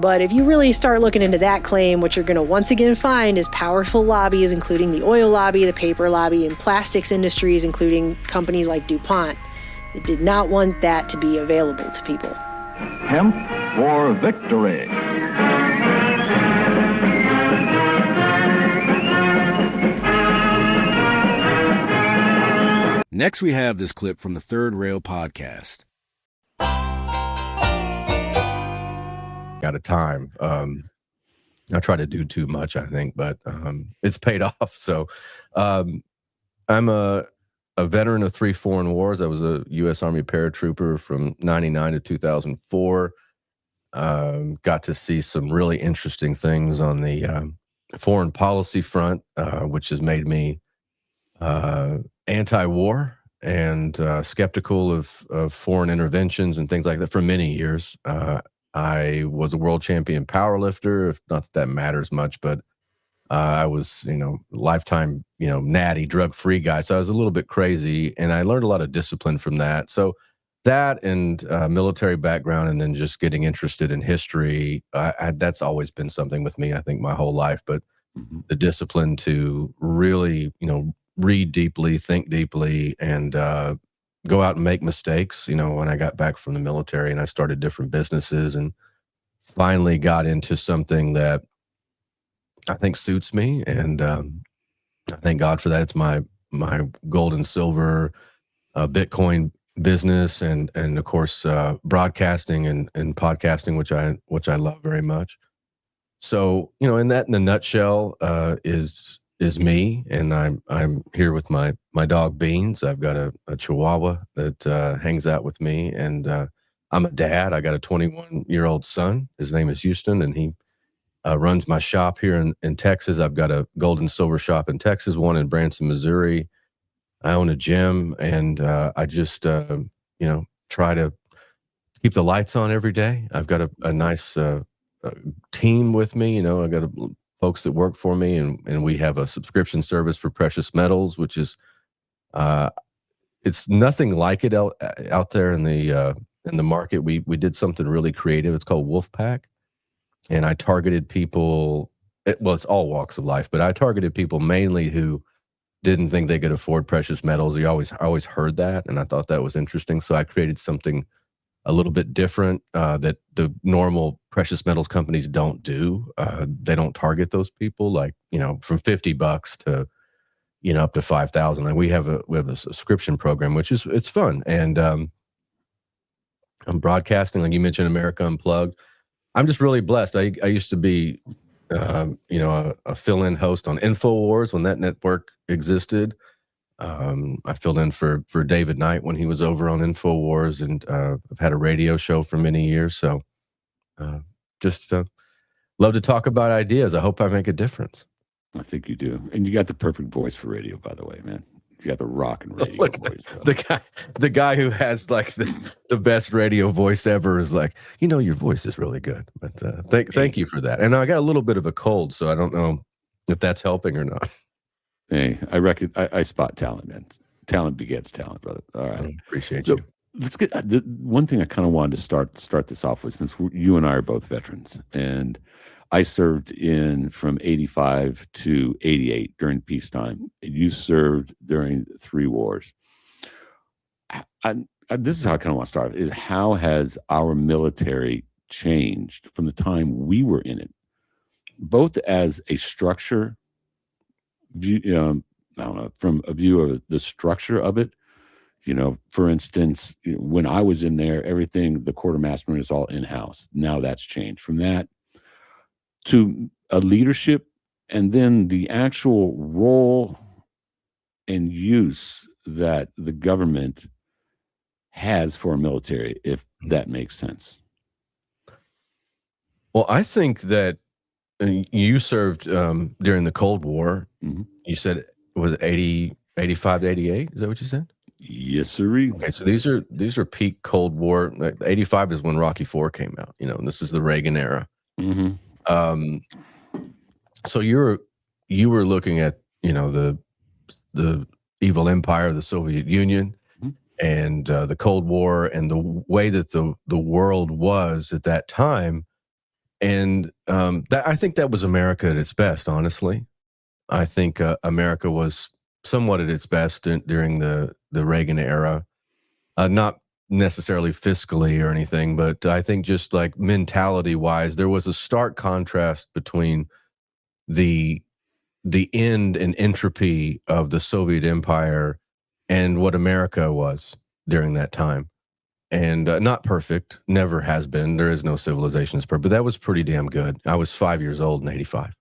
but if you really start looking into that claim, what you're going to once again find is powerful lobbies, including the oil lobby, the paper lobby, and plastics industries, including companies like DuPont, that did not want that to be available to people. Hemp for victory. Next, we have this clip from the Third Rail podcast. Got a time. I try to do too much, I think, but it's paid off. So I'm a veteran of 3 foreign wars. I was a U.S. Army paratrooper from 99 to 2004. Got to see some really interesting things on the foreign policy front, which has made me anti-war and skeptical of foreign interventions and things like that for many years. I was a world champion powerlifter, if not that matters much, but I was, lifetime, natty drug-free guy. So I was a little bit crazy, and I learned a lot of discipline from that. So that and military background, and then just getting interested in history, that's always been something with me, I think, my whole life. But the discipline to really, read deeply, think deeply, and go out and make mistakes. When I got back from the military and I started different businesses and finally got into something that I think suits me. And I thank God for that. It's my gold and silver Bitcoin business, and of course broadcasting and podcasting, which I love very much. So, in a nutshell, is me, and I'm here with my dog Beans. I've got a Chihuahua that hangs out with me, and I'm a dad. I got a 21-year-old son. His name is Houston, and he runs my shop here in Texas. I've got a gold and silver shop in Texas, one in Branson, Missouri. I own a gym, and I just try to keep the lights on every day. I've got a nice team with me. I've got folks that work for me, and we have a subscription service for precious metals, which is it's nothing like it out there in the market. We did something really creative. It's called Wolfpack, and I targeted people. It's all walks of life, but I targeted people mainly who didn't think they could afford precious metals. I always heard that, and I thought that was interesting. So I created something a little bit different that the normal precious metals companies don't do. They don't target those people, like, from $50 to, up to 5,000. Like we have a subscription program, which it's fun. And I'm broadcasting, like you mentioned, America Unplugged. I'm just really blessed. I used to be, a fill-in host on InfoWars when that network existed. I filled in for David Knight when he was over on InfoWars, and I've had a radio show for many years. So just love to talk about ideas. I hope I make a difference. I think you do. And you got the perfect voice for radio, by the way, man. You got the rock and radio voice. The guy who has like the best radio voice ever is like, your voice is really good. But thank you for that. And I got a little bit of a cold, so I don't know if that's helping or not. Hey, I reckon I spot talent, man. Talent begets talent, brother. All right, I appreciate you. Let's get the one thing I kind of wanted to start this off with, since you and I are both veterans, and I served from 85 to 88 during peacetime. You served during 3 wars. This is how I kind of want to start. Is how has our military changed from the time we were in it, both as a structure view, I don't know, from a view of the structure of it. For instance, when I was in there, everything, the quartermaster is all in-house. Now that's changed from that to a leadership And then the actual role and use that the government has for a military, if that makes sense. Well, I think that you served during the Cold War. Mm-hmm. You said it was 85 to 88. Is that what you said? Yes, sir. Okay, so these are peak Cold War. 85 is when Rocky IV came out, and this is the Reagan era. Mm-hmm. So you were looking at, the evil empire of the Soviet Union and the Cold War and the way that the world was at that time. And I think that was America at its best, honestly. I think America was somewhat at its best during the Reagan era. Not necessarily fiscally or anything, but I think just like mentality-wise, there was a stark contrast between the end and entropy of the Soviet Empire and what America was during that time. And not perfect, never has been. There is no civilization that's perfect, but that was pretty damn good. I was 5 years old in 85.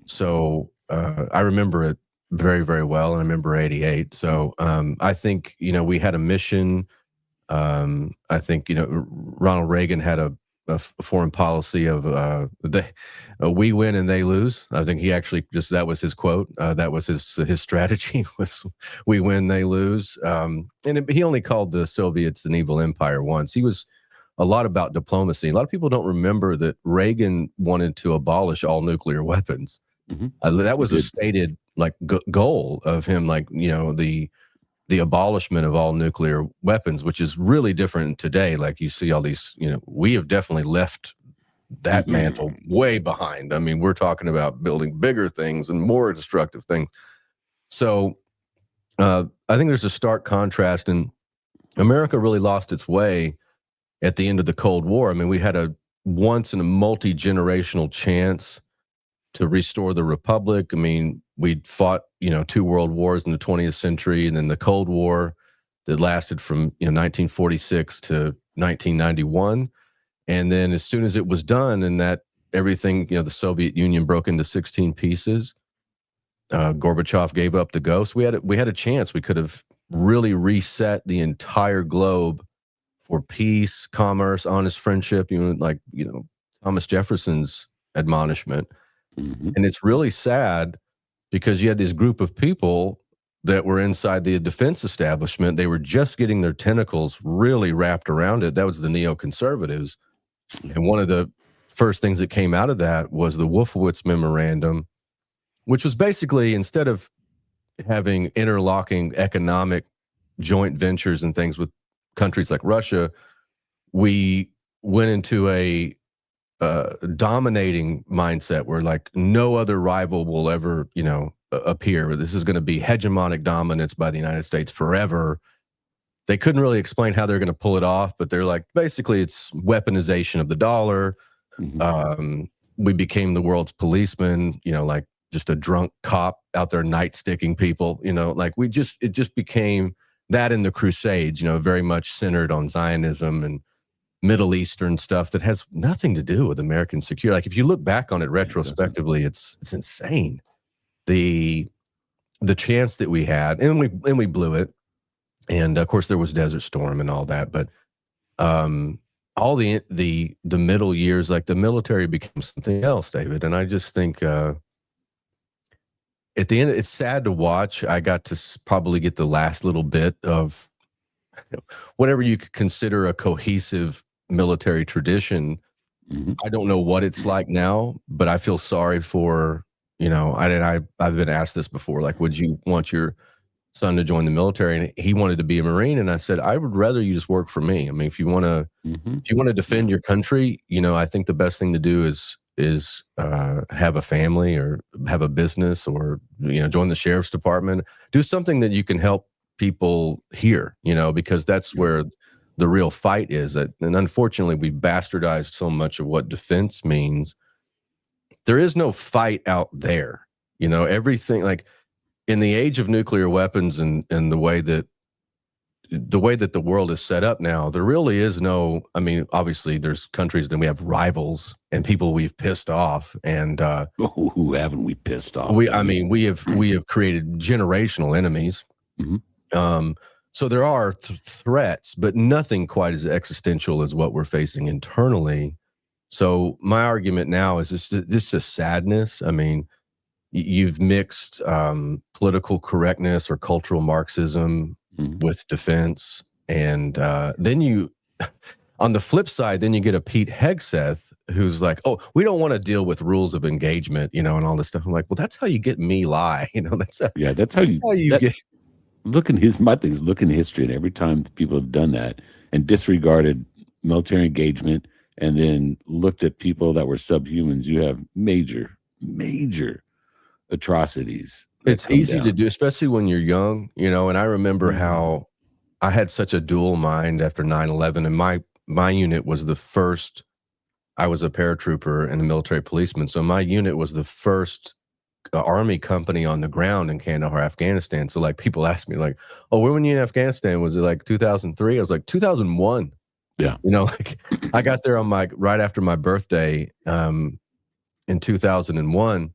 So I remember it very, very well, and I remember 88. So I think, we had a mission. I think, Ronald Reagan had a foreign policy of we win and they lose. I think he actually that was his quote. That was his strategy was we win, they lose. He only called the Soviets an evil empire once. He was a lot about diplomacy. A lot of people don't remember that Reagan wanted to abolish all nuclear weapons. Mm-hmm. That was a stated goal of him, the abolishment of all nuclear weapons, which is really different today. Like you see all these, we have definitely left that mantle way behind. I mean, we're talking about building bigger things and more destructive things. So I think there's a stark contrast, and America really lost its way at the end of the Cold War. I mean, we had a once in a multi-generational chance to restore the Republic. I mean, we'd fought, 2 world wars in the 20th century, and then the Cold War that lasted from, 1946 to 1991. And then as soon as it was done and that everything, the Soviet Union broke into 16 pieces, Gorbachev gave up the ghost. We had a chance. We could have really reset the entire globe for peace, commerce, honest friendship, Thomas Jefferson's admonishment. Mm-hmm. And it's really sad because you had this group of people that were inside the defense establishment. They were just getting their tentacles really wrapped around it. That was the neoconservatives. And one of the first things that came out of that was the Wolfowitz Memorandum, which was basically, instead of having interlocking economic joint ventures and things with countries like Russia, we went into a dominating mindset where no other rival will ever, appear. This is going to be hegemonic dominance by the United States forever. They couldn't really explain how they're going to pull it off, but they're basically it's weaponization of the dollar. Mm-hmm. We became the world's policeman, just a drunk cop out there night sticking people, it just became that in the Crusades, very much centered on Zionism and Middle Eastern stuff that has nothing to do with American security. If you look back on it retrospectively, it's insane. The chance that we had, and we blew it. And of course there was Desert Storm and all that, but all the middle years, the military became something else, David. And I just think at the end, it's sad to watch. I got to probably get the last little bit of whatever you could consider a cohesive military tradition. Mm-hmm. I don't know what it's like now, but I feel sorry for, I've been asked this before, would you want your son to join the military? And he wanted to be a Marine. And I said, I would rather you just work for me. I mean, if you want to defend your country, I think the best thing to do is have a family or have a business or, join the sheriff's department, do something that you can help people here, because that's where the real fight is. And unfortunately, we've bastardized so much of what defense means. There is no fight out there, everything in the age of nuclear weapons and the way that the way that the world is set up now, there really is no, I mean, obviously there's countries that we have rivals and people we've pissed off, and who haven't we pissed off? We have created generational enemies. So there are threats, but nothing quite as existential as what we're facing internally. So my argument now is just a sadness. I mean, you've mixed political correctness or cultural Marxism with defense, and then you, on the flip side, then you get a Pete Hegseth who's like, "Oh, we don't want to deal with rules of engagement, and all this stuff." I'm like, "Well, that's how you get me lie, That's how you get." Look in my thing is look in history, and every time people have done that and disregarded military engagement, and then looked at people that were subhumans, you have major atrocities. It's easy to do, especially when you're young, and I remember how I had such a dual mind after 9/11, and my unit was the first. I was a paratrooper and a military policeman, so my unit was the first Army company on the ground in Kandahar, Afghanistan. So like people ask me like, "Oh, when were you in Afghanistan? Was it like 2003?" I was like 2001. Yeah. Like I got there on right after my birthday in 2001.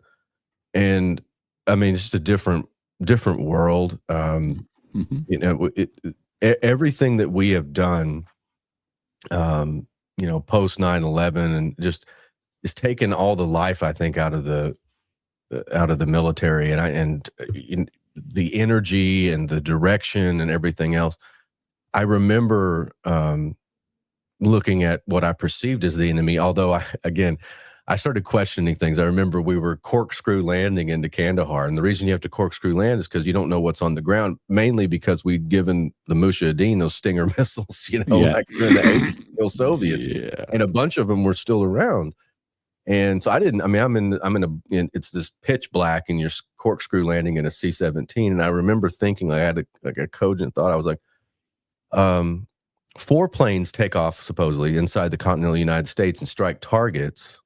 And I mean, it's just a different world. Everything that we have done, post 9/11, and just it's taken all the life, I think, out of the military, and the energy and the direction and everything else. I remember looking at what I perceived as the enemy, although I started questioning things. I remember we were corkscrew landing into Kandahar, and the reason you have to corkscrew land is because you don't know what's on the ground, mainly because we'd given the Mujahideen those Stinger missiles, like during the 80s, still Soviets, and a bunch of them were still around. And so it's this pitch black, and you're corkscrew landing in a C-17. And I remember thinking, I had a cogent thought. I was like, 4 planes take off supposedly inside the continental United States and strike targets.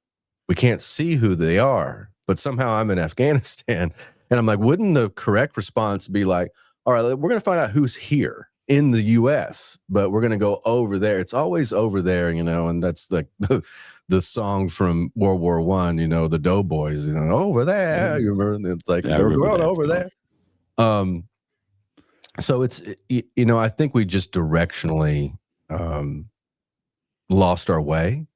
We can't see who they are, but somehow I'm in Afghanistan. And I'm like, wouldn't the correct response be like, all right, we're going to find out who's here in the U.S., but we're going to go over there. It's always over there, and that's like the song from World War I, the Doughboys, over there. You remember? It's like, we're going over there. So it's, I think we just directionally lost our way.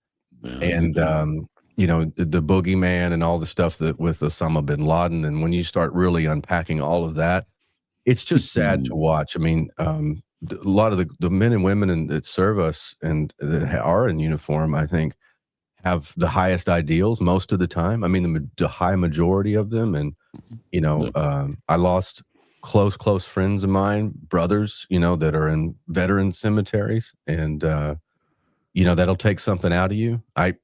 And, the boogeyman and all the stuff that with Osama bin Laden. And when you start really unpacking all of that, it's just sad to watch. I mean, a lot of the men and women that serve us and that are in uniform, I think, have the highest ideals most of the time. I mean, the high majority of them. And, I lost close friends of mine, brothers, that are in veteran cemeteries. And, that'll take something out of you. I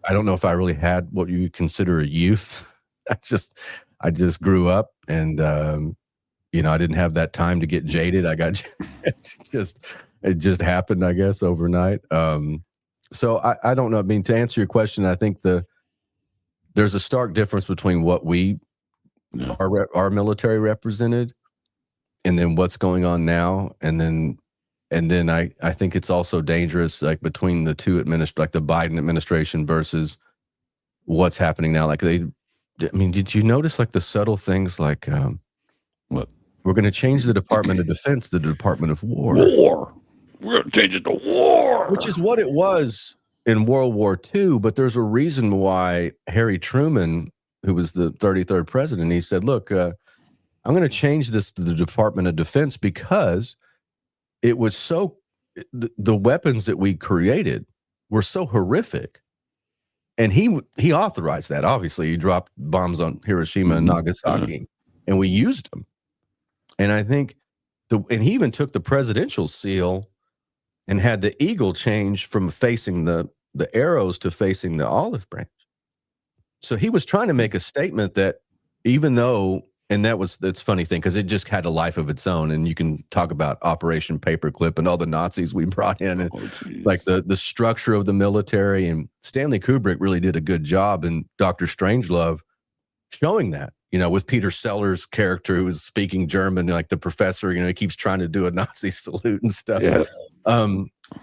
don't know if I really had what you would consider a youth. I just grew up, and, I didn't have that time to get jaded. It just happened, I guess, overnight. So I don't know. I mean, to answer your question, I think there's a stark difference between what our military represented, and then what's going on now, and then I think it's also dangerous, like between the two like the Biden administration versus what's happening now. Like did you notice like the subtle things like what? We're going to change the Department of Defense to the Department of War. We're going to change it to war. Which is what it was in World War II, but there's a reason why Harry Truman, who was the 33rd president, he said, look, I'm going to change this to the Department of Defense because it was the weapons that we created were so horrific. And he authorized that. Obviously, he dropped bombs on Hiroshima and Nagasaki, and we used them. And I think and he even took the presidential seal and had the eagle change from facing the arrows to facing the olive branch. So he was trying to make a statement that even though, and that's a funny thing, because it just had a life of its own. And you can talk about Operation Paperclip and all the Nazis we brought in, and like the structure of the military. And Stanley Kubrick really did a good job in Dr. Strangelove showing that, with Peter Sellers' character who was speaking German, like the professor, he keeps trying to do a Nazi salute and stuff. Yeah.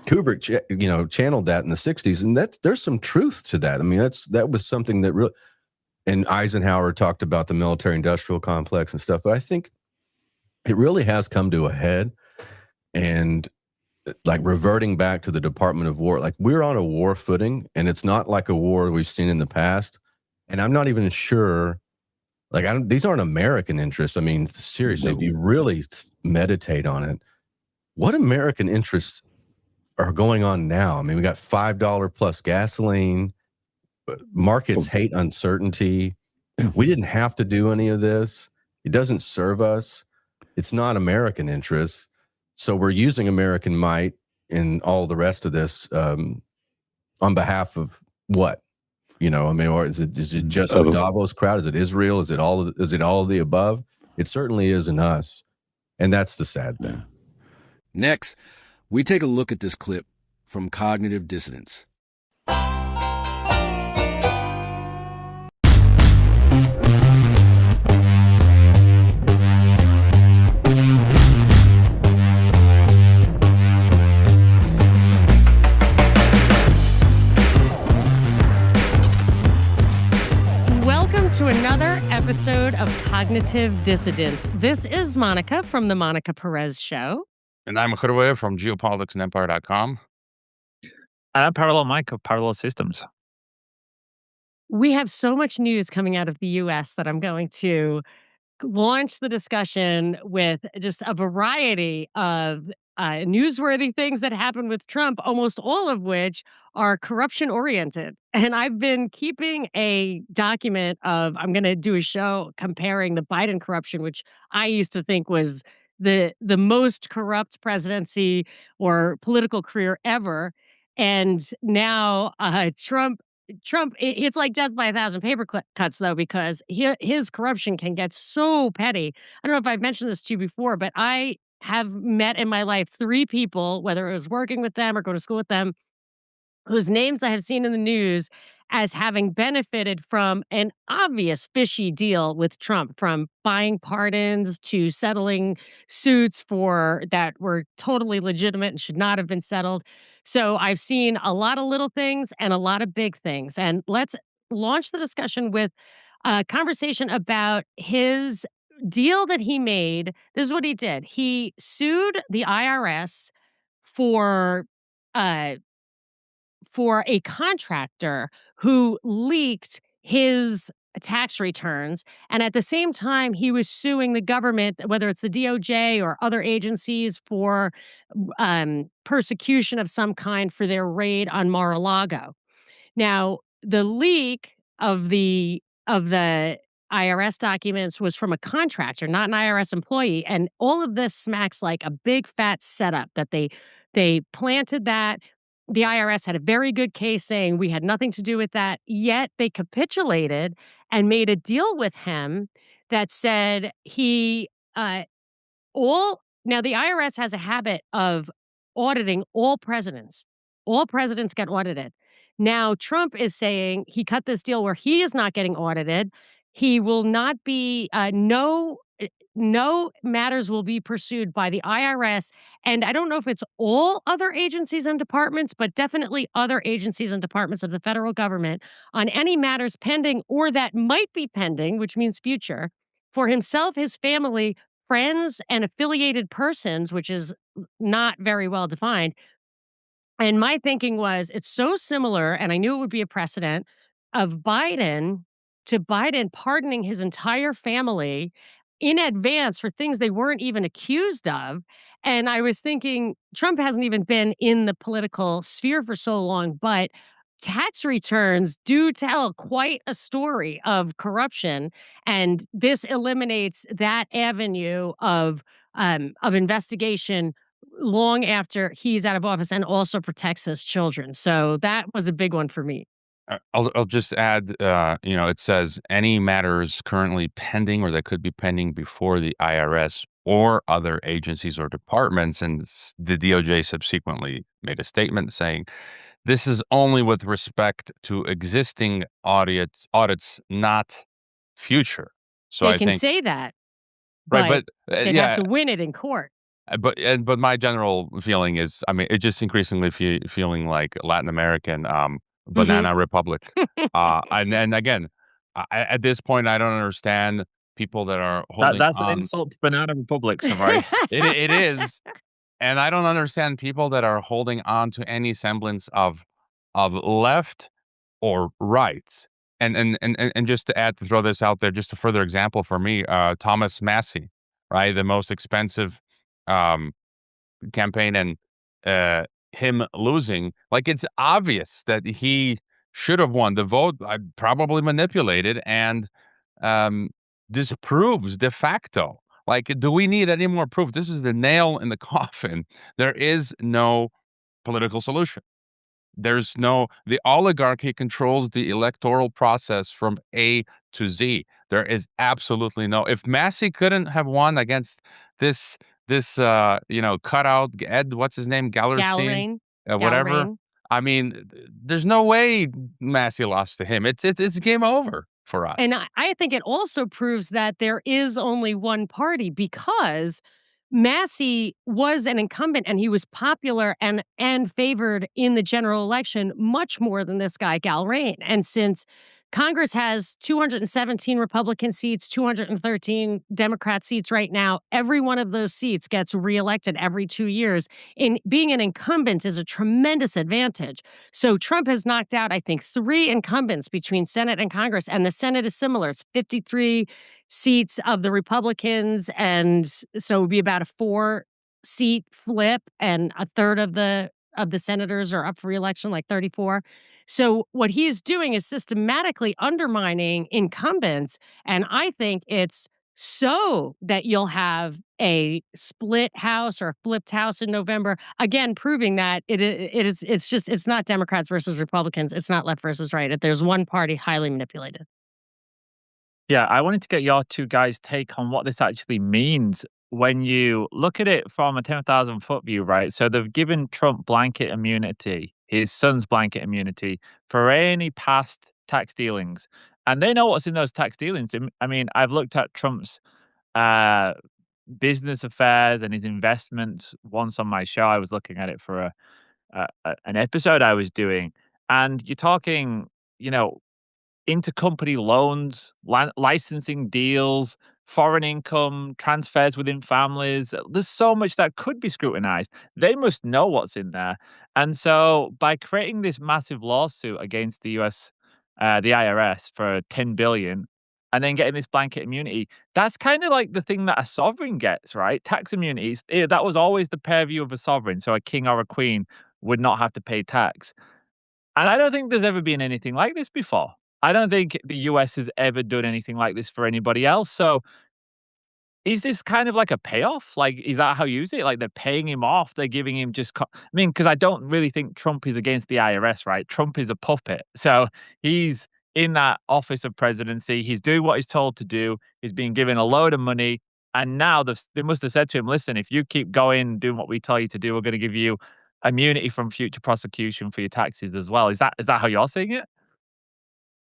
Kubrick, channeled that in the 60s, and there's some truth to that. I mean, that was something that really, and Eisenhower talked about the military-industrial complex and stuff, but I think it really has come to a head, and like reverting back to the Department of War, like we're on a war footing, and it's not like a war we've seen in the past, and I'm not even sure. Like, these aren't American interests. I mean, seriously, if you really meditate on it, what American interests are going on now? I mean, we got $5 plus gasoline. Markets hate uncertainty. We didn't have to do any of this. It doesn't serve us. It's not American interests. So we're using American might in all the rest of this on behalf of what? Or is it just the Davos crowd? Is it Israel? Is it all of the above? It certainly isn't us. And that's the sad thing. Next, we take a look at this clip from Cognitive Dissidents. To another episode of Cognitive Dissidents. This is Monica from The Monica Perez Show. And I'm Hrvoje from geopoliticsandempire.com. And I'm Parallel Mike of Parallel Systems. We have so much news coming out of the U.S. that I'm going to launch the discussion with just a variety of newsworthy things that happened with Trump, almost all of which are corruption oriented. And I've been keeping a document of, I'm going to do a show comparing the Biden corruption, which I used to think was the most corrupt presidency or political career ever. And now Trump, it's like death by 1,000 paper cuts, though, because his corruption can get so petty. I don't know if I've mentioned this to you before, but I have met in my life 3 people, whether it was working with them or going to school with them, whose names I have seen in the news as having benefited from an obvious fishy deal with Trump, from buying pardons to settling suits that were totally legitimate and should not have been settled. So I've seen a lot of little things and a lot of big things. And let's launch the discussion with a conversation about his deal that he made. This is what he did. He sued the IRS for a contractor who leaked his tax returns. And at the same time, he was suing the government, whether it's the DOJ or other agencies, for persecution of some kind for their raid on Mar-a-Lago. Now, the leak of the IRS documents was from a contractor, not an IRS employee. And all of this smacks like a big fat setup that they planted that. The IRS had a very good case saying we had nothing to do with that, yet they capitulated and made a deal with him that said now the IRS has a habit of auditing all presidents. All presidents get audited. Now Trump is saying he cut this deal where he is not getting audited. He will not be, no matters will be pursued by the IRS. And I don't know if it's all other agencies and departments, but definitely other agencies and departments of the federal government on any matters pending or that might be pending, which means future, for himself, his family, friends, and affiliated persons, which is not very well defined. And my thinking was, it's so similar, and I knew it would be a precedent of Biden pardoning his entire family in advance for things they weren't even accused of. And I was thinking, Trump hasn't even been in the political sphere for so long, but tax returns do tell quite a story of corruption. And this eliminates that avenue of investigation long after he's out of office, and also protects his children. So that was a big one for me. I'll just add, it says any matters currently pending or that could be pending before the IRS or other agencies or departments. And the DOJ subsequently made a statement saying this is only with respect to existing audits, not future. So They I can think say that, right, but but they'd have yeah, to win it in court. but my general feeling is, I mean, it just increasingly feeling like Latin American Mhm. banana republic. And again, at this point, I don't understand people that are holding That's an on. insult to banana republics, Hrvoje. It is, and I don't understand people that are holding on to any semblance of left or right. And just to add, to throw this out there, just a further example for me, Thomas Massey, right, the most expensive um, campaign, and him losing, like, it's obvious that he should have won the vote, probably manipulated, and um, disproves de facto. Like, do we need any more proof? This is the nail in the coffin. There is no political solution. The oligarchy controls the electoral process from A to Z. There is absolutely no, if Massey couldn't have won against this cutout Ed, what's his name? Gallerstein, Gallrain. whatever. Gallrain. I mean, there's no way Massey lost to him. It's game over for And us. I think it also proves that there is only one party because Massey was an incumbent and he was popular and favored in the general election much more than this guy Gallrain. And since Congress has 217 Republican seats, 213 Democrat seats right now, every one of those seats gets reelected every 2 years. In being an incumbent is a tremendous advantage. So Trump has knocked out, I think, 3 incumbents between Senate and Congress, and the Senate is similar. It's 53 seats of the Republicans, and so it would be about a 4-seat flip, and a third of the senators are up for reelection, like 34. So what he is doing is systematically undermining incumbents, and I think it's so that you'll have a split house or a flipped house in November, again proving that it's not Democrats versus Republicans, it's not left versus right. There's one party highly manipulated. Yeah, I wanted to get your two guys' take on what this actually means when you look at it from a 10,000-foot view, right? So they've given Trump blanket immunity, his son's blanket immunity, for any past tax dealings. And they know what's in those tax dealings. I mean, I've looked at Trump's uh, business affairs and his investments once on my show. I was looking at it for an episode I was doing. And you're talking, you know, intercompany loans, licensing deals, foreign income, transfers within families. There's so much that could be scrutinized. They must know what's in there. And so by creating this massive lawsuit against the US, the IRS for 10 billion, and then getting this blanket immunity, that's kind of like the thing that a sovereign gets, right? Tax immunities, that was always the purview of a sovereign. So a king or a queen would not have to pay tax. And I don't think there's ever been anything like this before. I don't think the US has ever done anything like this for anybody else. So is this kind of like a payoff? Like, is that how you use it? Like they're paying him off. They're giving him I mean, because I don't really think Trump is against the IRS, right? Trump is a puppet. So he's in that office of presidency. He's doing what he's told to do. He's being given a load of money. And now they must have said to him, listen, if you keep going, doing what we tell you to do, we're going to give you immunity from future prosecution for your taxes as well. Is that how you're seeing it?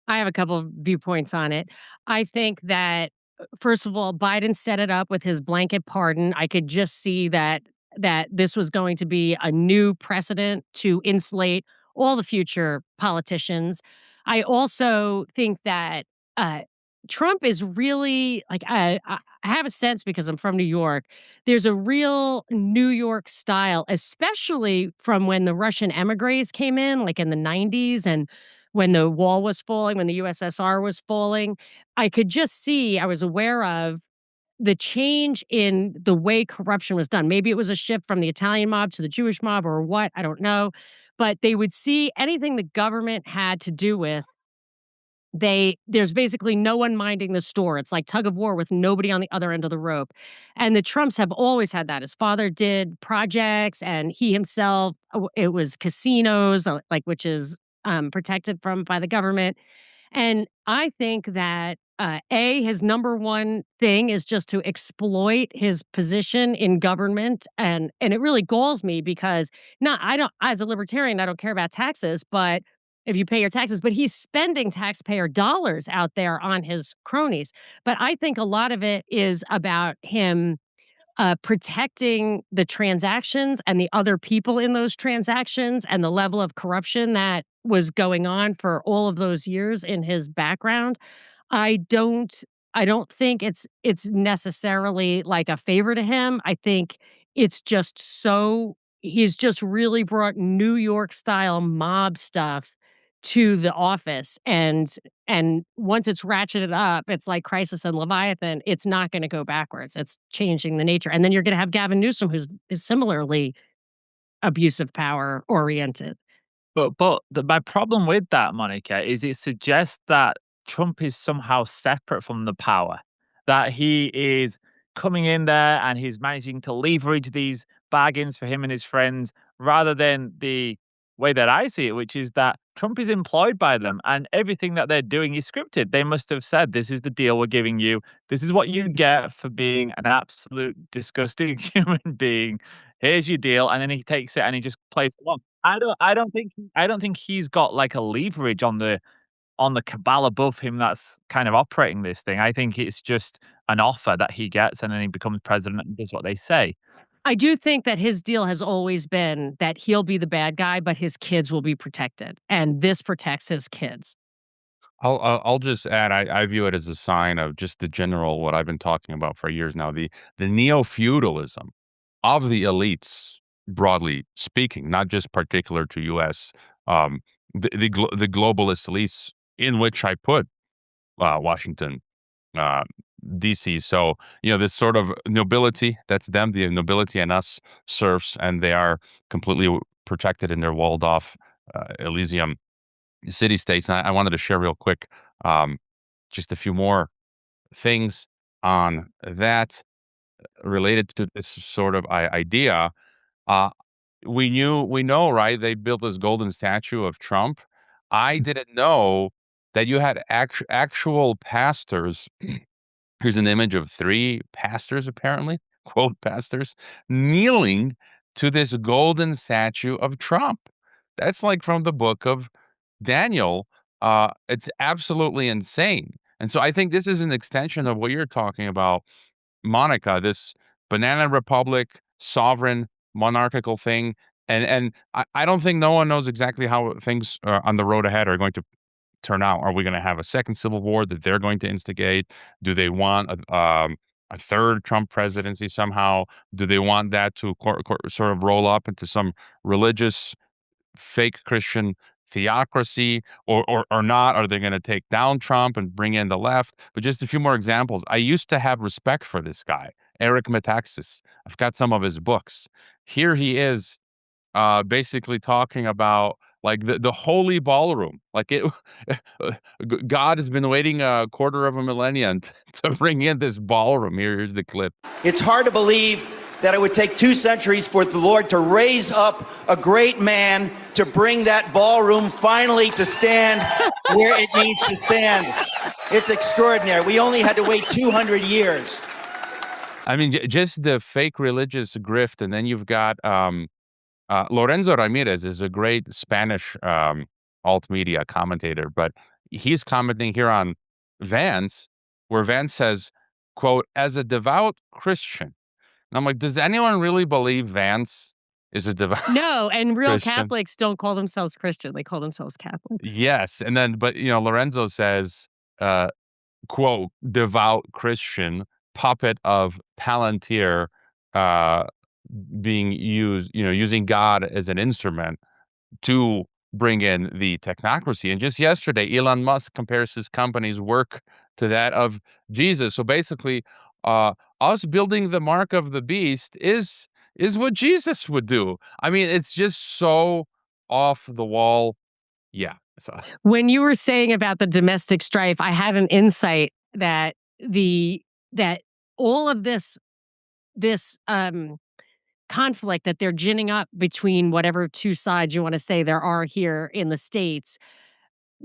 I have a couple of viewpoints on it. I think that, first of all, Biden set it up with his blanket pardon. I could just see that this was going to be a new precedent to insulate all the future politicians. I also think that uh, Trump is really like I have a sense because I'm from New York. There's a real New York style, especially from when the Russian emigres came in, like in the 90s, and when the wall was falling, when the USSR was falling. I was aware of the change in the way corruption was done. Maybe it was a shift from the Italian mob to the Jewish mob or what, I don't know. But they would see anything the government had to do with, there's basically no one minding the store. It's like tug of war with nobody on the other end of the rope. And the Trumps have always had that. His father did projects, and he himself, it was casinos, like, which is protected from by the government. And I think that his number one thing is just to exploit his position in government, and it really galls me because not I don't as a libertarian I don't care about taxes, but if you pay your taxes, but he's spending taxpayer dollars out there on his cronies. But I think a lot of it is about him protecting the transactions and the other people in those transactions and the level of corruption that was going on for all of those years in his background. I don't I don't think it's necessarily like a favor to him. I think it's just so he's just really brought New York style mob stuff to the office, and once it's ratcheted up, it's like Crisis and Leviathan, it's not gonna go backwards. It's changing the nature. And then you're gonna have Gavin Newsom, who's is similarly abusive power oriented. My problem with that, Monica, is it suggests that Trump is somehow separate from the power, that he is coming in there and he's managing to leverage these bargains for him and his friends, rather than the way that I see it, which is that Trump is employed by them and everything that they're doing is scripted. They must have said, "This is the deal we're giving you. This is what you get for being an absolute disgusting human being. Here's your deal," and then he takes it and he just plays along. I don't think he's got like a leverage on the cabal above him that's kind of operating this thing. I think it's just an offer that he gets and then he becomes president and does what they say. I do think that his deal has always been that he'll be the bad guy, but his kids will be protected, and this protects his kids. I'll just add, I view it as a sign of just the general what I've been talking about for years now, the neo-feudalism of the elites, broadly speaking, not just particular to U.S., the globalist elites in which I put Washington, uh, DC. So, this sort of nobility, that's them, the nobility and us serfs, and they are completely protected in their walled off Elysium city states. And I wanted to share real quick just a few more things on that related to this sort of idea. Uh, we know, right? They built this golden statue of Trump. I didn't know that you had actual pastors. Here's an image of 3 pastors, apparently, quote, pastors, kneeling to this golden statue of Trump. That's like from the book of Daniel. It's absolutely insane. And so I think this is an extension of what you're talking about, Monica, this banana republic, sovereign, monarchical thing. And I don't think no one knows exactly how things on the road ahead are going to turn out. Are we going to have a second civil war that they're going to instigate? Do they want a third Trump presidency somehow? Do they want that to sort of roll up into some religious fake Christian theocracy, or not? Are they going to take down Trump and bring in the left? But just a few more examples. I used to have respect for this guy, Eric Metaxas. I've got some of his books. Here he is, basically talking about like the holy ballroom. Like it, God has been waiting a quarter of a millennium to bring in this ballroom. Here's the clip. It's hard to believe that it would take 2 centuries for the Lord to raise up a great man to bring that ballroom finally to stand where it needs to stand. It's extraordinary. We only had to wait 200 years. I mean, just the fake religious grift. And then you've got Lorenzo Ramirez is a great Spanish alt media commentator, but he's commenting here on Vance, where Vance says, quote, "As a devout Christian." And I'm like, does anyone really believe Vance is a devout No, and real Christian? Catholics don't call themselves Christian. They call themselves Catholics. Yes. And then, but, Lorenzo says, quote, "devout Christian, puppet of Palantir, uh, being used, using God as an instrument to bring in the technocracy." And just yesterday, Elon Musk compares his company's work to that of Jesus. So basically, us building the mark of the beast is what Jesus would do. I mean, it's just so off the wall. Yeah. So When you were saying about the domestic strife, I had an insight that that all of this conflict that they're ginning up between whatever 2 sides you want to say there are here in the States,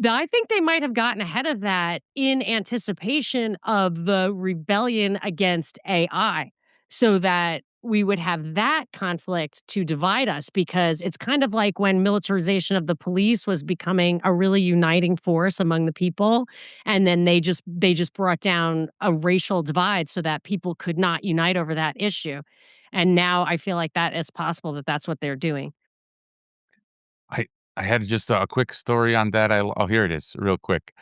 I think they might have gotten ahead of that in anticipation of the rebellion against AI, so that we would have that conflict to divide us, because it's kind of like when militarization of the police was becoming a really uniting force among the people, and then they just brought down a racial divide so that people could not unite over that issue. And now I feel like that is possible, that that's what they're doing. I had just a quick story on that. Oh, here it is, real quick.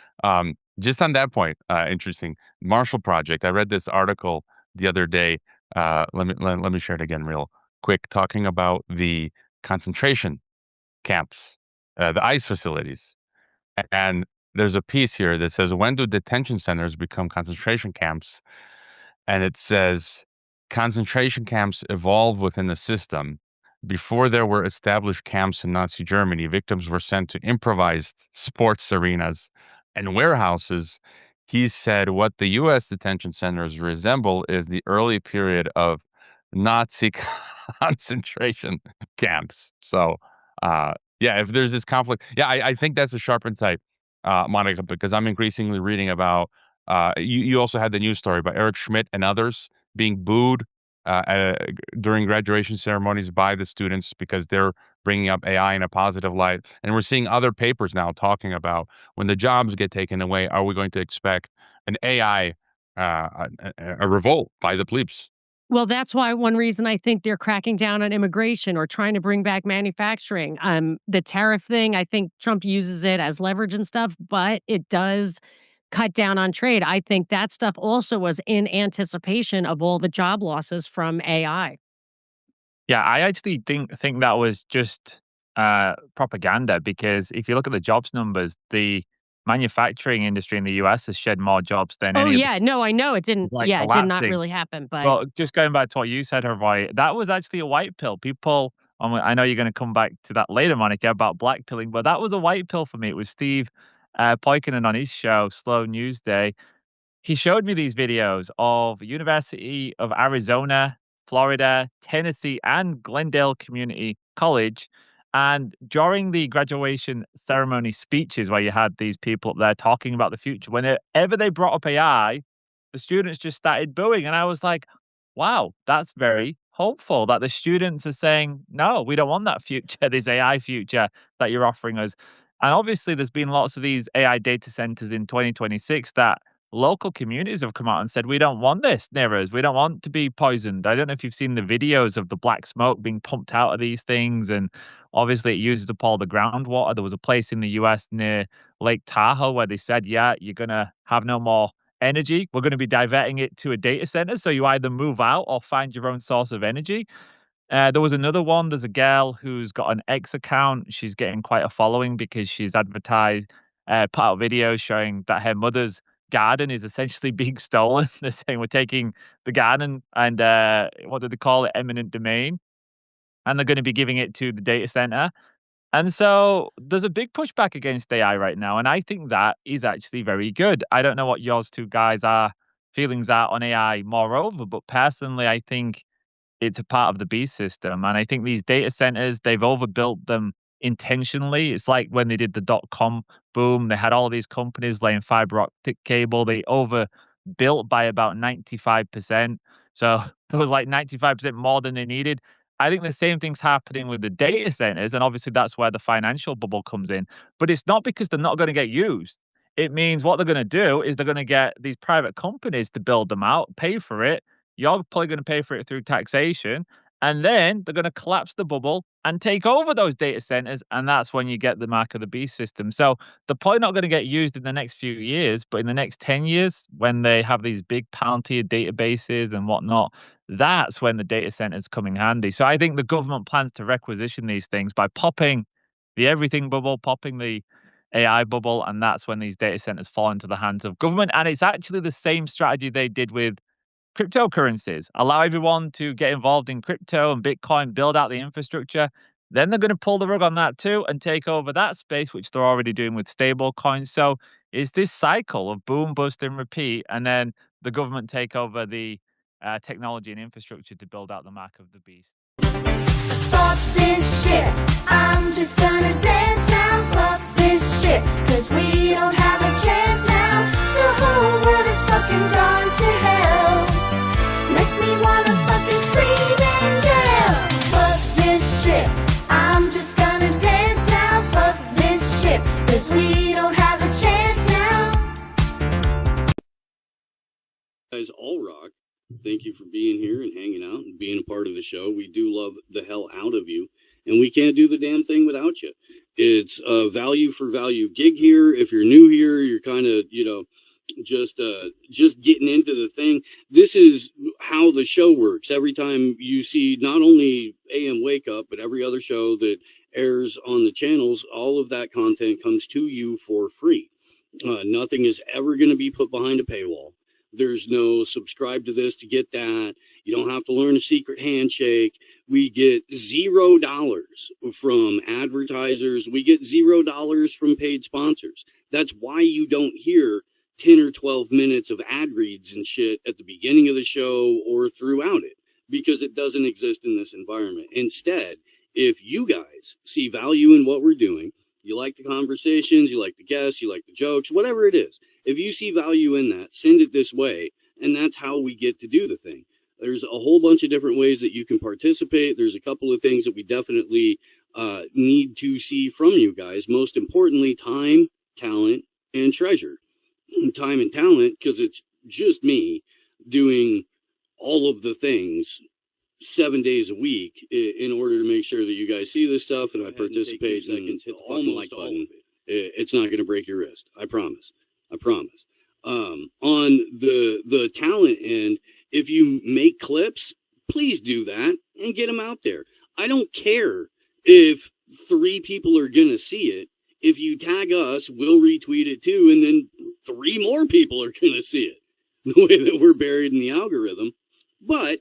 Just on that point, interesting. Marshall Project. I read this article the other day. Let me share it again, real quick, talking about the concentration camps, the ICE facilities, and there's a piece here that says, "When do detention centers become concentration camps?" And it says, concentration camps evolve within the system. Before there were established camps in Nazi Germany, victims were sent to improvised sports arenas and warehouses. He said what the U.S. detention centers resemble is the early period of Nazi concentration camps. So, yeah, if there's this conflict, yeah, I think that's a sharp insight, Monica, because I'm increasingly reading about, you also had the news story about Eric Schmidt and others being booed during graduation ceremonies by the students because they're bringing up AI in a positive light. And we're seeing other papers now talking about when the jobs get taken away, are we going to expect an AI, a revolt by the plebes? Well, that's why one reason I think they're cracking down on immigration or trying to bring back manufacturing. The tariff thing, I think Trump uses it as leverage and stuff, but it does cut down on trade. I think that stuff also was in anticipation of all the job losses from AI. Yeah, I actually think that was just propaganda, because if you look at the jobs numbers, the manufacturing industry in the US has shed more jobs than Oh, any of yeah. No, I know. It didn't. like Yeah, it did not collapsing. really happen. But Well, just going back to what you said, Hrvoje, that was actually a white pill. People, I know you're going to come back to that later, Monica, about black pilling, but that was a white pill for me. It was Steve Poikonen on his show, Slow News Day. He showed me these videos of University of Arizona, Florida, Tennessee, and Glendale Community College. And during the graduation ceremony speeches, where you had these people up there talking about the future, whenever they brought up AI, the students just started booing. And I was like, wow, that's very hopeful that the students are saying, no, we don't want that future, this AI future that you're offering us. And obviously, there's been lots of these AI data centers in 2026 that local communities have come out and said, we don't want this near us. We don't want to be poisoned. I don't know if you've seen the videos of the black smoke being pumped out of these things. And obviously, it uses up all the groundwater. There was a place in the US near Lake Tahoe where they said, yeah, you're going to have no more energy. We're going to be diverting it to a data center. So you either move out or find your own source of energy. There was another one. There's a girl who's got an X account. She's getting quite a following because she's advertised, put out videos showing that her mother's garden is essentially being stolen. They're saying we're taking the garden and what do they call it? Eminent domain. And they're going to be giving it to the data center. And so there's a big pushback against AI right now. And I think that is actually very good. I don't know what yours two guys' feelings are on AI moreover, but personally, I think it's a part of the beast system. And I think these data centers, they've overbuilt them intentionally. It's like when they did the .com boom, they had all these companies laying fiber optic cable. They overbuilt by about 95%. So there was like 95% more than they needed. I think the same thing's happening with the data centers. And obviously that's where the financial bubble comes in. But it's not because they're not going to get used. It means what they're going to do is they're going to get these private companies to build them out, pay for it. You're probably going to pay for it through taxation. And then they're going to collapse the bubble and take over those data centers. And that's when you get the mark of the beast system. So they're probably not going to get used in the next few years, but in the next 10 years, when they have these big Palantir databases and whatnot, that's when the data centers come in handy. So I think the government plans to requisition these things by popping the everything bubble, popping the AI bubble. And that's when these data centers fall into the hands of government. And it's actually the same strategy they did with cryptocurrencies. Allow everyone to get involved in crypto and Bitcoin, build out the infrastructure. Then they're going to pull the rug on that too and take over that space, which they're already doing with stable coins. So it's this cycle of boom, bust, and repeat. And then the government take over the technology and infrastructure to build out the mark of the beast. Fuck this shit. I'm just gonna dance now. Fuck this shit. Cause we don't have a chance now. The whole world is fucking gone to hell. Makes me wanna fucking scream it. being a part of the show. We do love the hell out of you, and we can't do the damn thing without you. It's a value for value gig here. If you're new here, you're kind of, just getting into the thing. This is how the show works. Every time you see not only AM Wake Up, but every other show that airs on the channels, all of that content comes to you for free. Nothing is ever going to be put behind a paywall. There's no subscribe to this to get that. You don't have to learn a secret handshake. We get $0 from advertisers. We get $0 from paid sponsors. That's why you don't hear 10 or 12 minutes of ad reads and shit at the beginning of the show or throughout it, because it doesn't exist in this environment. Instead, if you guys see value in what we're doing, you like the conversations, you like the guests, you like the jokes, whatever it is, if you see value in that, send it this way, and that's how we get to do the thing. There's a whole bunch of different ways that you can participate. There's a couple of things that we definitely need to see from you guys. Most importantly, time, talent, and treasure. Time and talent, because it's just me doing all of the things 7 days a week in order to make sure that you guys see this stuff and I participate and hit the fucking like button. It's not going to break your wrist. I promise. On the talent end, if you make clips, please do that and get them out there. I don't care if 3 people are going to see it. If you tag us, we'll retweet it too, and then 3 more people are going to see it. The way that we're buried in the algorithm. But,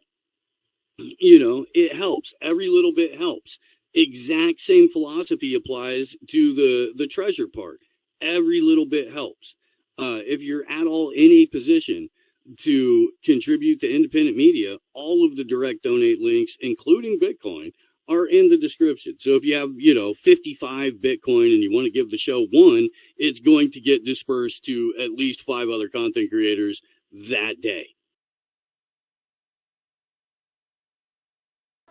it helps. Every little bit helps. Exact same philosophy applies to the treasure part. Every little bit helps. If you're at all in a position to contribute to independent media, all of the direct donate links, including Bitcoin, are in the description. So if you have, 55 Bitcoin and you want to give the show 1, it's going to get dispersed to at least 5 other content creators that day.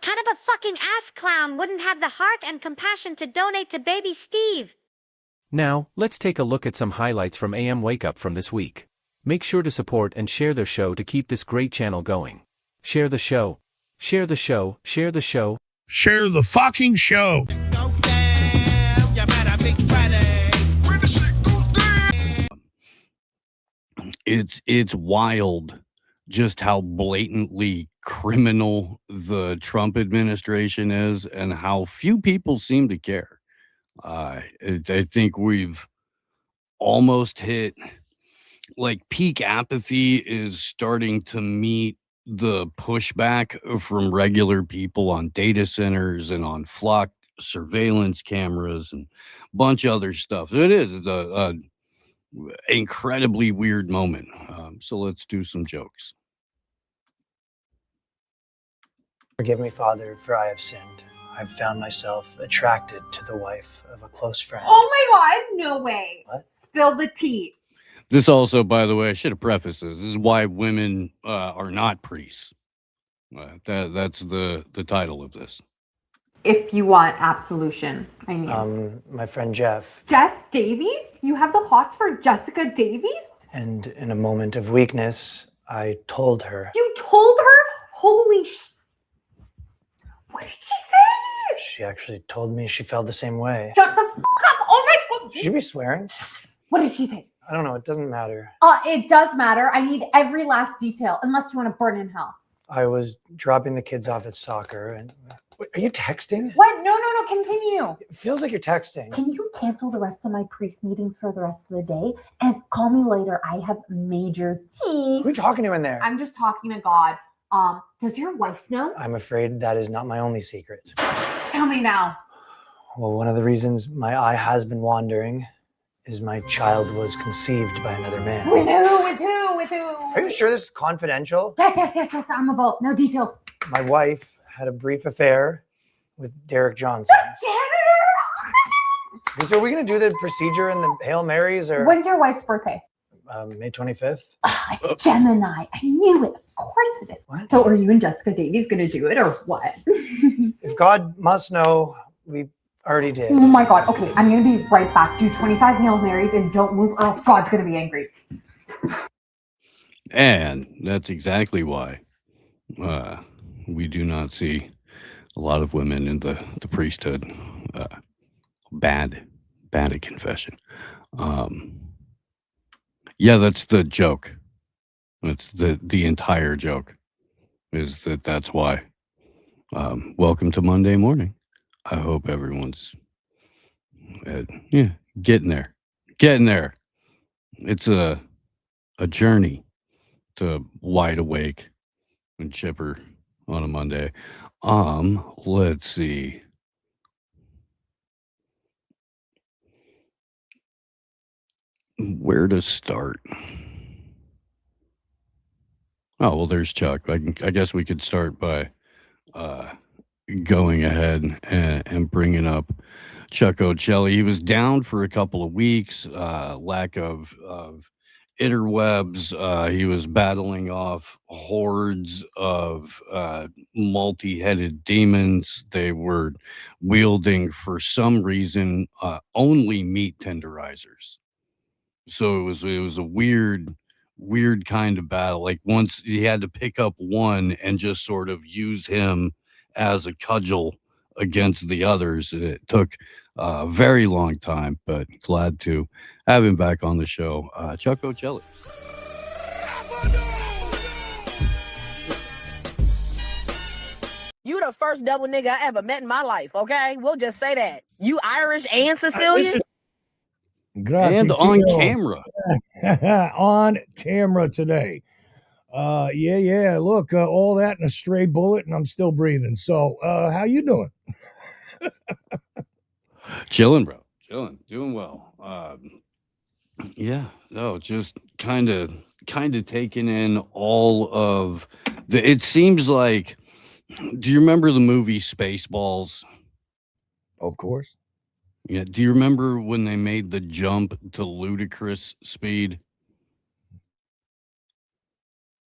Kind of a fucking ass clown wouldn't have the heart and compassion to donate to baby Steve. Now, let's take a look at some highlights from AM Wake Up from this week. Make sure to support and share their show to keep this great channel going. Share the show. Share the show. Share the show. Share the fucking show. It's wild just how blatantly criminal the Trump administration is and how few people seem to care. I think we've almost hit, like, peak apathy is starting to meet the pushback from regular people on data centers and on flock surveillance cameras and a bunch of other stuff. It's a incredibly weird moment. So let's do some jokes. Forgive me, Father, for I have sinned. I've found myself attracted to the wife of a close friend. Oh my God, no way. What? Spill the tea. This also, by the way, I should have prefaced this. This is why women are not priests. That's the title of this. If you want absolution, I mean. My friend Jeff. Jeff Davies? You have the hots for Jessica Davies? And in a moment of weakness, I told her. You told her? Holy What did she say? She actually told me she felt the same way. Shut the fuck up! Oh my God! Should you be swearing? What did she say? I don't know. It doesn't matter. It does matter. I need every last detail, unless you want to burn in hell. I was dropping the kids off at soccer and... Wait, are you texting? What? No, continue. It feels like you're texting. Can you cancel the rest of my priest meetings for the rest of the day? And call me later. I have major tea. Who are you talking to in there? I'm just talking to God. Does your wife know? I'm afraid that is not my only secret. Tell me now. Well, one of the reasons my eye has been wandering is my child was conceived by another man. With who? With who? With who? Are you sure this is confidential? Yes. I'm a vote. No details. My wife had a brief affair with Derek Johnson. The janitor! So are we going to do the procedure and the Hail Marys? Or When's your wife's birthday? May 25th. Gemini. I knew it. Of course it is. What? So are you and Jessica Davies going to do it or what? If God must know, we already did. Oh my God. Okay, I'm going to be right back. Do 25 Hail Marys and don't move or else God's going to be angry. And that's exactly why we do not see a lot of women in the priesthood. Bad at confession. Yeah, that's the joke. That's the entire joke. Is that's why. Welcome to Monday morning. I hope everyone's getting there. It's a journey to wide awake and chipper on a Monday. Let's see. Where to start? Oh, well, there's Chuck. I guess we could start by going ahead and bringing up Chuck Ocelli. He was down for a couple of weeks, lack of interwebs. He was battling off hordes of multi-headed demons. They were wielding, for some reason, only meat tenderizers. So it was a weird kind of battle. Like, once he had to pick up one and just sort of use him as a cudgel against the others. It took a very long time, but glad to have him back on the show. Chuck Ocelli. You the first double nigga I ever met in my life, okay? We'll just say that. You Irish and Sicilian? Grazie, And on Tito. camera. On camera today. Yeah. Look, all that and a stray bullet, and I'm still breathing. So, how you doing? Chilling, bro. Chilling. Doing well. Yeah. No, just kind of taking in all of the. It seems like. Do you remember the movie Spaceballs? Of course. Yeah. Do you remember when they made the jump to ludicrous speed?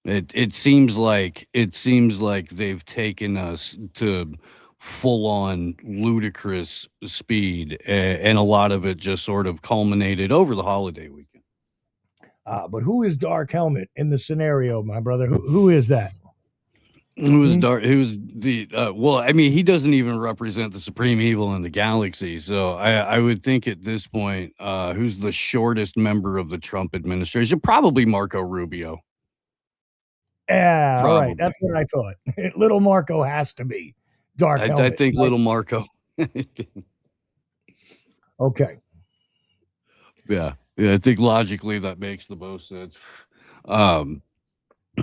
It seems like they've taken us to full on ludicrous speed, and a lot of it just sort of culminated over the holiday weekend. But who is Dark Helmet in the scenario, my brother? Who is that? Who's dark? Who's the? Well, I mean, he doesn't even represent the supreme evil in the galaxy. So I would think at this point, who's the shortest member of the Trump administration? Probably Marco Rubio. Yeah, all right. Probably. That's what I thought. Little Marco has to be Dark Helmet. I think right? little Marco. Okay. Yeah. I think logically that makes the most sense.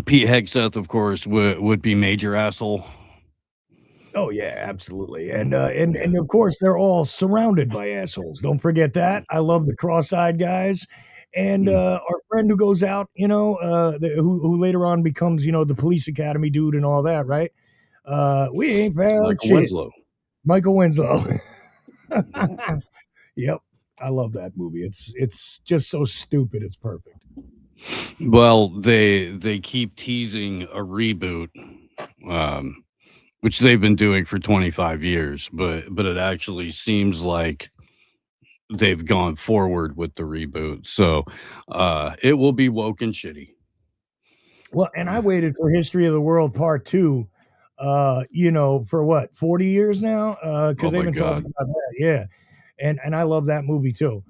Pete Hegseth, of course, would be major asshole. Oh yeah, absolutely. And of course they're all surrounded by assholes. Don't forget that. I love the cross-eyed guys. And our friend who goes out, who later on becomes, the police academy dude and all that, right? We ain't found Michael shit. Winslow. Michael Winslow. Yep. I love that movie. It's just so stupid. It's perfect. Well, they keep teasing a reboot, which they've been doing for 25 years, but it actually seems like they've gone forward with the reboot. So it will be woke and shitty. Well, and I waited for History of the World Part 2, for what, 40 years now? Because they've been talking about that. Yeah. And I love that movie too.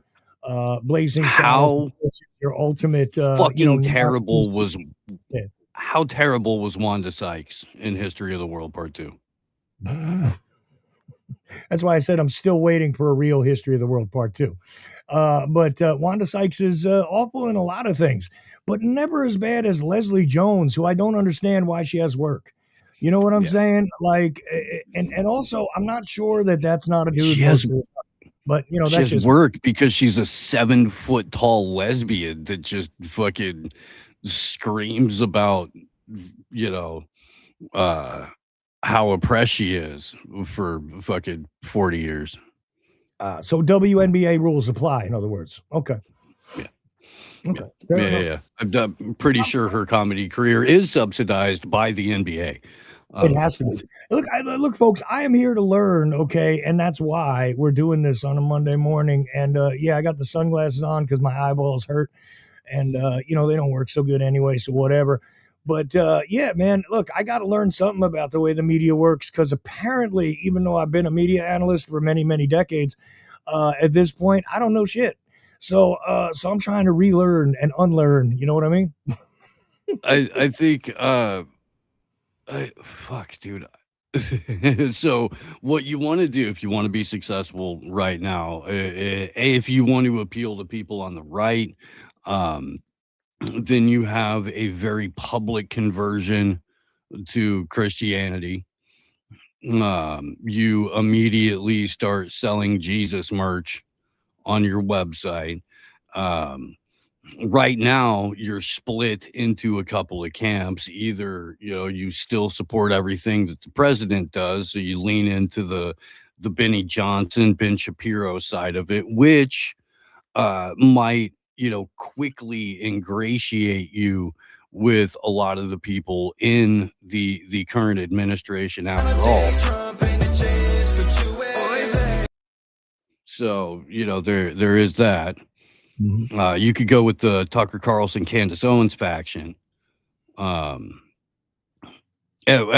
Blazing Saddles, your ultimate fucking terrible was how terrible was Wanda Sykes in History of the World Part 2? That's why I said I'm still waiting for a real History of the World Part 2. But Wanda Sykes is awful in a lot of things, but never as bad as Leslie Jones, who I don't understand why she has work. You know what I'm saying? Like, and also I'm not sure that's not a dude. She has, but she that's has just work because she's a 7-foot tall lesbian that just fucking screams about, how oppressed she is for fucking 40 years. So WNBA rules apply, in other words. Okay. Okay. Yeah. I'm pretty sure her comedy career is subsidized by the NBA. It has to be. Look, folks, I am here to learn, okay? And that's why we're doing this on a Monday morning. And, I got the sunglasses on because my eyeballs hurt. And, they don't work so good anyway, so whatever. But yeah, man, look, I got to learn something about the way the media works, because apparently, even though I've been a media analyst for many, many decades, at this point, I don't know shit. So I'm trying to relearn and unlearn. You know what I mean? I think fuck, dude. So what you want to do if you want to be successful right now, if you want to appeal to people on the right, then you have a very public conversion to Christianity. You immediately start selling Jesus merch on your website. Right now you're split into a couple of camps. Either, you still support everything that the president does, so you lean into the Benny Johnson, Ben Shapiro side of it, which might, quickly ingratiate you with a lot of the people in the current administration after all. So, there is that. You could go with the Tucker Carlson, Candace Owens faction. At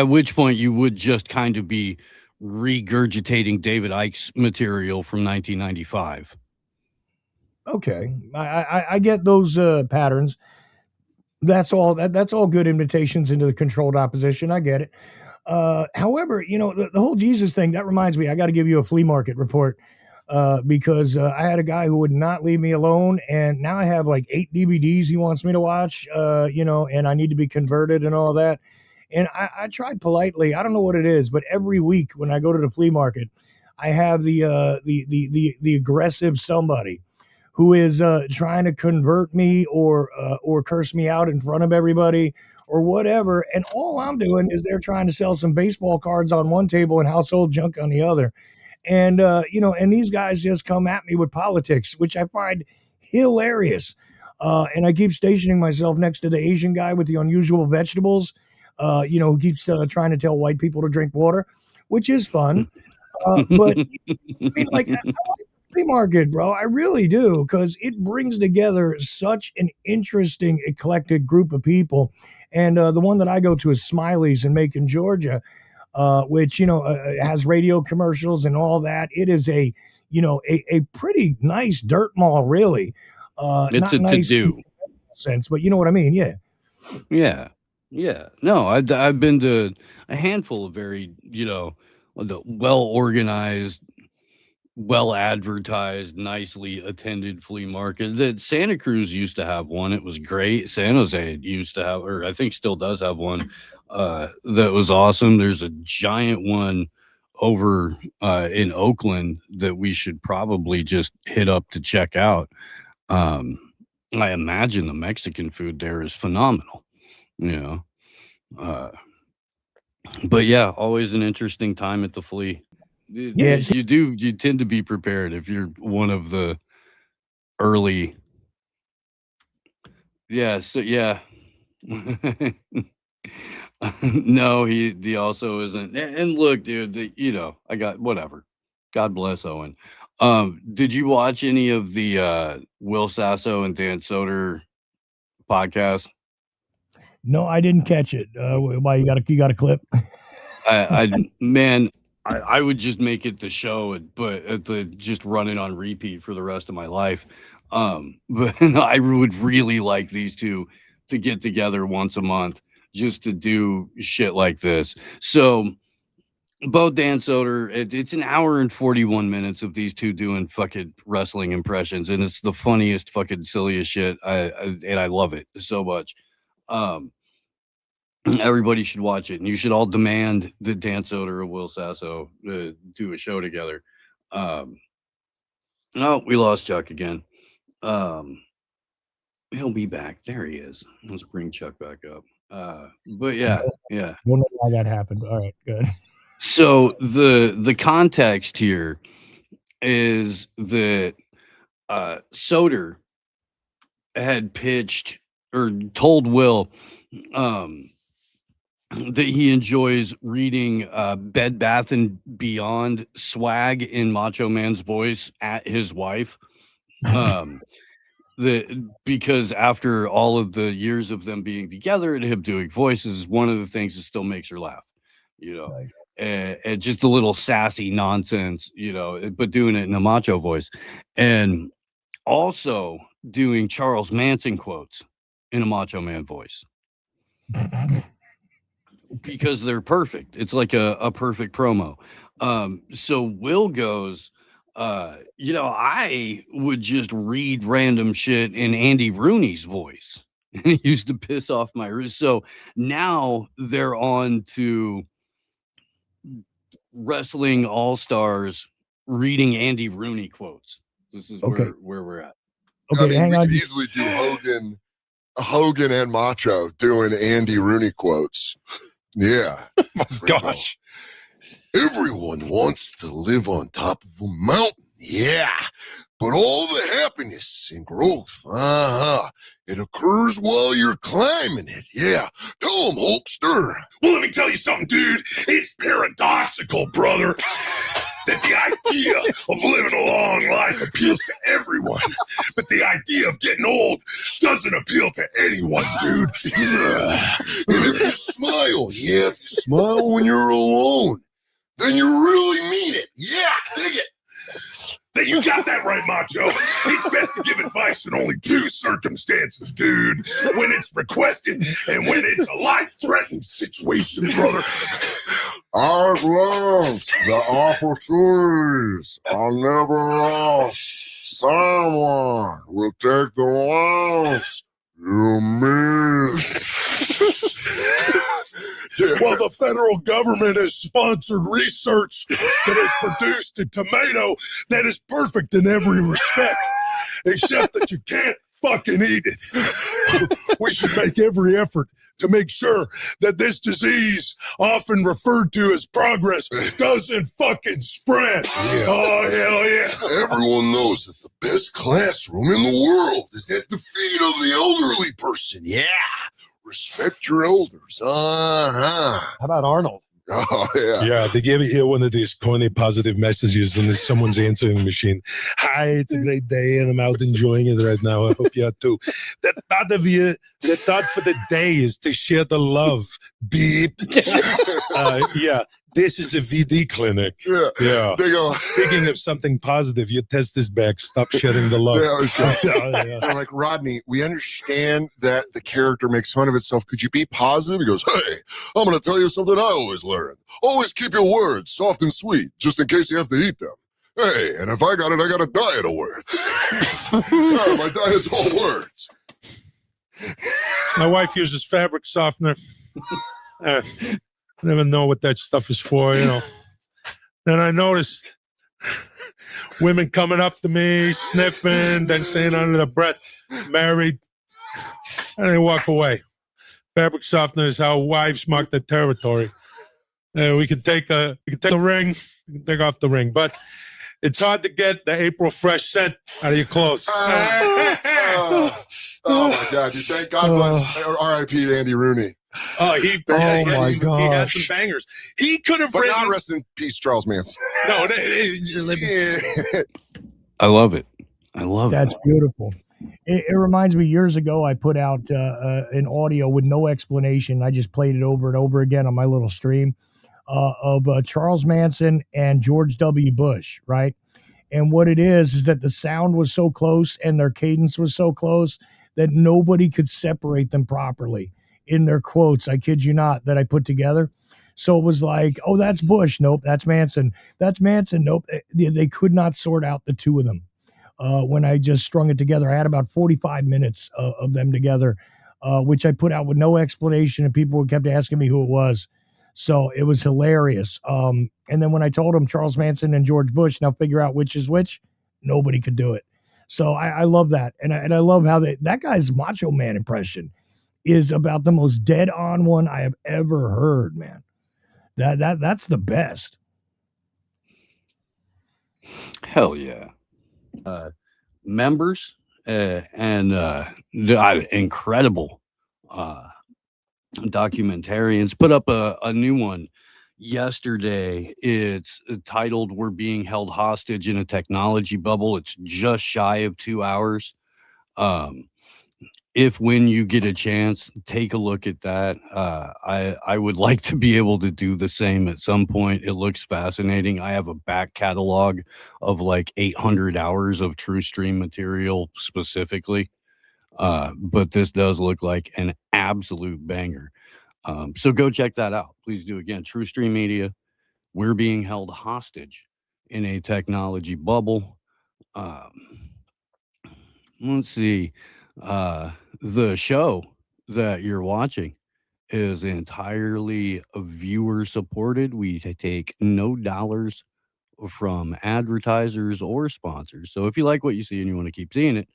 which point you would just kind of be regurgitating David Icke's material from 1995. Okay, I get those patterns. That's all. That's all good invitations into the controlled opposition. I get it. However, the whole Jesus thing, that reminds me, I got to give you a flea market report, because I had a guy who would not leave me alone, and now I have like 8 DVDs he wants me to watch, and I need to be converted and all that. And I tried politely. I don't know what it is, but every week when I go to the flea market, I have the aggressive somebody who is trying to convert me or curse me out in front of everybody or whatever. And all I'm doing is they're trying to sell some baseball cards on one table and household junk on the other. And, and these guys just come at me with politics, which I find hilarious. And I keep stationing myself next to the Asian guy with the unusual vegetables, who keeps trying to tell white people to drink water, which is fun. But I mean, like, I like the flea market, bro. I really do, because it brings together such an interesting, eclectic group of people. And the one that I go to is Smiley's in Macon, Georgia, which has radio commercials and all that. It is a pretty nice dirt mall, really. It's not a nice to-do. in the sense, but you know what I mean? Yeah. Yeah. No, I've been to a handful of very, the well-organized, well-advertised, nicely attended flea market. That Santa Cruz used to have one. It was great. San Jose used to have, or I think still does have one. That was awesome. There's a giant one over in Oakland that we should probably just hit up to check out. I imagine the Mexican food there is phenomenal. But yeah, always an interesting time at the flea. Yeah, You tend to be prepared if you're one of the early. Yeah. No, he also isn't. And look, dude, I got whatever. God bless Owen. Did you watch any of the Will Sasso and Dan Soder podcast? No, I didn't catch it. Why you got a clip? I would just make it the show, but just run it on repeat for the rest of my life. But I would really like these two to get together once a month just to do shit like this. So both Dan Soder, it's an hour and 41 minutes of these two doing fucking wrestling impressions, and it's the funniest fucking silliest shit. I love it so much. Everybody should watch it, and you should all demand that Dan Soder or Will Sasso do a show together. Oh, we lost Chuck again. He'll be back. There he is. Let's bring Chuck back up. But yeah. Don't know why that happened. All right, good. So the context here is that Soder had pitched or told Will that he enjoys reading Bed Bath and Beyond swag in Macho Man's voice at his wife. because after all of the years of them being together and him doing voices, one of the things that still makes her laugh, Nice. and just a little sassy nonsense, but doing it in a macho voice, and also doing Charles Manson quotes in a Macho Man voice because they're perfect. It's like a perfect promo. So Will goes, I would just read random shit in Andy Rooney's voice. And he used to piss off my wrist. So now they're on to Wrestling All-Stars reading Andy Rooney quotes. This is Okay. where we're at. Okay, I mean, hang we on. could easily do Hogan and Macho doing Andy Rooney quotes. Yeah. Gosh. Everyone wants to live on top of a mountain. Yeah. But all the happiness and growth, it occurs while you're climbing it. Yeah. Tell them, Hulkster. Well, let me tell you something, dude. It's paradoxical, brother, that the idea of living a long life appeals to everyone, but the idea of getting old doesn't appeal to anyone, dude. And if you smile, if you smile when you're alone, then you really mean it. Yeah, dig it. That you got that right, Macho. It's best to give advice in only two circumstances, dude. When it's requested and when it's a life-threatening situation, brother. I've loved the opportunities. I'll never lost. Someone will take the loss. You miss. Well, the federal government has sponsored research that has produced a tomato that is perfect in every respect, except that you can't fucking eat it. We should make every effort to make sure that this disease, often referred to as progress, doesn't fucking spread. Yeah. Oh, hell yeah. Everyone knows that the best classroom in the world is at the feet of the elderly person. Yeah. Respect your elders. How about Arnold? Oh, yeah. Yeah, did you ever hear one of these corny positive messages and there's someone's answering machine? Hi, it's a great day and I'm out enjoying it right now. I hope you are too. The thought for the day is to share the love. Beep. Yeah, this is a VD clinic. Yeah. They go. Speaking of something positive, your test is back. Stop sharing the love. They're like, Rodney, we understand that the character makes fun of itself. Could you be positive? He goes, hey, I'm going to tell you something I always learned. Always keep your words soft and sweet, just in case you have to eat them. Hey, and if I got it, I got a diet of words. Yeah, my diet's all words. My wife uses fabric softener. I never know what that stuff is for, Then I noticed women coming up to me, sniffing, then saying under their breath, married, and they walk away. Fabric softener is how wives mark their territory. We can take the ring, we can take off the ring, but it's hard to get the April fresh scent out of your clothes. Oh my God! You thank God bless R.I.P. Andy Rooney. He had some bangers. He could have written. Not rest in peace, Charles Manson. No, I love it. I love That's beautiful. It reminds me, years ago, I put out an audio with no explanation. I just played it over and over again on my little stream of Charles Manson and George W. Bush, right? And what it is that the sound was so close and their cadence was so close that nobody could separate them properly in their quotes. I kid you not, that I put together. So it was like, oh, that's Bush. Nope, that's Manson. That's Manson. Nope. They could not sort out the two of them. When I just strung it together, I had about 45 minutes of them together, which I put out with no explanation, and people kept asking me who it was. So it was hilarious. And then when I told them Charles Manson and George Bush, now figure out which is which, nobody could do it. So I love that. And I love how that guy's Macho Man impression is about the most dead on one I have ever heard, man. That's the best. Hell yeah. Members and incredible documentarians put up a new one yesterday. It's titled "We're Being Held Hostage in a Technology Bubble." It's just shy of 2 hours. If when you get a chance, take a look at that. I would like to be able to do the same at some point. It looks fascinating. I have a back catalog of like 800 hours of True Stream material specifically. But this does look like an absolute banger. So go check that out. Please do. Again, True Stream Media. We're being held hostage in a technology bubble. Let's see. The show that you're watching is entirely viewer supported. We take no dollars from advertisers or sponsors. So if you like what you see and you want to keep seeing it,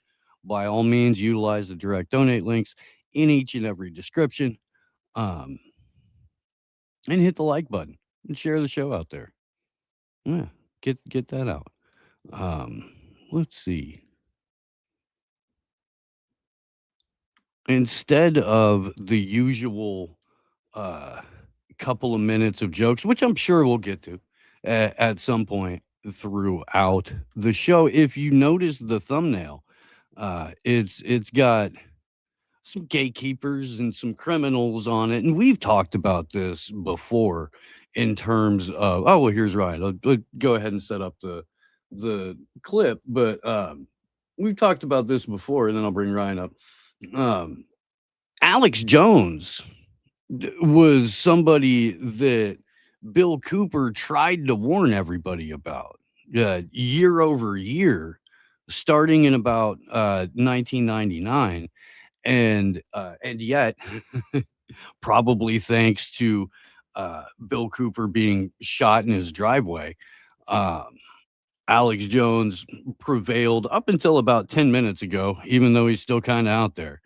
by all means, utilize the direct donate links in each and every description. And hit the like button and share the show out there. Yeah, get that out. Let's see. Instead of the usual couple of minutes of jokes, which I'm sure we'll get to at some point throughout the show, if you notice the thumbnail, it's got some gatekeepers and some criminals on it, and we've talked about this before in terms of here's Ryan. I'll go ahead and set up the clip, but we've talked about this before, and then I'll bring Ryan up. Alex Jones was somebody that Bill Cooper tried to warn everybody about year over year, starting in about 1999, and yet probably thanks to Bill Cooper being shot in his driveway, Alex Jones prevailed up until about 10 minutes ago, even though he's still kind of out there.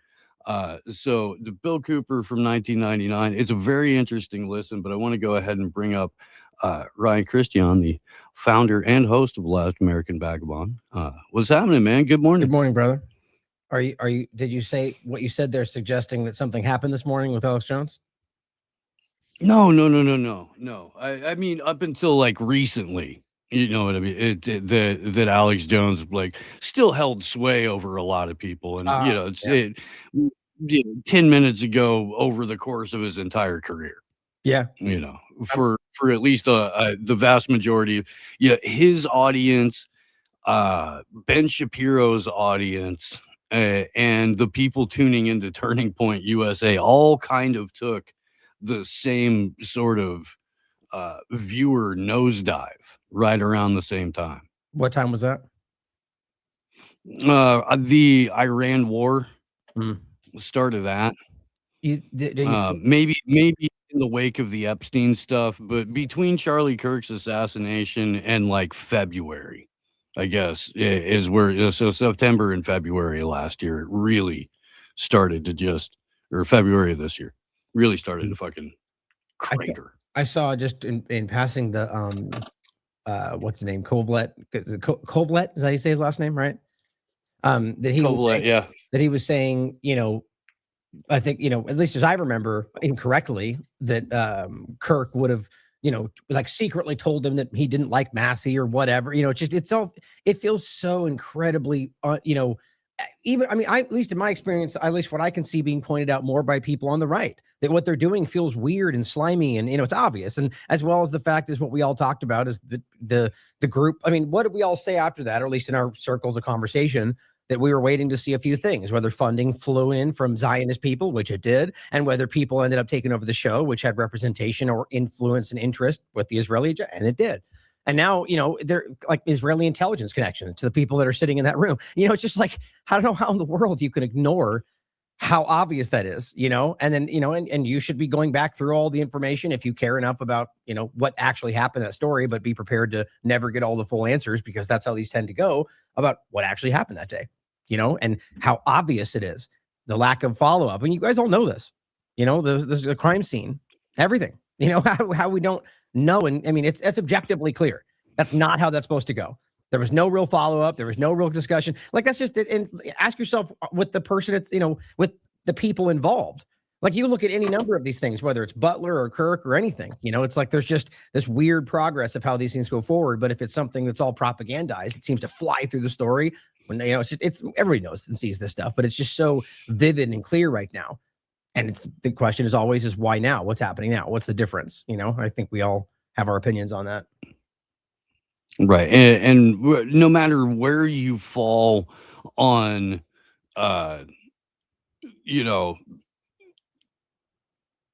So the Bill Cooper from 1999, it's a very interesting listen, but I want to go ahead and bring up Ryan Christian, the founder and host of Last American Vagabond. What's happening, man? Good morning. Good morning, brother. Are you, did you say what you said there suggesting that something happened this morning with Alex Jones? No. I mean, up until like recently, you know what I mean? That Alex Jones like still held sway over a lot of people, and you know, it's 10 minutes ago over the course of his entire career. Yeah, you know, for at least the vast majority, his audience, Ben Shapiro's audience, and the people tuning into Turning Point USA all kind of took the same sort of viewer nosedive right around the same time. What time was that? The Iran war, start of that. Maybe in the wake of the Epstein stuff, but between Charlie Kirk's assassination and like February, I guess, is where, so September and February last year, it really started to or February of this year, really started to fucking crater. I saw just in passing the what's his name? Kovlet. Kovlet, is that how you say his last name, right? That he Kovlet, yeah. That he was saying, you know, I think, you know, at least as I remember incorrectly, that Kirk would have, you know, like secretly told him that he didn't like Massey or whatever. You know, it feels so incredibly, you know, even, I mean, at least in my experience, at least what I can see being pointed out more by people on the right, that what they're doing feels weird and slimy, and, you know, it's obvious. And as well as the fact is what we all talked about is the group. I mean, what did we all say after that, or at least in our circles of conversation, that we were waiting to see a few things, whether funding flew in from Zionist people, which it did, and whether people ended up taking over the show, which had representation or influence and interest with the Israeli, and it did. And now, you know, they're like Israeli intelligence connection to the people that are sitting in that room. You know, it's just like, I don't know how in the world you can ignore how obvious that is, you know, and then, you know, and you should be going back through all the information if you care enough about, you know, what actually happened in that story, but be prepared to never get all the full answers, because that's how these tend to go, about what actually happened that day, you know, and how obvious it is, the lack of follow-up. And you guys all know this, you know, the crime scene, everything, you know, how we don't know. And I mean, it's objectively clear. That's not how that's supposed to go. There was no real follow-up. There was no real discussion. Like, that's just it. And ask yourself with the person, it's, you know, with the people involved. Like, you look at any number of these things, whether it's Butler or Kirk or anything, you know, it's like there's just this weird progress of how these things go forward. But if it's something that's all propagandized, it seems to fly through the story And, it's everybody knows and sees this stuff, but it's just so vivid and clear right now. And the question is always is why now? What's happening now? What's the difference? I think we all have our opinions on that. Right. And no matter where you fall on,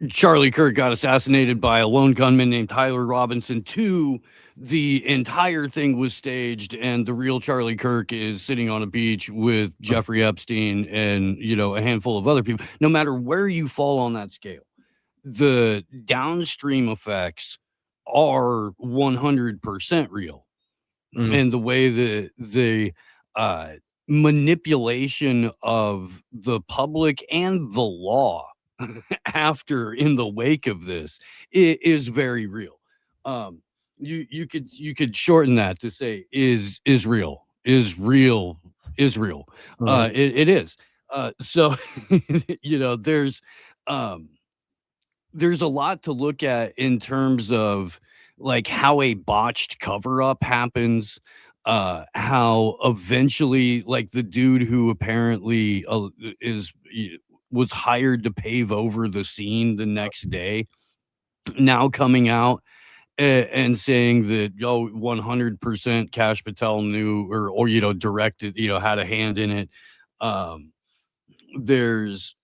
Charlie Kirk got assassinated by a lone gunman named Tyler Robinson. 2, the entire thing was staged, and the real Charlie Kirk is sitting on a beach with Jeffrey Epstein and, a handful of other people. No matter where you fall on that scale, the downstream effects are 100% real. And the way that the manipulation of the public and the law after in the wake of this is very real. You could shorten that to say is real. It is. So there's a lot to look at in terms of like how a botched cover up happens, how eventually like the dude who apparently was hired to pave over the scene the next day now coming out and saying that 100% Kash Patel knew or directed, had a hand in it. There's,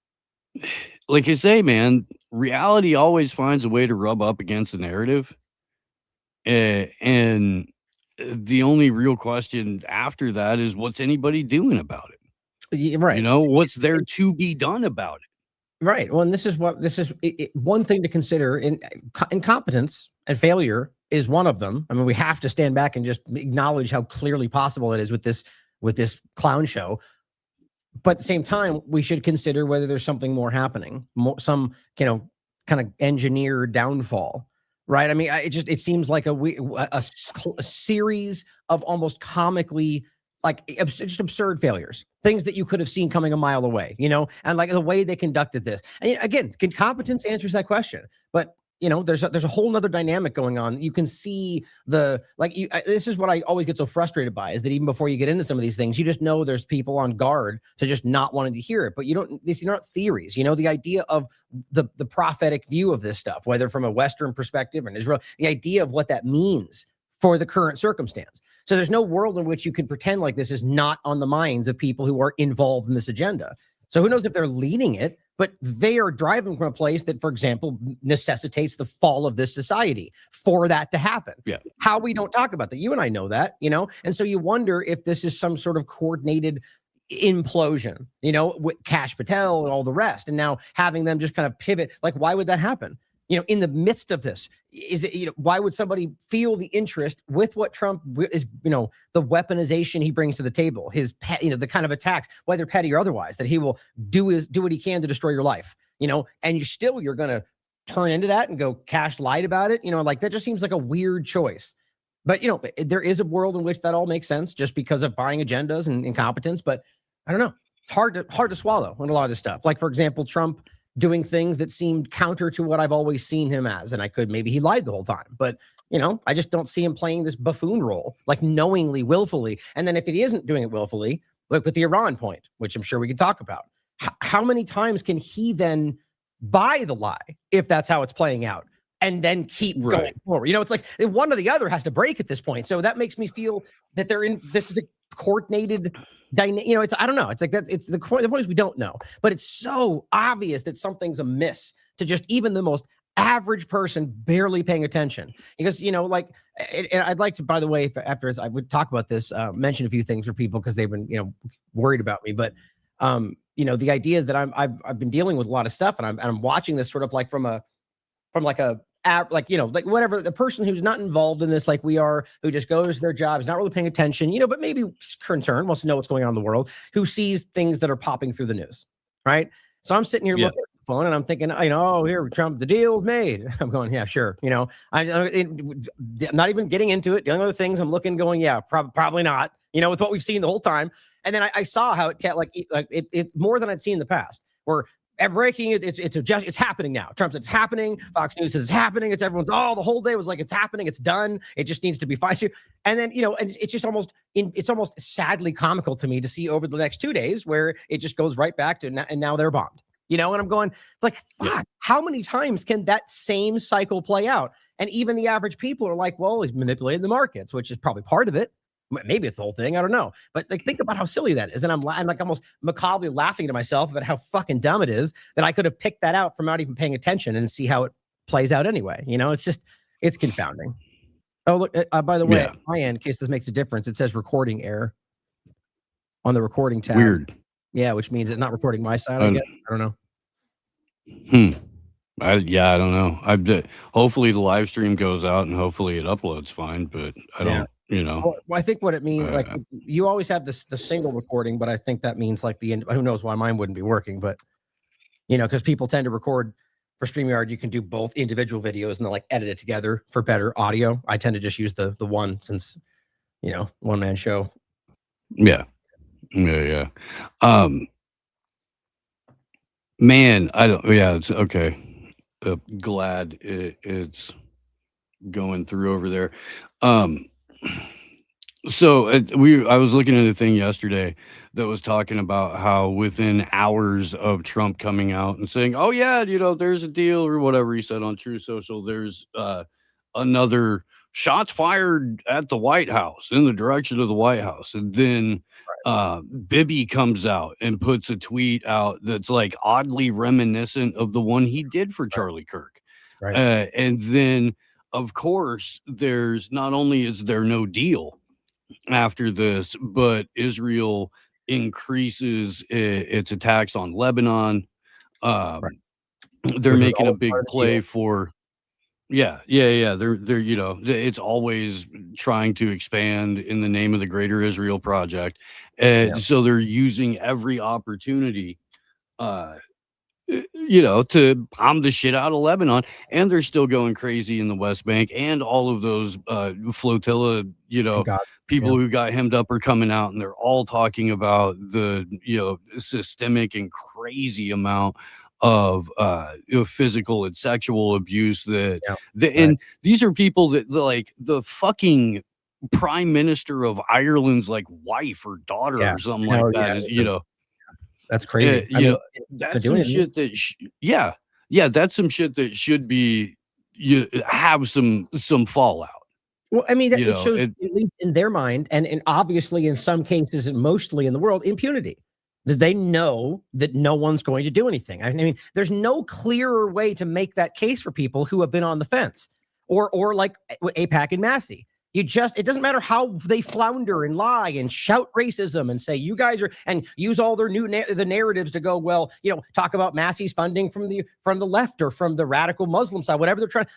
like I say, man, reality always finds a way to rub up against the narrative. And the only real question after that is what's anybody doing about it? Yeah, right. What's there to be done about it? Right. Well, and this is one thing to consider. Incompetence and failure is one of them. I mean, we have to stand back and just acknowledge how clearly possible it is with this clown show. But at the same time, we should consider whether there's something more happening, some kind of engineered downfall. Right. I mean, it seems like a series of almost comically just absurd failures, things that you could have seen coming a mile away, and like the way they conducted this. And again, competence answers that question. But, there's a whole nother dynamic going on. You can see this is what I always get so frustrated by is that even before you get into some of these things, you just know there's people on guard to just not wanting to hear it. But these are not theories, the idea of the prophetic view of this stuff, whether from a Western perspective and Israel, the idea of what that means for the current circumstance. So there's no world in which you can pretend like this is not on the minds of people who are involved in this agenda. So who knows if they're leading it, but they are driving from a place that, for example, necessitates the fall of this society for that to happen. Yeah. How we don't talk about that. You and I know that, and so you wonder if this is some sort of coordinated implosion, with Kash Patel and all the rest. And now having them just kind of pivot, like, why would that happen? In the midst of this, is it, why would somebody feel the interest with what Trump is, the weaponization he brings to the table, his, the kind of attacks, whether petty or otherwise, that he will do what he can to destroy your life, and you're going to turn into that and go, Kash lied about it. That just seems like a weird choice. But, there is a world in which that all makes sense just because of buying agendas and incompetence. But I don't know. It's hard to swallow on a lot of this stuff. Like, for example, Trump doing things that seemed counter to what I've always seen him as. And maybe he lied the whole time, but I just don't see him playing this buffoon role, like knowingly, willfully. And then if he isn't doing it willfully, like with the Iran point, which I'm sure we could talk about, how many times can he then buy the lie if that's how it's playing out and then keep going forward? It's like one or the other has to break at this point. So that makes me feel that this is a coordinated dynamic. I don't know. It's like that. It's the point is we don't know, but it's so obvious that something's amiss to just even the most average person barely paying attention. Because and I'd like to, by the way, after I would talk about this, mention a few things for people because they've been worried about me. But the idea is that I've been dealing with a lot of stuff, and I'm watching this sort of like from whatever, the person who's not involved in this like we are, who just goes to their job, is not really paying attention, but maybe concerned, wants to know what's going on in the world, who sees things that are popping through the news, right? So I'm sitting here looking at the phone and I'm thinking, here, Trump, the deal's made. I'm going, yeah, sure. I'm not even getting into it. The only other things I'm looking, going, yeah, probably not, with what we've seen the whole time. And then I saw how it more than I'd seen in the past, where And breaking it, it's happening now. Trump said it's happening. Fox News says it's happening. It's everyone's the whole day was like it's happening. It's done. It just needs to be fine. And then and it's just it's almost sadly comical to me to see over the next 2 days where it just goes right back to and now they're bombed. And I'm going, it's like, fuck, how many times can that same cycle play out? And even the average people are like, well, he's manipulating the markets, which is probably part of it. Maybe it's the whole thing. I don't know. But like, think about how silly that is. And I'm like almost macabrely laughing to myself about how fucking dumb it is that I could have picked that out from not even paying attention and see how it plays out anyway. It's confounding. Oh, look, by the way, at my end, in case this makes a difference, it says recording error on the recording tab. Weird. Yeah, which means it's not recording my side, I guess. I don't know. I don't know. Hopefully the live stream goes out and hopefully it uploads fine, but I don't, Well, I think what it means, like you always have the single recording, but I think that means like who knows why mine wouldn't be working, but because people tend to record for StreamYard, you can do both individual videos and then like edit it together for better audio. I tend to just use the one since, one man show. Yeah. Man, it's okay. Glad it's going through over there. So I was looking at a thing yesterday that was talking about how within hours of Trump coming out and saying, "Oh yeah, there's a deal," or whatever he said on True Social, there's another shots fired at the White House in the direction of the White House, and then Bibi comes out and puts a tweet out that's like oddly reminiscent of the one he did for Charlie Kirk, and then of course there's not only is there no deal after this, but Israel increases its attacks on Lebanon. They're making a big play for they're it's always trying to expand in the name of the Greater Israel Project, so they're using every opportunity to bomb the shit out of Lebanon, and they're still going crazy in the West Bank, and all of those flotilla, people who got hemmed up are coming out, and they're all talking about the systemic and crazy amount of physical and sexual abuse and these are people that like the fucking prime minister of Ireland's like wife or daughter or something like that is that's crazy. That's some shit that that's some shit that should be have some fallout. Well, I mean, it shows at least in their mind, and obviously in some cases and mostly in the world, impunity. That they know that no one's going to do anything. I mean, there's no clearer way to make that case for people who have been on the fence, or like AIPAC and Massey. It doesn't matter how they flounder and lie and shout racism and say you guys are, and use all their the narratives to go, well, talk about Massey's funding from the left or from the radical Muslim side, whatever they're trying.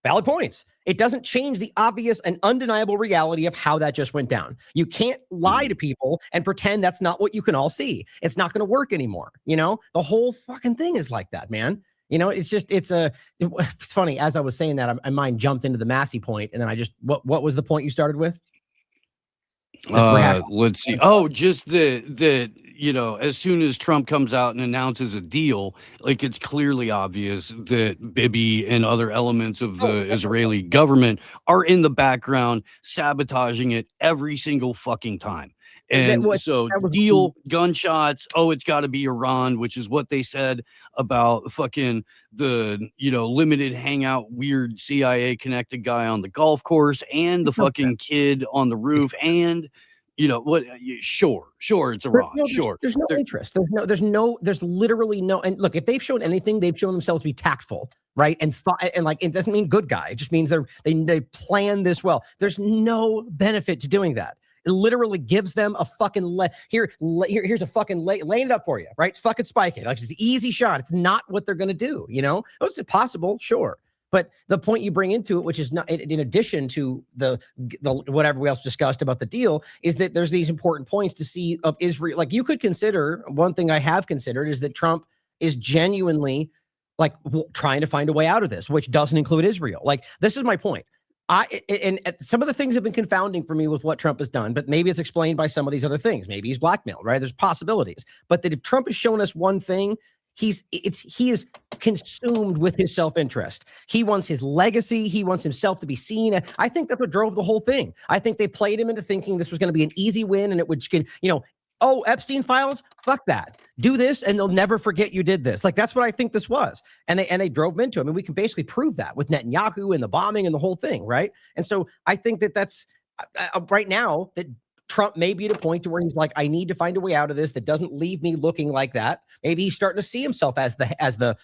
Valid points. It doesn't change the obvious and undeniable reality of how that just went down. You can't lie to people and pretend that's not what you can all see. It's not going to work anymore. The whole fucking thing is like that, man. It's funny. As I was saying that, my mind jumped into the Massey point, and then what was the point you started with? Let's see. Oh, just that as soon as Trump comes out and announces a deal, like it's clearly obvious that Bibi and other elements of the Israeli government are in the background sabotaging it every single fucking time. And deal, gunshots, it's got to be Iran, which is what they said about fucking the, limited hangout, weird CIA connected guy on the golf course and the fucking kid on the roof. And, sure, it's Iran. There's no interest. There's literally no, and look, if they've shown anything, they've shown themselves to be tactful, right? And like, it doesn't mean good guy. It just means they plan this well. There's no benefit to doing that. It literally gives them a fucking here's a fucking laying it up for you, right? It's fucking spike it. Like it's an easy shot. It's not what they're gonna do, It's possible, sure. But the point you bring into it, which is not in addition to the whatever we else discussed about the deal, is that there's these important points to see of Israel. Like you could consider, one thing I have considered is that Trump is genuinely like trying to find a way out of this, which doesn't include Israel. Like this is my point. And some of the things have been confounding for me with what Trump has done, but maybe it's explained by some of these other things. Maybe he's blackmailed, right? There's possibilities. But that if Trump has shown us one thing, he is consumed with his self-interest. He wants his legacy. He wants himself to be seen. I think that's what drove the whole thing. I think they played him into thinking this was going to be an easy win, and it would, oh, Epstein files, fuck that. Do this, and they'll never forget you did this. Like, that's what I think this was. And they drove him into it. I mean, we can basically prove that with Netanyahu and the bombing and the whole thing, right? And so I think that's right now that Trump may be at a point to where he's like, I need to find a way out of this that doesn't leave me looking like that. Maybe he's starting to see himself as the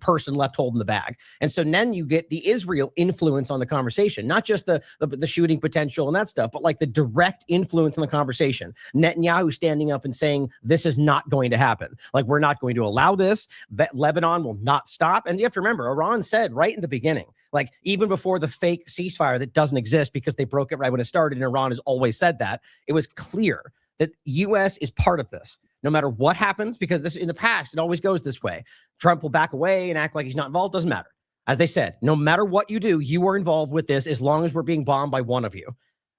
person left holding the bag. And so then you get the Israel influence on the conversation, not just the shooting potential and that stuff, but like the direct influence on the conversation. Netanyahu standing up and saying, this is not going to happen. Like, we're not going to allow this. Lebanon will not stop. And you have to remember, Iran said right in the beginning, like even before the fake ceasefire that doesn't exist because they broke it right when it started, and Iran has always said that, it was clear that U.S. is part of this. No matter what happens, because this in the past, it always goes this way. Trump will back away and act like he's not involved. Doesn't matter. As they said, no matter what you do, you are involved with this as long as we're being bombed by one of you.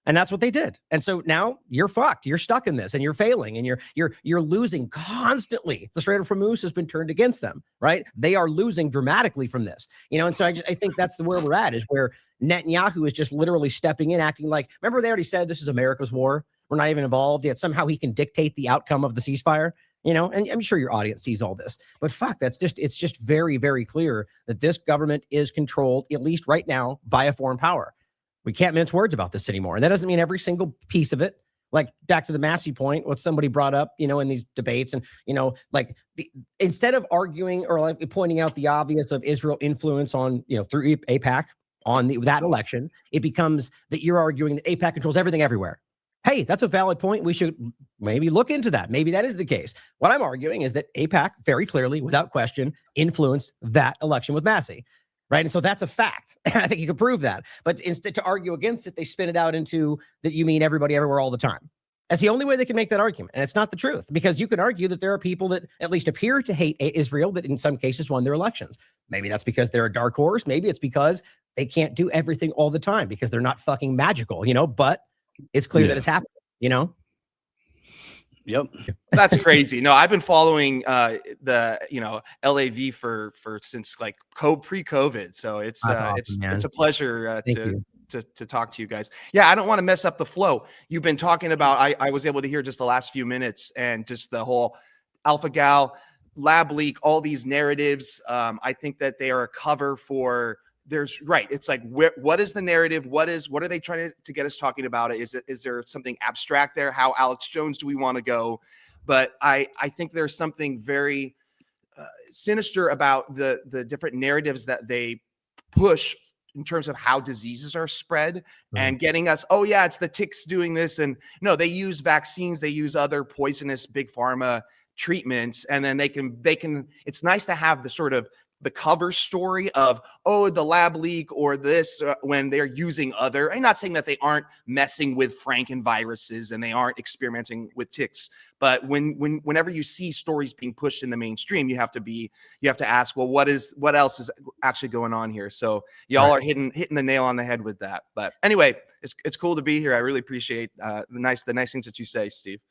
And that's what they did. And so now you're fucked. You're stuck in this, and you're failing, and you're losing constantly. The Strait of Hormuz has been turned against them, right? They are losing dramatically from this, and so I think that's where we're at, is where Netanyahu is just literally stepping in, acting like, remember they already said this is America's war. We're not even involved yet. Somehow he can dictate the outcome of the ceasefire, and I'm sure your audience sees all this, but fuck, it's just very, very clear that this government is controlled, at least right now, by a foreign power. We can't mince words about this anymore. And that doesn't mean every single piece of it. Like, back to the Massey point, what somebody brought up, in these debates, and, instead of arguing or like pointing out the obvious of Israel influence on, through AIPAC on that election, it becomes that you're arguing that AIPAC controls everything everywhere. Hey, that's a valid point. We should maybe look into that. Maybe that is the case. What I'm arguing is that AIPAC very clearly, without question, influenced that election with Massey. Right. And so that's a fact. And I think you can prove that. But instead, to argue against it, they spin it out into that you mean everybody everywhere all the time. That's the only way they can make that argument. And it's not the truth, because you can argue that there are people that at least appear to hate Israel that in some cases won their elections. Maybe that's because they're a dark horse. Maybe it's because they can't do everything all the time because they're not fucking magical, but it's clear that it's happening, Yep. That's crazy. No, I've been following the LAV for since like pre-COVID. So it's awesome, it's a pleasure to talk to you guys. Yeah, I don't want to mess up the flow. You've been talking about, I was able to hear just the last few minutes, and just the whole Alpha Gal lab leak, all these narratives. I think that they are a cover for it's like, what is the narrative? What are they trying to get us talking about it? Is there something abstract there? How Alex Jones do we want to go? But I think there's something very sinister about the different narratives that they push in terms of how diseases are spread and getting us, oh yeah, it's the ticks doing this. And no, they use vaccines, they use other poisonous big pharma treatments, and then they can, it's nice to have the sort of the cover story of, oh, the lab leak or this, when they're using other, I'm not saying that they aren't messing with frankenviruses and they aren't experimenting with ticks, but whenever you see stories being pushed in the mainstream, you have to ask, well, what else is actually going on here? So y'all are hitting the nail on the head with that. But anyway, it's cool to be here. I really appreciate the nice things that you say, Steve.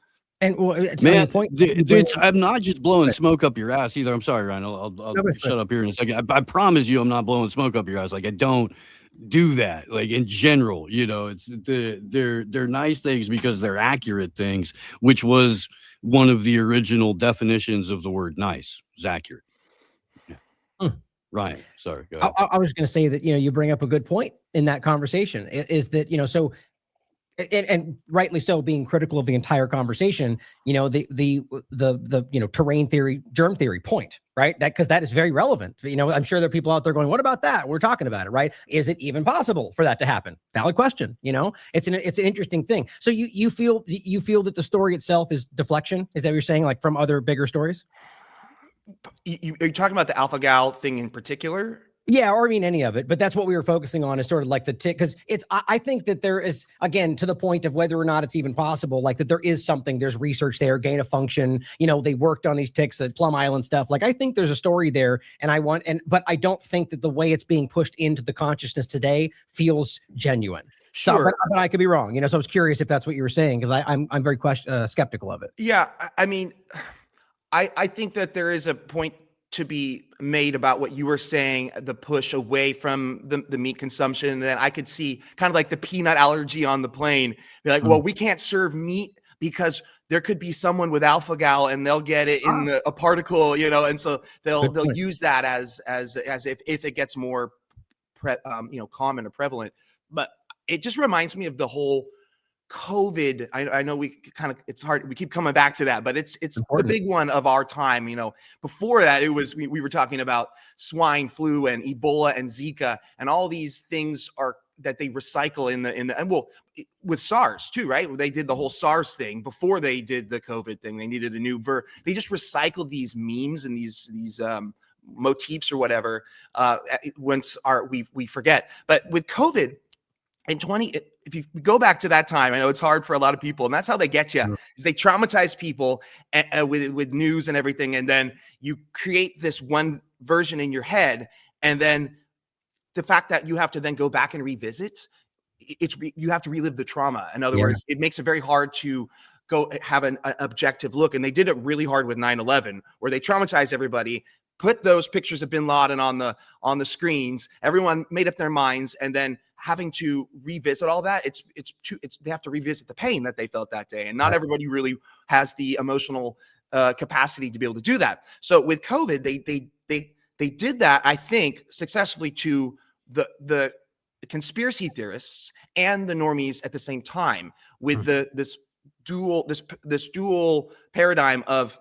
And man, I'm not just blowing smoke up your ass either. I'm sorry, Ryan. I'll shut up here in a second. I promise you, I'm not blowing smoke up your ass. Like, I don't do that. Like, in general, it's they're nice things because they're accurate things, which was one of the original definitions of the word nice. Is accurate. Yeah. Ryan, sorry. Go ahead. I was going to say that you bring up a good point in that conversation. Is that so. And rightly so, being critical of the entire conversation, the terrain theory, germ theory point, right? Because that is very relevant. I'm sure there are people out there going, what about that? We're talking about it, right? Is it even possible for that to happen? Valid question. It's an interesting thing. So you feel that the story itself is deflection? Is that what you're saying, like from other bigger stories? Are you talking about the Alpha Gal thing in particular? Yeah, or I mean any of it, but that's what we were focusing on is sort of like the tick, because I think that there is, again, to the point of whether or not it's even possible, like that there is something, there's research there, gain of function, they worked on these ticks at Plum Island stuff. Like I think there's a story there, but I don't think that the way it's being pushed into the consciousness today feels genuine. Sure. So, but I could be wrong, so I was curious if that's what you were saying, because I'm very skeptical of it. Yeah, I mean, I think that there is a point to be made about what you were saying, the push away from the meat consumption. And then I could see kind of like the peanut allergy on the plane. Be like, well, we can't serve meat because there could be someone with alpha gal and they'll get it in a particle, and so they'll use that as if it gets more common or prevalent. But it just reminds me of the whole COVID. I know it's hard. We keep coming back to that, but it's the big one of our time. Before that, it was, we were talking about swine flu and Ebola and Zika and all these things that they recycle with SARS too, right? They did the whole SARS thing before they did the COVID thing. They needed a new they just recycled these memes and these motifs or whatever. Once we forget, but with COVID, if you go back to that time, I know it's hard for a lot of people, and that's how they get you, is they traumatize people with news and everything, and then you create this one version in your head, and then the fact that you have to then go back and revisit, you have to relive the trauma. In other words, it makes it very hard to go have an objective look, and they did it really hard with 9/11, where they traumatized everybody, put those pictures of bin Laden on the screens, everyone made up their minds, and then having to revisit all that, they have to revisit the pain that they felt that day. And not everybody really has the emotional capacity to be able to do that. So with COVID, they did that, I think, successfully to the conspiracy theorists and the normies at the same time, with this dual paradigm of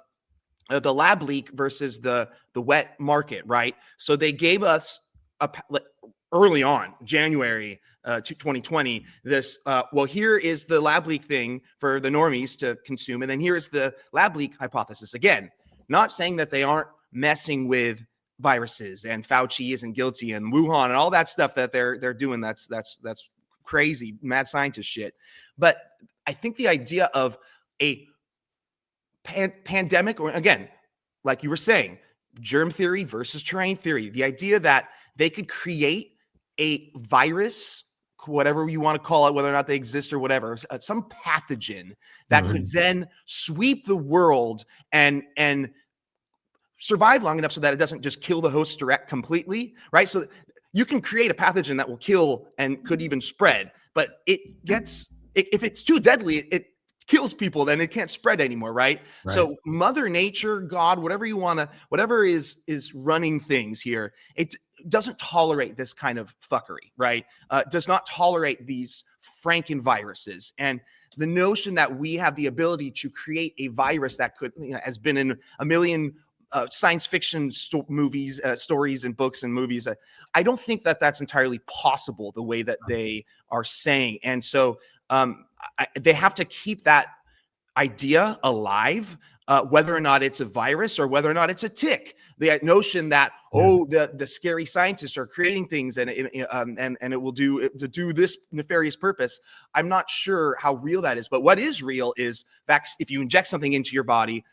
the lab leak versus the wet market, right? So they gave us early on, January 2020, this, here is the lab leak thing for the normies to consume. And then here is the lab leak hypothesis. Again, not saying that they aren't messing with viruses and Fauci isn't guilty and Wuhan and all that stuff that they're doing. That's crazy, mad scientist shit. But I think the idea of a pandemic, or again, like you were saying, germ theory versus terrain theory, the idea that they could create a virus, whatever you want to call it, whether or not they exist or whatever, some pathogen that could then sweep the world and survive long enough so that it doesn't just kill the host direct completely, right? So you can create a pathogen that will kill and could even spread, but if it's too deadly, it kills people, then it can't spread anymore, right? So Mother Nature, God, whatever you want to, whatever is running things here, it doesn't tolerate this kind of fuckery, right? Does not tolerate these Frankenviruses. And the notion that we have the ability to create a virus that could, has been in a million science fiction movies, stories and books and movies. I don't think that that's entirely possible the way that they are saying. And so they have to keep that idea alive, whether or not it's a virus or whether or not it's a tick. The notion that, the scary scientists are creating things and it will do this nefarious purpose. I'm not sure how real that is, but what is real is if you inject something into your body,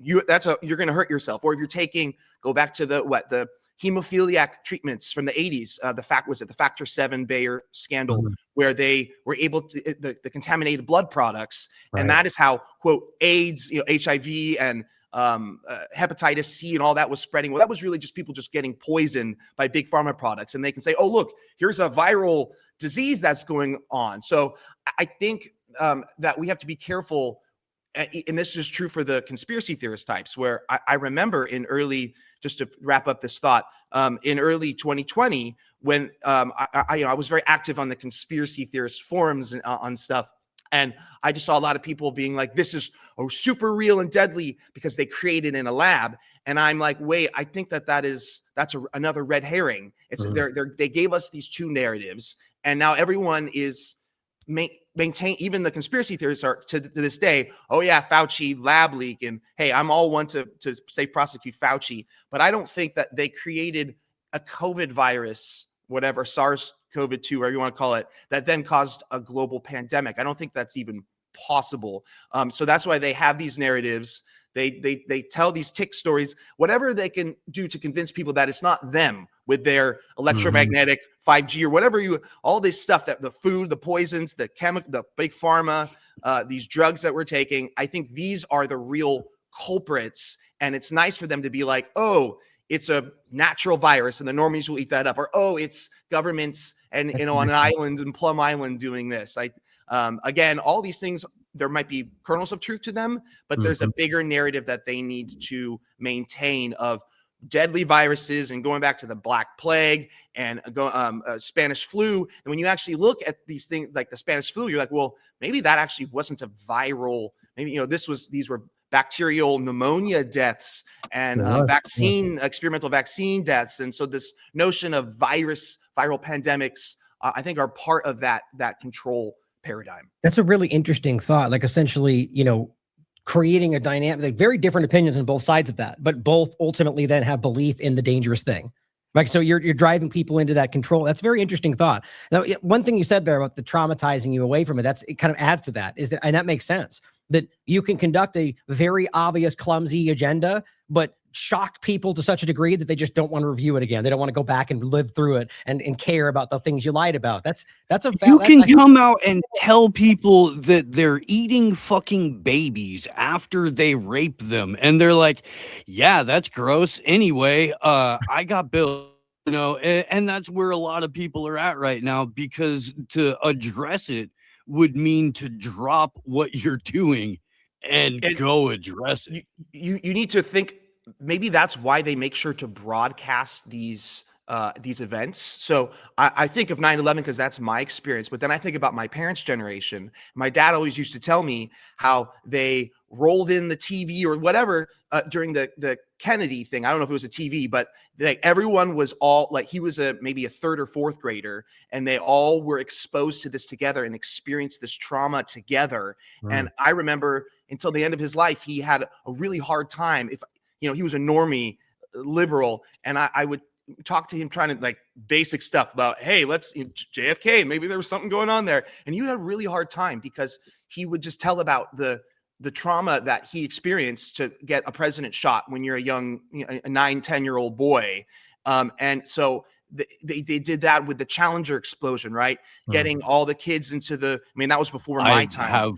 you're going to hurt yourself. Or if you're go back to the hemophiliac treatments from the 80s, the Factor 7 Bayer scandal, where they were able to, the contaminated blood products. And that is how, quote, AIDS, HIV and hepatitis C and all that was spreading. Well, that was really just people just getting poisoned by big pharma products. And they can say, oh, look, here's a viral disease that's going on. So I think that we have to be careful. And this is true for the conspiracy theorist types, where I remember just to wrap up this thought, in early 2020, when I was very active on the conspiracy theorist forums on stuff. And I just saw a lot of people being like, this is super real and deadly because they created in a lab. And I'm like, wait, I think that's another red herring. It's they gave us these two narratives, and now everyone is maintain, even the conspiracy theorists are to this day, oh yeah, Fauci lab leak, and hey, I'm all one to say prosecute Fauci, but I don't think that they created a COVID virus, whatever, SARS-CoV-2, whatever you want to call it, that then caused a global pandemic. I don't think that's even possible. So that's why they have these narratives. They tell these tick stories, whatever they can do to convince people that it's not them with their electromagnetic 5G or whatever all this stuff, that the food, the poisons, the big pharma, these drugs that we're taking. I think these are the real culprits. And it's nice for them to be like, oh, it's a natural virus and the normies will eat that up. Or, oh, it's governments and, on an island in Plum Island doing this. Again, all these things, there might be kernels of truth to them, but there's a bigger narrative that they need to maintain of deadly viruses, and going back to the Black Plague and Spanish flu. And when you actually look at these things like the Spanish flu, you're like, well, maybe that actually wasn't a viral. Maybe, these were bacterial pneumonia deaths and experimental vaccine deaths. And so this notion of viral pandemics, I think, are part of that control paradigm. That's a really interesting thought. Like, essentially, creating a dynamic, like very different opinions on both sides of that, but both ultimately then have belief in the dangerous thing. Like, so you're driving people into that control. That's a very interesting thought. Now, one thing you said there about the traumatizing you away from it, it kind of adds to that, is that, and that makes sense, that you can conduct a very obvious, clumsy agenda, but shock people to such a degree that they just don't want to review it again. They don't want to go back and live through it and care about the things you lied about. That's a you can come out and tell people that they're eating fucking babies after they rape them, and they're like, yeah, that's gross. Anyway, I got billed. And that's where a lot of people are at right now, because to address it would mean to drop what you're doing and go address it. You need to think, maybe that's why they make sure to broadcast these events. So I think of 9/11 because that's my experience, but then I think about my parents' generation. My dad always used to tell me how they rolled in the TV or whatever during the Kennedy thing. I don't know if it was a TV, but everyone was all like, he was maybe a third or fourth grader, and they all were exposed to this together and experienced this trauma together. And I remember until the end of his life, he had a really hard time. He was a normie liberal, and I would talk to him trying to basic stuff about, hey, let's JFK, maybe there was something going on there. And he had a really hard time because he would just tell about the trauma that he experienced to get a president shot when you're a young, a 9-10-year-old boy. And so they did that with the Challenger explosion, right? Getting all the kids into that was before my time.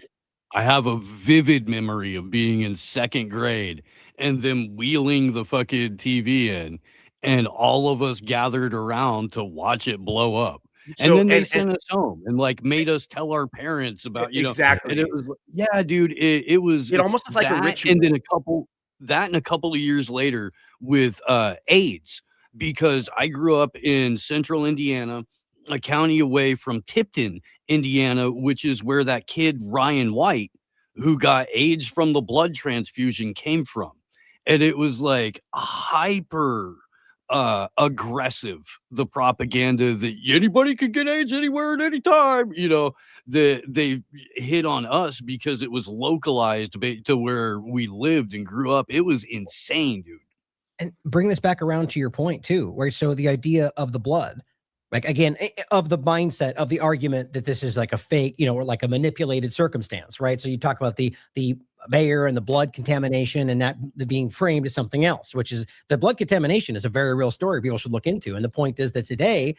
I have a vivid memory of being in second grade and them wheeling the fucking TV in, and all of us gathered around to watch it blow up. And then they sent us home and made us tell our parents about, exactly. And it was yeah, dude, it almost is like a ritual. And then a couple of years later with AIDS, because I grew up in central Indiana, a county away from Tipton, Indiana, which is where that kid Ryan White, who got AIDS from the blood transfusion, came from. And it was hyper aggressive, the propaganda that anybody could get AIDS anywhere at any time. They hit on us because it was localized to where we lived and grew up. It was insane, dude. And bring this back around to your point too, where so the idea of the blood, again, of the mindset of the argument that this is like a fake, or like a manipulated circumstance, right? So you talk about the mayor and the blood contamination, and that being framed as something else, which is the blood contamination is a very real story people should look into. And the point is that today,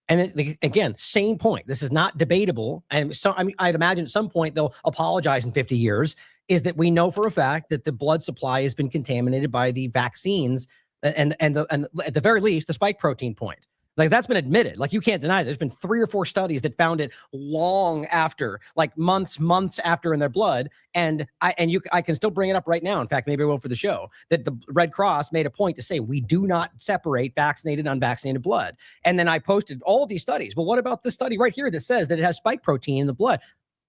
and again, same point, this is not debatable. And so, I'd imagine at some point they'll apologize in 50 years, is that we know for a fact that the blood supply has been contaminated by the vaccines and at the very least, the spike protein point. That's been admitted. You can't deny it. There's been 3 or 4 studies that found it long after, months after in their blood. And I can still bring it up right now. In fact, maybe I will for the show, that the Red Cross made a point to say, we do not separate vaccinated, unvaccinated blood. And then I posted all of these studies. Well, what about this study right here that says that it has spike protein in the blood?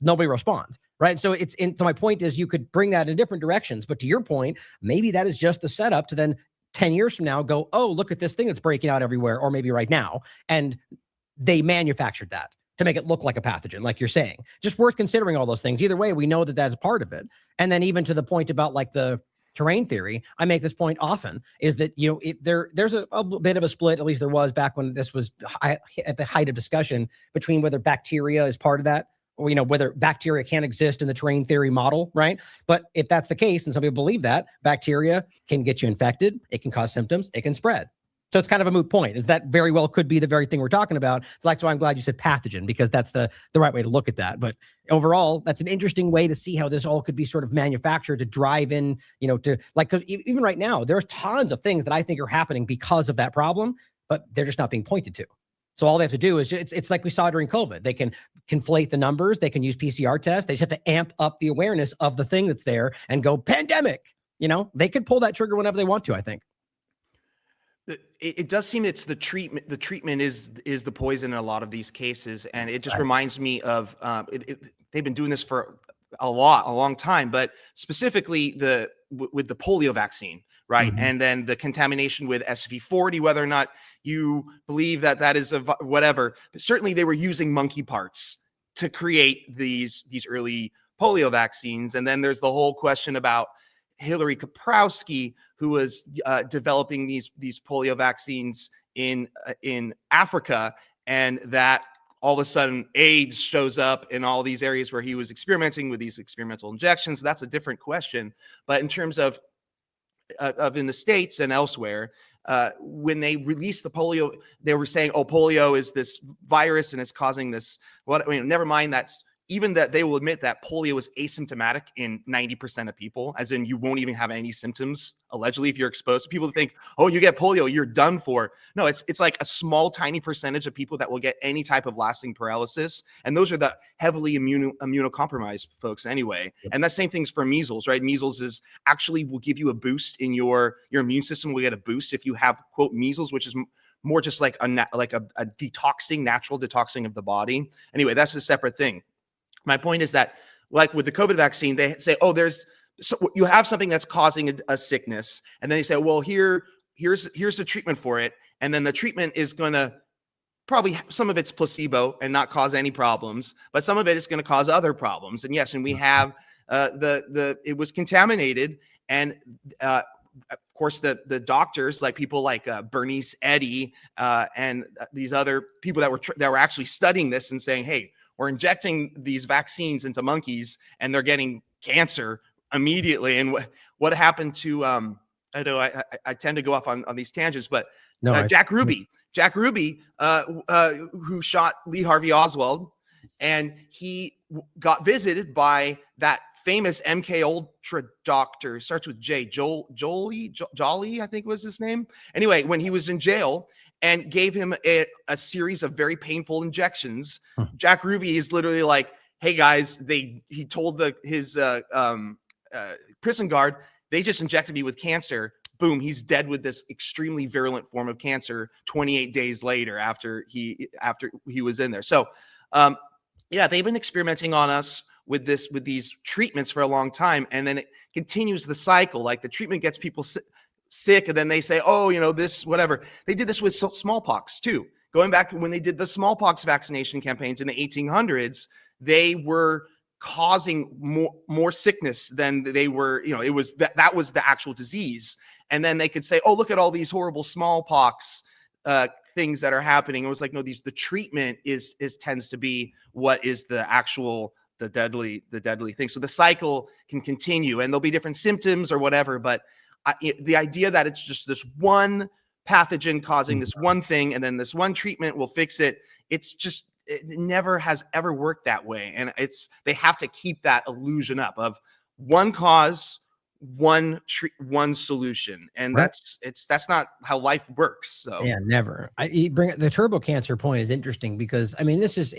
Nobody responds, right? So so my point is, you could bring that in different directions, but to your point, maybe that is just the setup to then 10 years from now go, oh, look at this thing that's breaking out everywhere, or maybe right now. And they manufactured that to make it look like a pathogen, like you're saying. Just worth considering all those things. Either way, we know that that's part of it. And then even to the point about the terrain theory, I make this point often, is that, you know, there's a bit of a split, at least there was back when this was at the height of discussion, between whether bacteria is part of that, or, you know, whether bacteria can exist in the terrain theory model, right? But if that's the case, and some people believe that, bacteria can get you infected, it can cause symptoms, it can spread. So it's kind of a moot point, is that very well could be the very thing we're talking about. So that's why I'm glad you said pathogen, because that's the right way to look at that. But overall, that's an interesting way to see how this all could be sort of manufactured to drive in, you know, to like, because even right now, there's tons of things that I think are happening because of that problem, but they're just not being pointed to. So all they have to do is, it's like we saw during COVID. They can conflate the numbers. They can use PCR tests. They just have to amp up the awareness of the thing that's there and go pandemic. You know, they could pull that trigger whenever they want to, I think. It does seem it's the treatment. The treatment is the poison in a lot of these cases. And it just reminds me of, they've been doing this for a long time, but specifically with the polio vaccine, right? And then the contamination with SV40, whether or not you believe that is whatever, but certainly they were using monkey parts to create these early polio vaccines. And then there's the whole question about Hillary Kaprowski, who was developing these polio vaccines in Africa, and that all of a sudden AIDS shows up in all these areas where he was experimenting with these experimental injections. That's a different question. But in terms of in the States and elsewhere, when they released the polio, they were saying, oh, polio is this virus and it's causing this. What, I mean, never mind that's even that they will admit that polio is asymptomatic in 90% of people, as in you won't even have any symptoms, allegedly, if you're exposed. People think, oh, you get polio, you're done for. No, it's like a small, tiny percentage of people that will get any type of lasting paralysis. And those are the heavily immunocompromised folks anyway. And that same thing's for measles, right? Measles is actually will give you a boost in your immune system will get a boost if you have, quote, measles, which is more just like a detoxing, natural detoxing of the body. Anyway, that's a separate thing. My point is that, like with the COVID vaccine, they say, oh, you have something that's causing a sickness. And then they say, well, here's the treatment for it. And then the treatment is going to probably, some of it's placebo and not cause any problems, but some of it is going to cause other problems. And yes, and we have it was contaminated. And of course, the doctors, like people like Bernice Eddy and these other people that were actually studying this and saying, hey, we're injecting these vaccines into monkeys and they're getting cancer immediately. And what happened to, I know I tend to go off on these tangents, but Jack Ruby, who shot Lee Harvey Oswald, and he got visited by that famous MK Ultra doctor, starts with J, Jolly, I think was his name. Anyway, when he was in jail, and gave him a series of very painful injections. Jack Ruby is literally like, hey guys, he told his prison guard, they just injected me with cancer. Boom, he's dead with this extremely virulent form of cancer 28 days later after he was in there. So yeah, they've been experimenting on us with these treatments for a long time. And then it continues the cycle. Like the treatment gets people sick, and then they say, oh, you know, this, whatever. They did this with smallpox too. Going back when they did the smallpox vaccination campaigns in the 1800s, they were causing more sickness than they were, you know, it was that was the actual disease. And then they could say, oh, look at all these horrible smallpox things that are happening. It was like, no, the treatment tends to be what is the actual, the deadly thing. So the cycle can continue and there'll be different symptoms or whatever, but the idea that it's just this one pathogen causing this one thing and then this one treatment will fix it, it never has ever worked that way. And they have to keep that illusion up of one cause, one solution. And Right. that's not how life works. So Yeah, never. You bring the turbo cancer point is interesting because I mean, this is,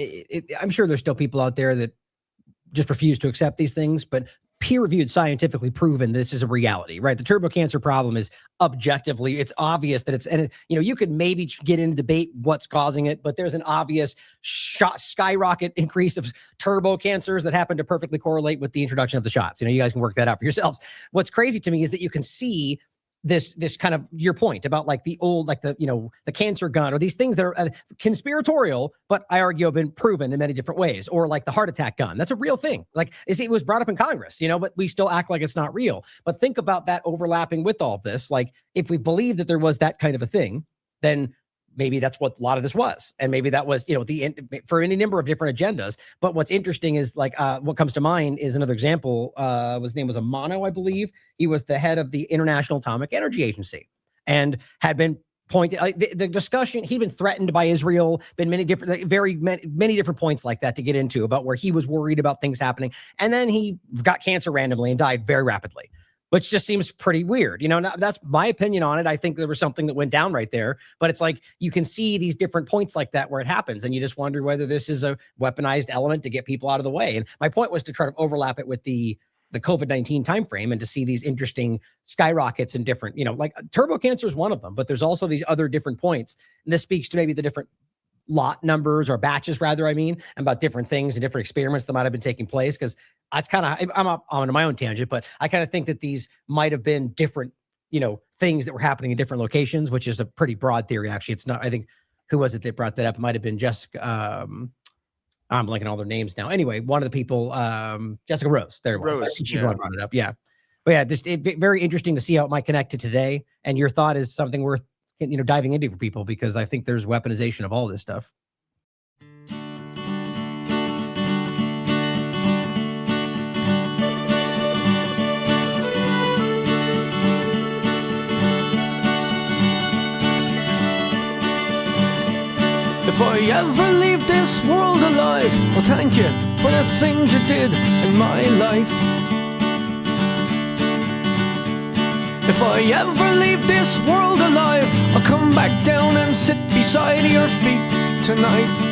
I'm sure there's still people out there that just refuse to accept these things, but peer-reviewed, scientifically proven this is a reality, right? The turbo cancer problem is objectively, it's obvious that you know, you could maybe get into debate what's causing it, but there's an obvious skyrocket increase of turbo cancers that happen to perfectly correlate with the introduction of the shots. You know, you guys can work that out for yourselves. What's crazy to me is that you can see this kind of your point about like the old, like the, the cancer gun or these things that are conspiratorial, but I argue have been proven in many different ways, or like the heart attack gun. That's a real thing. Like it was brought up in Congress, but we still act like it's not real. But think about that overlapping with all of this. Like if we believe that there was that kind of a thing, then maybe that's what a lot of this was. And maybe that was, for any number of different agendas. But what's interesting is like, what comes to mind is another example. His name was Amano, I believe. He was the head of the International Atomic Energy Agency and had been pointed, the discussion, he'd been threatened by Israel, been many different, many different points like that to get into about where he was worried about things happening. And then he got cancer randomly and died very rapidly, which just seems pretty weird. That's my opinion on it. I think there was something that went down right there, but it's like, you can see these different points like that where it happens. And you just wonder whether this is a weaponized element to get people out of the way. And my point was to try to overlap it with the COVID-19 timeframe and to see these interesting skyrockets and different, like turbo cancer is one of them, but there's also these other different points. And this speaks to maybe the different lot numbers or batches rather, about different things and different experiments that might have been taking place. Cause that's kind of, I'm on my own tangent, but I kind of think that these might've been different, things that were happening in different locations, which is a pretty broad theory. Actually, it's not, I think, who was it that brought that up? It might've been Jessica, I'm blanking all their names now. Anyway, one of the people, Jessica Rose, there it was. Rose, She's the one who brought it up. Yeah. But yeah, just very interesting to see how it might connect to today. And your thought is something worth diving into for people, because I think there's weaponization of all this stuff. If I ever leave this world alive, well, thank you for the things you did in my life. If I ever leave this world alive, I'll come back down and sit beside your feet tonight.